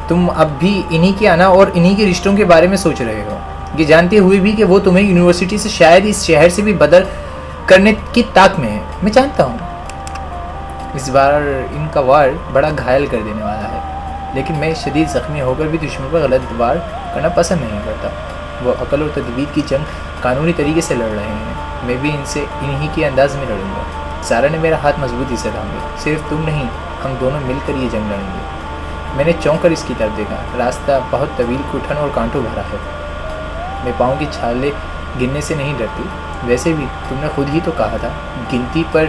تم اب بھی انہی کے انا اور انہی کے رشتوں کے بارے میں سوچ رہے ہو، یہ جانتے ہوئے بھی کہ وہ تمہیں یونیورسٹی سے شاید اس شہر سے بھی بدل کرنے کی طاق میں ہے؟ میں جانتا ہوں اس بار ان کا وار بڑا گھائل کر دینے والا ہے، لیکن میں شدید زخمی ہو کر بھی دشمن پر غلط وار کرنا پسند نہیں کرتا۔ وہ عقل اور تدبیر کی جنگ قانونی طریقے سے لڑ رہے ہیں، میں بھی ان سے انہی کے انداز میں لڑوں گا۔ سارا نے میرا ہاتھ مضبوطی سے تھام لیا۔ صرف تم نہیں، ہم دونوں مل کر یہ جنگ لڑیں گے۔ میں نے چونک کر اس کی طرف دیکھا۔ راستہ بہت طویل، گٹھن اور کانٹوں بھرا ہے۔ میں پاؤں کی چھالیں گننے سے نہیں ڈرتی، ویسے بھی تم نے خود ہی تو کہا تھا گنتی پر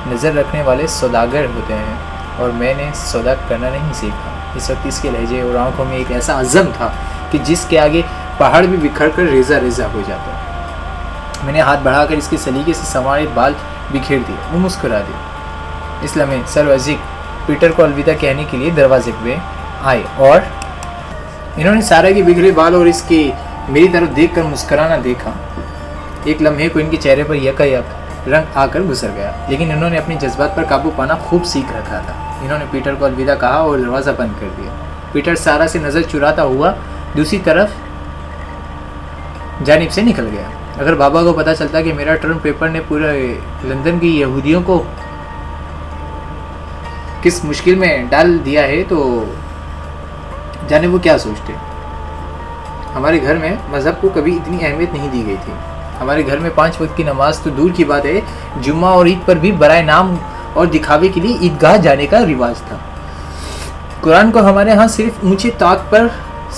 نظر رکھنے والے سوداگر ہوتے ہیں، اور میں نے سودا کرنا نہیں سیکھا۔ اس وقت اس کے لہجے اور آنکھوں میں ایک ایسا عزم تھا کہ جس کے آگے پہاڑ بھی بکھر کر ریزہ ریزہ ہو جاتا۔ میں نے ہاتھ بڑھا کر اس کے سلیقے سے سنوارے بال بکھیر دیے۔ وہ مسکرا دی۔ اس لمحے سر آئزیک پیٹر کو الوداع کہنے کے لیے دروازے پہ آئے، اور انہوں نے سارا کے بکھرے بال اور اس کے میری طرف دیکھ کر مسکرانا دیکھا۔ ایک لمحے کو ان کے چہرے پر یکایک رنگ آ کر گزر گیا، لیکن انہوں نے اپنے جذبات پر قابو پانا خوب سیکھ رکھا تھا۔ انہوں نے پیٹر کو الوداع کہا اور دروازہ بند کر دیا۔ پیٹر سارا سے نظر چراتا ہوا دوسری طرف جانب سے نکل گیا۔ اگر بابا کو پتہ چلتا کہ میرا ٹرم پیپر نے پورے لندن کی یہودیوں کو کس مشکل میں ڈال دیا ہے تو جانے وہ کیا سوچتے۔ ہمارے گھر میں مذہب کو کبھی اتنی اہمیت نہیں دی گئی تھی۔ ہمارے گھر میں 5 وقت کی نماز تو دور کی بات ہے، جمعہ اور عید پر بھی برائے نام اور دکھاوے کے لیے عیدگاہ جانے کا رواج تھا۔ قرآن کو ہمارے ہاں صرف اونچے طاق پر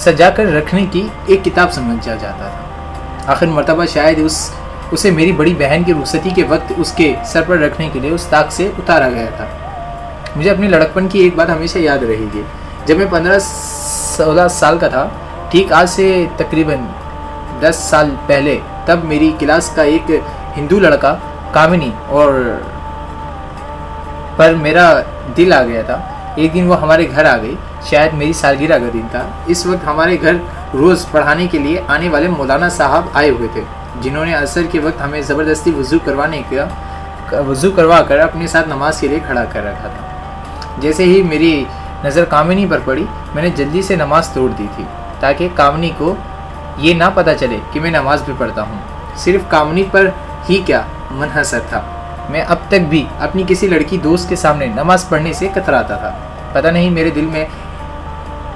سجا کر رکھنے کی ایک کتاب سمجھا جاتا تھا۔ آخر مرتبہ شاید اسے میری بڑی بہن کی رخصتی کے وقت اس کے سر پر رکھنے کے لیے اس طاق سے اتارا گیا تھا۔ مجھے اپنے لڑکپن کی ایک بات ہمیشہ یاد رہے گی۔ جب میں 15-16 سال کا تھا، ٹھیک آج سے تقریباً 10 سال پہلے، تب میری کلاس کا ایک ہندو لڑکا کامنی اور پر میرا دل آ گیا تھا. ایک دن وہ ہمارے گھر آ گئی. شاید میری سالگرہ کا دن تھا. اس وقت ہمارے گھر روز پڑھانے کے لیے آنے والے مولانا صاحب آئے ہوئے تھے، جنہوں نے عصر کے وقت ہمیں زبردستی وضو کروا کر اپنے ساتھ نماز کے لیے کھڑا کر رکھا تھا. جیسے ہی میری نظر کامنی پر پڑی، میں نے جلدی سے نماز توڑ دی تھی تاکہ کامنی کو یہ نہ پتہ چلے کہ میں نماز بھی پڑھتا ہوں. صرف کامنی پر ہی کیا منحصر تھا، میں اب تک بھی اپنی کسی لڑکی دوست کے سامنے نماز پڑھنے سے کتراتا تھا. پتہ نہیں میرے دل میں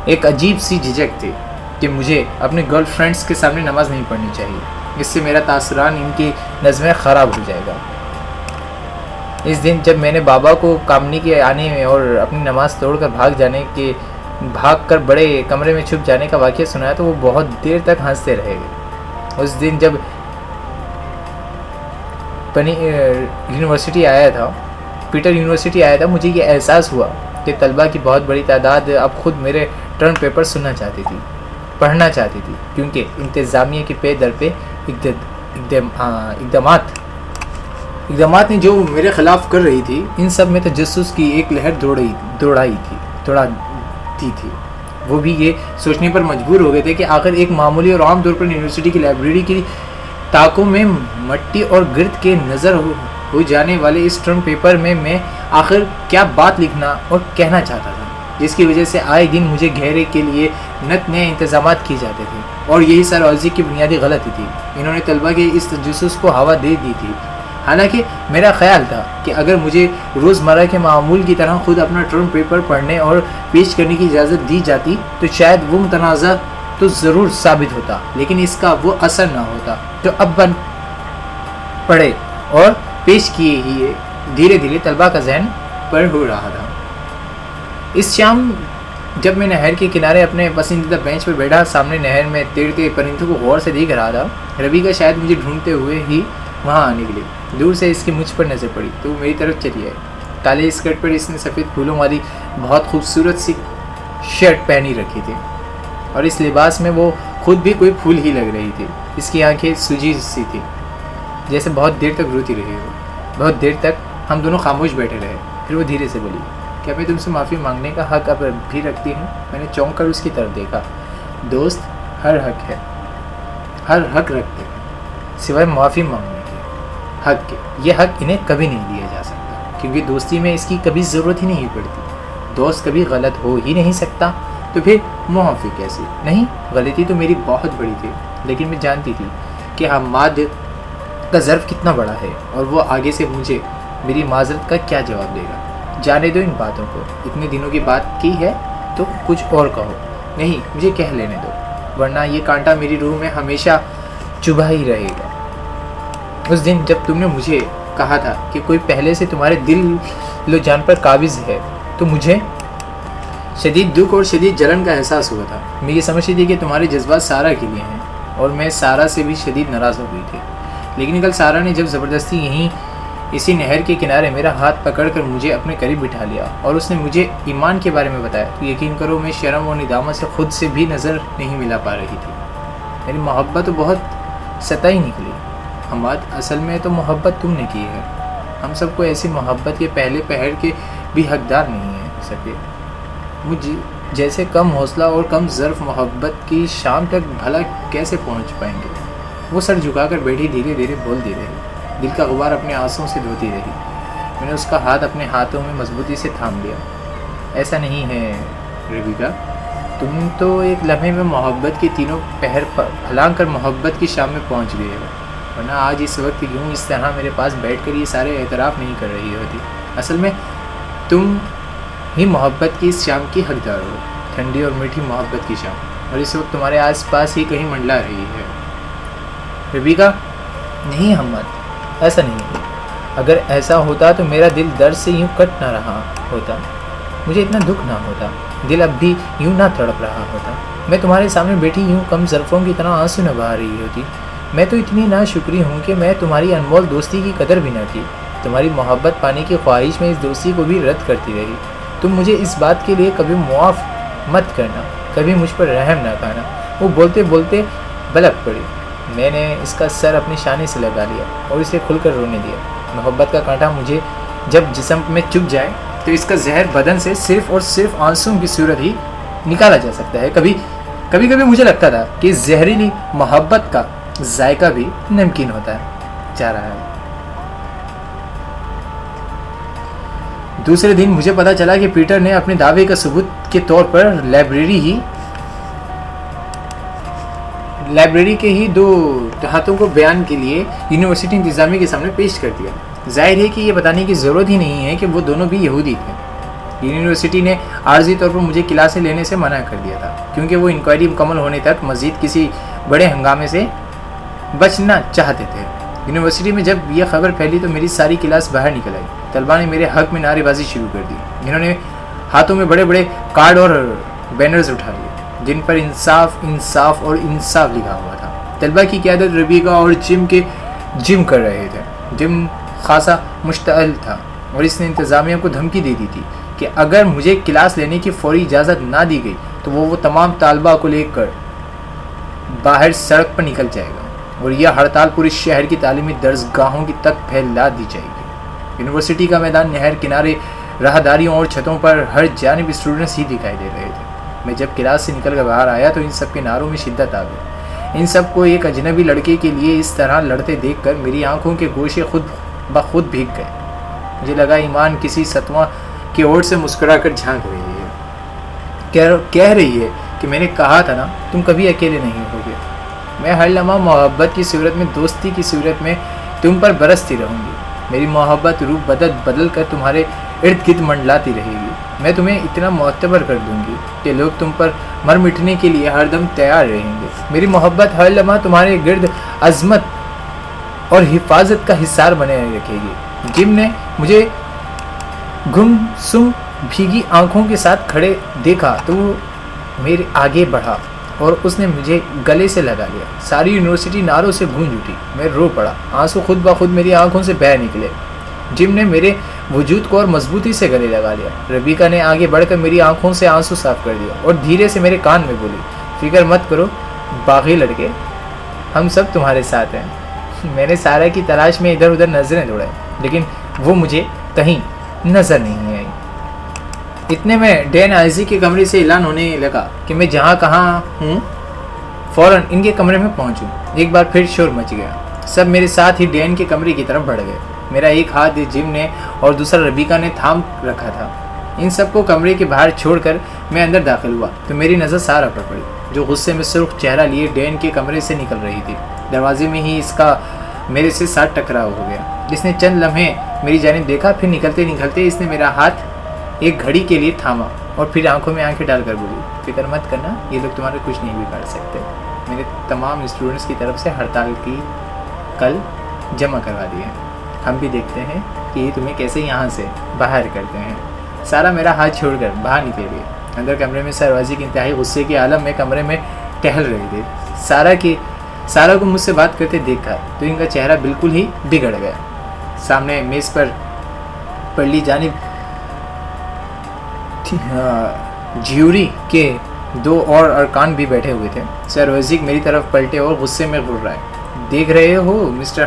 ایک عجیب سی جھجک تھی کہ مجھے اپنے گرل فرینڈس کے سامنے نماز نہیں پڑھنی چاہیے، اس سے میرا تاثران ان کی نظمیں خراب ہو جائے گا. اس دن جب میں نے بابا کو کامنی کے آنے میں اور اپنی نماز توڑ کر بھاگ کر بڑے کمرے میں چھپ جانے کا واقعہ سنایا تو وہ بہت دیر تک ہنستے رہے گئے. اس دن جب پیٹر یونیورسٹی آیا تھا، مجھے یہ احساس ہوا کہ طلبہ کی بہت بڑی تعداد اب خود میرے ٹرم پیپر سننا چاہتی تھی، پڑھنا چاہتی تھی، کیونکہ انتظامیہ کے پے در پہ اقدامات نے جو میرے خلاف کر رہی تھی، ان سب میں تجسس کی ایک لہر دوڑائی تھی. وہ بھی یہ سوچنے پر مجبور ہو گئے تھے کہ آخر ایک معمولی اور عام طور پر یونیورسٹی کی لائبریری کی طاقوں میں مٹی اور گرد کے نظر ہو جانے والے اس ٹرم پیپر میں آخر کیا بات لکھنا اور کہنا چاہتا تھا، جس کی وجہ سے آئے دن مجھے گھیرے کے لیے نئے انتظامات کیے جاتے تھے. اور یہی سر عوضی کی بنیادی غلطی تھی. انہوں نے طلبہ کے اس تجسس کو ہوا دے دی تھی. حالانکہ میرا خیال تھا کہ اگر مجھے روزمرہ کے معمول کی طرح خود اپنا ٹرم پیپر پڑھنے اور پیش کرنے کی اجازت دی جاتی تو شاید وہ متنازع تو ضرور ثابت ہوتا، لیکن اس کا وہ اثر نہ ہوتا جو اب بن پڑے اور پیش کیے ہی دھیرے دھیرے طلبہ کا ذہن پر ہو رہا تھا. اس شام جب میں نہر کے کنارے اپنے پسندیدہ بینچ پر بیٹھا سامنے نہر میں تیرتے پرندوں کو غور سے دیکھ رہا تھا، ربی کا شاید مجھے ڈھونڈتے ہوئے ہی وہاں آنے کے لیے. دور سے اس کی مجھ پر نظر پڑی تو وہ میری طرف چلی آئی. کالے اسکرٹ پر اس نے سفید پھولوں والی بہت خوبصورت سی شرٹ پہنی رکھی تھی، اور اس لباس میں وہ خود بھی کوئی پھول ہی لگ رہی تھی. اس کی آنکھیں سوجی سی تھی، جیسے بہت دیر تک روتی رہی ہو. بہت دیر تک ہم دونوں خاموش بیٹھے رہے. پھر وہ دھیرے سے بولی، کیا میں تم سے معافی مانگنے کا حق اب بھی رکھتی ہوں؟ میں نے چونک کر اس کی طرف دیکھا. دوست ہر حق رکھتے ہیں سوائے معافی مانگنے کے حق کے. یہ حق انہیں کبھی نہیں دیا جا سکتا، کیونکہ دوستی میں اس کی کبھی ضرورت ہی نہیں پڑتی. دوست کبھی غلط ہو ہی نہیں سکتا، تو پھر معافی کیسی؟ نہیں، غلطی تو میری بہت بڑی تھی، لیکن میں جانتی تھی کہ حماد کا ظرف کتنا بڑا ہے اور وہ آگے سے مجھے میری معذرت کا کیا جواب دے گا. جانے دو ان باتوں کو. اتنے دنوں کی بات کی ہے تو کچھ اور کہو. نہیں، مجھے کہہ لینے دو، ورنہ یہ کانٹا میری روح میں ہمیشہ چبھا ہی رہے گا. اس دن جب تم نے مجھے کہا تھا کہ کوئی پہلے سے تمہارے دل و جان پر قابض ہے، تو مجھے شدید دکھ اور شدید جلن کا احساس ہوا تھا. میں یہ سمجھتی تھی کہ تمہارے جذبات سارا کے لیے ہیں، اور میں سارا سے بھی شدید ناراض ہو گئی تھی. لیکن کل سارا نے جب زبردستی یہیں اسی نہر کے کنارے میرا ہاتھ پکڑ کر مجھے اپنے قریب بٹھا لیا اور اس نے مجھے ایمان کے بارے میں بتایا، تو یقین کرو میں شرم اور ندامت سے خود سے بھی نظر نہیں ملا پا رہی تھی. میری محبت تو بہت سطحی نکلی. حماد، اصل میں تو محبت تم نے کی ہے. ہم سب کو ایسی محبت کے پہلے پہر کے بھی حقدار نہیں ہیں سکے. مجھ جیسے کم حوصلہ اور کم ظرف محبت کی شام تک بھلا کیسے پہنچ پائیں گے؟ وہ سر جھکا کر بیٹھی، دھیرے دھیرے بولتی رہی، دل کا غبار اپنے آنسوں سے دھوتی رہی. میں نے اس کا ہاتھ اپنے ہاتھوں میں مضبوطی سے تھام لیا. ایسا نہیں ہے ربیکا، تم تو ایک لمحے میں محبت کے تینوں پہر پھلانگ کر محبت کی شام میں پہنچ گئے ہو، ورنہ آج اس وقت یوں اس طرح میرے پاس بیٹھ کر یہ سارے اعتراف نہیں کر رہی ہوتی. اصل میں تم ہی محبت کی اس شام کی حقدار ہو، ٹھنڈی اور میٹھی محبت کی شام، اور اس وقت تمہارے آس پاس ہی کہیں منڈلا رہی ہے. ربیکا، نہیں حماد، ایسا نہیں ہے. اگر ایسا ہوتا تو میرا دل درد سے یوں کٹ نہ رہا ہوتا، مجھے اتنا دکھ نہ ہوتا، دل اب بھی یوں نہ تڑپ رہا ہوتا. میں تمہارے سامنے بیٹھی یوں کم ظرفوں کی طرح آنسو نہ بہا رہی ہوتی. میں تو اتنی ناشکری ہوں کہ میں تمہاری انمول دوستی کی قدر بھی نہ کی. تمہاری محبت پانے کی خواہش میں اس دوستی کو بھی رد کرتی رہی. تم مجھے اس بات کے لیے کبھی معاف مت کرنا، کبھی مجھ پر رحم نہ کھانا. وہ بولتے بولتے بلک پڑی. میں نے اس کا سر اپنی شانے سے لگا لیا اور اسے کھل کر رونے دیا. محبت کا کانٹا مجھے جب جسم میں چپ جائے تو اس کا زہر بدن سے صرف اور صرف آنسوؤں کی صورت ہی نکالا جا سکتا ہے. کبھی کبھی مجھے لگتا تھا کہ زہریلی محبت کا ذائقہ بھی نمکین ہوتا ہے. جا رہا ہے. دوسرے دن مجھے پتا چلا کہ پیٹر نے اپنے دعوے کا ثبوت کے طور پر لائبریری کے ہی 2 ہاتھوں کو بیان کے لیے یونیورسٹی انتظامیہ کے سامنے پیش کر دیا. ظاہر ہے کہ یہ بتانے کی ضرورت ہی نہیں ہے کہ وہ دونوں بھی یہودی تھے. یونیورسٹی نے عارضی طور پر مجھے کلاسیں لینے سے منع کر دیا تھا کیونکہ وہ انکوائری مکمل ہونے تک مزید کسی بڑے ہنگامے سے بچنا چاہتے تھے. یونیورسٹی میں جب یہ خبر پھیلی تو میری ساری کلاس باہر نکل آئی. طلباء نے میرے حق میں نعرے بازی شروع کر دی. انہوں نے ہاتھوں میں بڑے بڑے کارڈ اور بینرز اٹھا لیے جن پر انصاف انصاف اور انصاف لکھا ہوا تھا. طلباء کی قیادت ربیکا اور جم کر رہے تھے. جم خاصا مشتعل تھا اور اس نے انتظامیہ کو دھمکی دے دی تھی کہ اگر مجھے کلاس لینے کی فوری اجازت نہ دی گئی تو وہ تمام طالبہ کو لے کر باہر سڑک پر نکل جائے گا اور یہ ہڑتال پورے شہر کی تعلیمی درسگاہوں کی تک پھیلا دی جائے گی. یونیورسٹی کا میدان نہر کنارے راہداریوں اور چھتوں پر ہر جانب اسٹوڈنٹس ہی دکھائی دے رہے تھے. میں جب کلاس سے نکل کر باہر آیا تو ان سب کے نعروں میں شدت آ گئی. ان سب کو ایک اجنبی لڑکے کے لیے اس طرح لڑتے دیکھ کر میری آنکھوں کے گوشے خود بخود بھیگ گئے. مجھے لگا ایمان کسی ستواں کی اوٹ سے مسکرا کر جھانک رہی ہے, کہہ رہی ہے کہ میں نے کہا تھا نا تم کبھی اکیلے نہیں ہوگے. میں ہر لمحہ محبت کی صورت میں, دوستی کی صورت میں تم پر برستی رہوں گی. میری محبت روپ بدل کر تمہارے ارد گرد منڈلاتی رہے گی. میں تمہیں اتنا معتبر کر دوں گی کہ لوگ تم پر مر مٹنے کے لیے ہر دم تیار رہیں گے. میری محبت ہر لمحہ تمہارے گرد عظمت اور حفاظت کا حصار بنے رکھے گی. جم نے مجھے گمسم بھیگی آنکھوں کے ساتھ کھڑے دیکھا تو وہ میرے آگے بڑھا اور اس نے مجھے گلے سے لگا لیا. ساری یونیورسٹی نعروں سے گونج اٹھی. میں رو پڑا. آنسو خود بخود میری آنکھوں سے بہہ نکلے. جم نے میرے وجود کو اور مضبوطی سے گلے لگا لیا. ربیکا نے آگے بڑھ کر میری آنکھوں سے آنسو صاف کر دیا اور دھیرے سے میرے کان میں بولی, فکر مت کرو باغی لڑکے, ہم سب تمہارے ساتھ ہیں. میں نے سارا کی تلاش میں ادھر ادھر نظریں دوڑائی لیکن وہ مجھے کہیں نظر نہیں آئی. اتنے میں ڈین آئزی کے کمرے سے اعلان ہونے لگا کہ میں جہاں کہاں ہوں فوراً ان کے کمرے میں پہنچوں. ایک بار پھر شور مچ گیا. سب میرے ساتھ ہی ڈین کے کمرے کی طرف بڑھ گئے. میرا ایک ہاتھ جم نے اور دوسرا ربیکا نے تھام رکھا تھا. ان سب کو کمرے کے باہر چھوڑ کر میں اندر داخل ہوا تو میری نظر سارا پر پڑی جو غصے میں سرخ چہرہ لیے ڈین کے کمرے سے نکل رہی تھی. دروازے میں ہی اس کا میرے سے ساتھ ٹکراؤ ہو گیا. اس نے چند لمحے میری جانب دیکھا, پھر نکلتے اس نے میرا ہاتھ ایک گھڑی کے لیے تھاما اور پھر آنکھوں میں آنکھیں ڈال کر بولی, فکر مت کرنا, یہ لوگ تمہارے کچھ نہیں بگاڑ سکتے. میرے تمام اسٹوڈنٹس کی طرف سے ہڑتال کی کل جمع کروا دی ہے. ہم بھی دیکھتے ہیں کہ یہ تمہیں کیسے یہاں سے باہر کرتے ہیں. سارا میرا ہاتھ چھوڑ کر باہر نکل گئی. اندر کمرے میں سروازی کے انتہائی غصے کے عالم میں کمرے میں ٹہل رہے تھے. سارا کو مجھ سے بات کرتے دیکھا تو ان کا چہرہ بالکل ہی بگڑ گیا. سامنے میز پر پرلی جانب جیوری کے 2 اور ارکان بھی بیٹھے ہوئے تھے. سروازی میری طرف پلٹے اور غصے میں غر رہا ہے. دیکھ رہے ہو مسٹر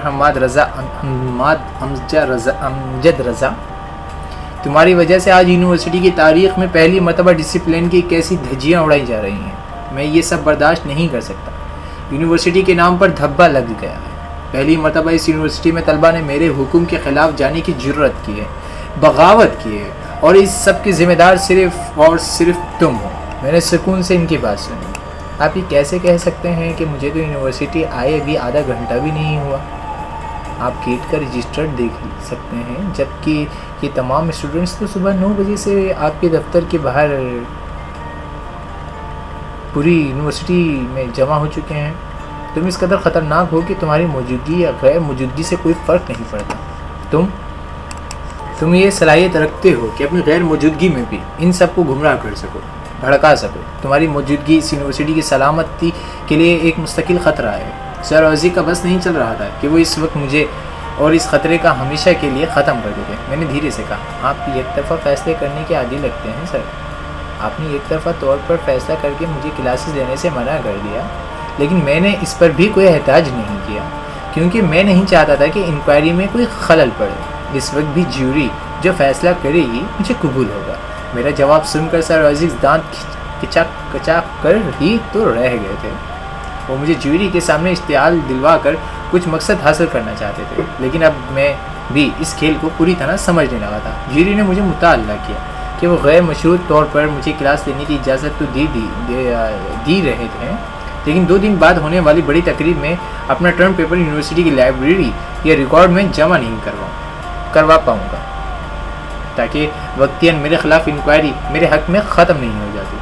امجد رضا, تمہاری وجہ سے آج یونیورسٹی کی تاریخ میں پہلی مرتبہ ڈسپلن کی کیسی دھجیاں اڑائی جا رہی ہیں. میں یہ سب برداشت نہیں کر سکتا. یونیورسٹی کے نام پر دھبا لگ گیا ہے. پہلی مرتبہ اس یونیورسٹی میں طلبہ نے میرے حکم کے خلاف جانے کی جرت کی ہے, بغاوت کی ہے, اور اس سب کی ذمہ دار صرف اور صرف تم ہو. میں نے سکون سے ان کی بات سنی. آپ یہ کیسے کہہ سکتے ہیں کہ مجھے تو یونیورسٹی آئے ابھی آدھا گھنٹہ بھی نہیں ہوا. آپ گیٹ کا رجسٹر دیکھ سکتے ہیں, جبکہ یہ تمام اسٹوڈنٹس تو صبح 9 بجے سے آپ کے دفتر کے باہر پوری یونیورسٹی میں جمع ہو چکے ہیں. تم اس قدر خطرناک ہو کہ تمہاری موجودگی یا غیر موجودگی سے کوئی فرق نہیں پڑتا. تم یہ صلاحیت رکھتے ہو کہ اپنی غیر موجودگی میں بھی ان سب کو گمراہ کر سکو, بھڑکا سکو. تمہاری موجودگی اس یونیورسٹی کی سلامتی کے لیے ایک مستقل خطرہ ہے. سر عزی کا بس نہیں چل رہا تھا کہ وہ اس وقت مجھے اور اس خطرے کا ہمیشہ کے لیے ختم کر دیتے. میں نے دھیرے سے کہا, آپ یک طرفہ فیصلے کرنے کے عادی لگتے ہیں سر. آپ نے یک طرفہ طور پر فیصلہ کر کے مجھے کلاسز لینے سے منع کر دیا, لیکن میں نے اس پر بھی کوئی احتجاج نہیں کیا کیونکہ میں نہیں چاہتا تھا کہ انکوائری میں کوئی خلل پڑے. اس وقت بھی جیوری جو فیصلہ کرے گی مجھے قبول ہوگا۔ میرا جواب سن کر سر عزیز دانت کچا کر ہی تو رہ گئے تھے۔ وہ مجھے جیوری کے سامنے اشتعال دلوا کر کچھ مقصد حاصل کرنا چاہتے تھے، لیکن اب میں بھی اس کھیل کو پوری طرح سمجھنے لگا تھا۔ جیوری نے مجھے مطالعہ کیا کہ وہ غیر مشروط طور پر مجھے کلاس لینے کی اجازت تو دی رہے تھے، لیکن 2 دن بعد ہونے والی بڑی تقریب میں اپنا ٹرم پیپر یونیورسٹی کی لائبریری یا ریکارڈ میں جمع نہیں کروا پاؤں گا، تاکہ وقتاً میرے خلاف انکوائری میرے حق میں ختم نہیں ہو جاتی۔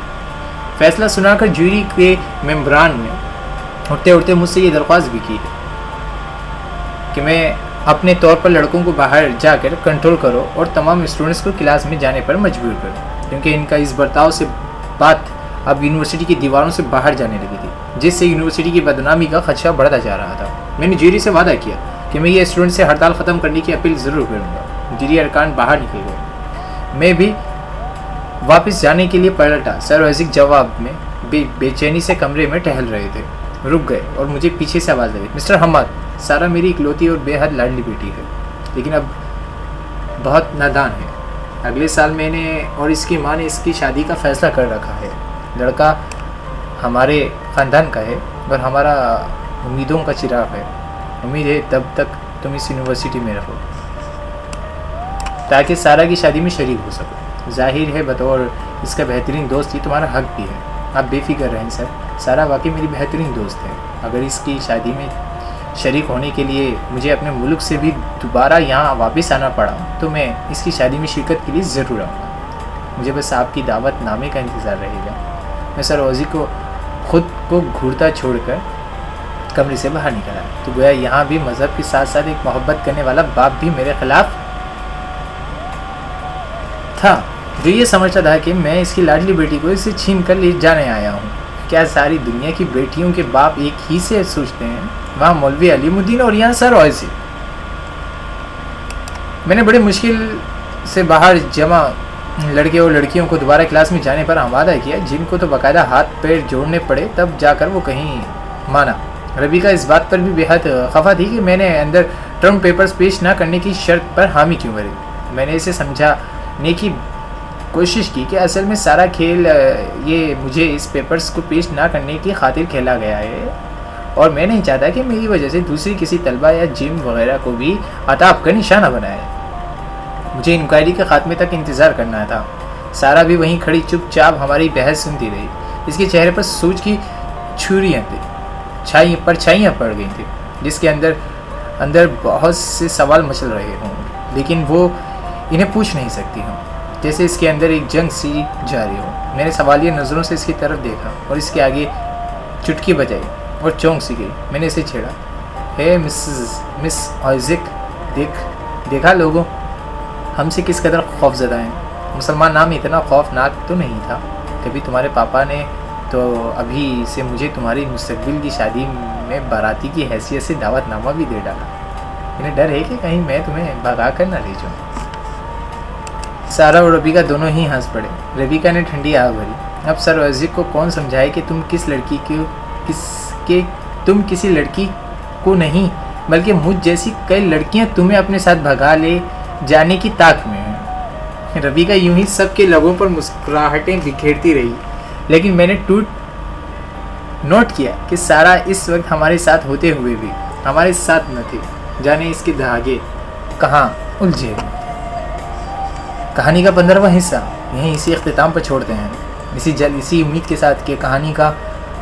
فیصلہ سنا کر جیوری کے ممبران نے اٹھتے اٹھتے مجھ سے یہ درخواست بھی کی ہے کہ میں اپنے طور پر لڑکوں کو باہر جا کر کنٹرول کرو اور تمام اسٹوڈنٹس کو کلاس میں جانے پر مجبور کرو، کیونکہ ان کا اس برتاؤ سے بات اب یونیورسٹی کی دیواروں سے باہر جانے لگی تھی، جس سے یونیورسٹی کی بدنامی کا خدشہ بڑھتا جا رہا تھا۔ میں نے جیری سے وعدہ کیا کہ میں یہ اسٹوڈنٹ سے ہڑتال ختم کرنے کی اپیل ضرور کروں گا۔ جیری ارکان باہر نکل گئے، میں بھی واپس جانے کے لیے پلٹا۔ سر وزیک جواب میں بے چینی سے کمرے میں ٹہل رہے تھے، رک گئے اور مجھے پیچھے سے آواز لگی، مسٹر حماد، سارا میری اکلوتی اور بے حد لاڈلی بیٹی ہے، لیکن اب بہت نادان ہے۔ اگلے سال میں نے اور اس کی ماں نے اس کی شادی کا فیصلہ کر رکھا ہے۔ لڑکا ہمارے خاندان کا ہے اور ہمارا امیدوں کا چراغ ہے۔ امید ہے تب تک تم اس یونیورسٹی میں رہو تاکہ سارا کی شادی میں شریک ہو سکو۔ ظاہر ہے بطور اس کا بہترین دوست یہ تمہارا حق بھی ہے۔ آپ بے فکر رہیں سر، سارا واقعی میری بہترین دوست ہے۔ اگر اس کی شادی میں شریک ہونے کے لیے مجھے اپنے ملک سے بھی دوبارہ یہاں واپس آنا پڑا تو میں اس کی شادی میں شرکت کے لیے ضرور آؤں گا۔ مجھے بس آپ کی دعوت نامے کا انتظار رہے گا۔ میں سر روزی کو خود کو گھورتا چھوڑ کر کمرے سے باہر نکلا تو گویا یہاں بھی مذہب کے ساتھ ساتھ ایک محبت کرنے والا باپ بھی میرے خلاف تھا، جو یہ سمجھتا تھا کہ میں اس کی لاڈلی بیٹی کو اس سے چھین کر لے جانے آیا ہوں۔ کیا ساری دنیا کی بیٹیوں کے باپ ایک ہی سے سوچتے ہیں؟ وہاں مولوی علیم الدین اور یہاں سر اویسی۔ میں نے بڑی مشکل سے باہر جمع لڑکے اور لڑکیوں کو دوبارہ کلاس میں جانے پر آمادہ کیا، جن کو تو باقاعدہ ہاتھ پیر جوڑنے پڑے تب جا کر وہ کہیں مانا۔ ربیکا اس بات پر بھی بے حد خفا تھی کہ میں نے اندر ٹرم پیپرز پیش نہ کرنے کی شرط پر حامی کیوں بھری۔ میں نے اسے سمجھانے کی کوشش کی کہ اصل میں سارا کھیل یہ مجھے اس پیپرز کو پیش نہ کرنے کی خاطر کھیلا گیا ہے، اور میں نہیں چاہتا کہ میری وجہ سے دوسری کسی طلبہ یا جم وغیرہ کو بھی عطاب کا نشانہ بنائے۔ مجھے انکوائری کے خاتمے تک انتظار کرنا تھا۔ سارا بھی وہیں کھڑی چپ چاپ ہماری بحث سنتی رہی۔ اس کے چہرے پر سوچ کی چھریاں پرچھائیاں پڑ گئی تھیں، جس کے اندر بہت سے سوال مچل رہے ہوں، لیکن وہ انہیں پوچھ نہیں سکتی ہوں، جیسے اس کے اندر ایک جنگ سی جاری ہو۔ میں نے سوالیہ نظروں سے اس کی طرف دیکھا اور اس کے آگے چٹکی بجائی اور چونک سی گئی۔ میں نے اسے چھیڑا، ہے مس آئزک، دیکھا لوگوں ہم سے کس قدر خوف زدہ ہیں۔ مسلمان نام اتنا خوفناک تو نہیں تھا۔ کبھی تمہارے پاپا نے تو ابھی سے مجھے تمہاری مستقبل کی شادی میں باراتی کی حیثیت سے دعوت نامہ بھی دے ڈالا۔ انہیں ڈر ہے کہ کہیں میں تمہیں بھگا کر نہ لے جاؤں۔ سارا اور ربیکا دونوں ہی ہنس پڑے۔ ربیکا نے ٹھنڈی آہ بھری، اب سر عزیز کو کون سمجھائے کہ تم کسی لڑکی کو نہیں بلکہ مجھ جیسی کئی لڑکیاں تمہیں اپنے ساتھ بھگا لے جانے کی طاق میں ہیں۔ ربیکا یوں ہی سب کے لبوں پر مسکراہٹیں بکھیرتی رہی، لیکن میں نے نوٹ کیا کہ سارا اس وقت ہمارے ساتھ ہوتے ہوئے بھی ہمارے ساتھ نہ تھی۔ جانے اس کے دھاگے کہاں الجھے۔ کہانی کا 15واں حصہ یہیں اسی اختتام پر چھوڑتے ہیں، اسی امید کے ساتھ کہ کہانی کا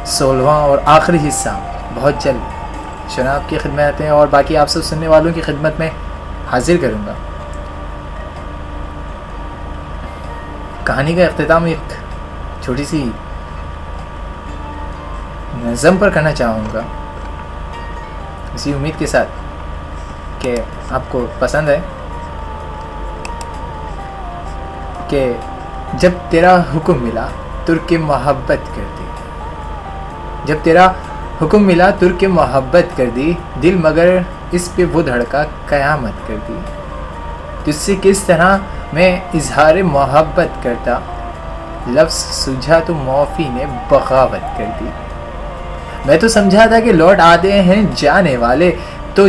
16واں اور آخری حصہ بہت جلد جناب کی خدمت میں اور باقی آپ سب سننے والوں کی خدمت میں حاضر کروں گا۔ کہانی کا اختتام ایک چھوٹی سی نظم پر کرنا چاہوں گا، اسی امید کے ساتھ کہ آپ کو پسند ہے، کہ جب تیرا حکم ملا ترک محبت کر دی، جب تیرا حکم ملا ترک محبت کر دی، دل مگر اس پہ وہ دھڑکا قیامت کر دی، تجھ سے کس طرح میں اظہار محبت کرتا، لفظ سوجھا تو موفی نے بغاوت کر دی، میں تو سمجھا تھا کہ لوٹ آتے ہیں جانے والے، تو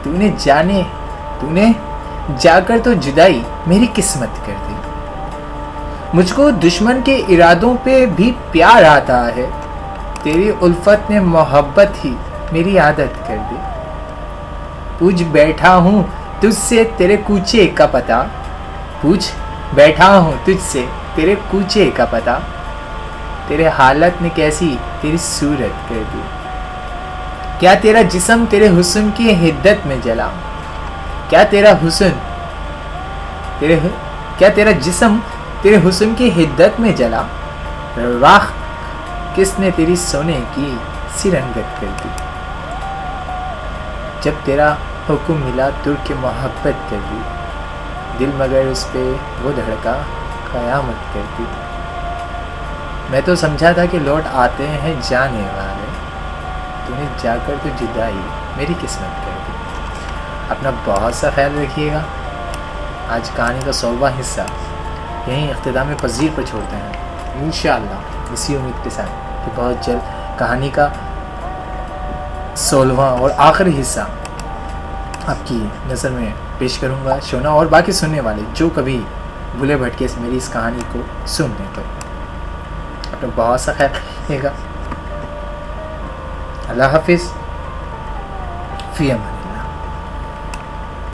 تو نے جا کر تو جدائی میری قسمت کر دی. مجھ کو دشمن کے ارادوں پہ بھی پیار آتا ہے. تیری الفت نے محبت ہی میری عادت کر دی. پوچھ بیٹھا ہوں تجھ سے تیرے کوچے کا پتہ. پوچھ بیٹھا ہوں تجھ سے تیرے کوچے کا پتہ. تیرے حالت نے کیسی تیری صورت کر دی. کیا تیرا جسم تیرے حسن کی حدت میں جلا. کیا تیرا جسم تیرے حسن کی حدت میں جلا. راہ کس نے تیری سونے کی سی رنگت کر دی. جب تیرا حکم ملا ترک محبت کر دی. دل مگر اس پہ وہ دھڑکا قیامت کر دی. میں تو سمجھا تھا کہ لوٹ آتے ہیں جانے والے. تمہیں جا کر تو جدائی میری قسمت کر دی. اپنا بہت سا خیال رکھیے گا. آج کہانی کا 16واں حصہ یہیں اختتام پذیر پر چھوڑتے ہیں انشاءاللہ، اسی امید کے ساتھ کہ بہت جلد کہانی کا 16واں اور آخری حصہ آپ کی نظر میں پیش کروں گا. شونا اور باقی سننے والے جو کبھی بھولے بھٹکے میری اس کہانی کو سن لیں تو اپنا بہت سا خیال رکھیے گا. اللہ حافظ. فی امان.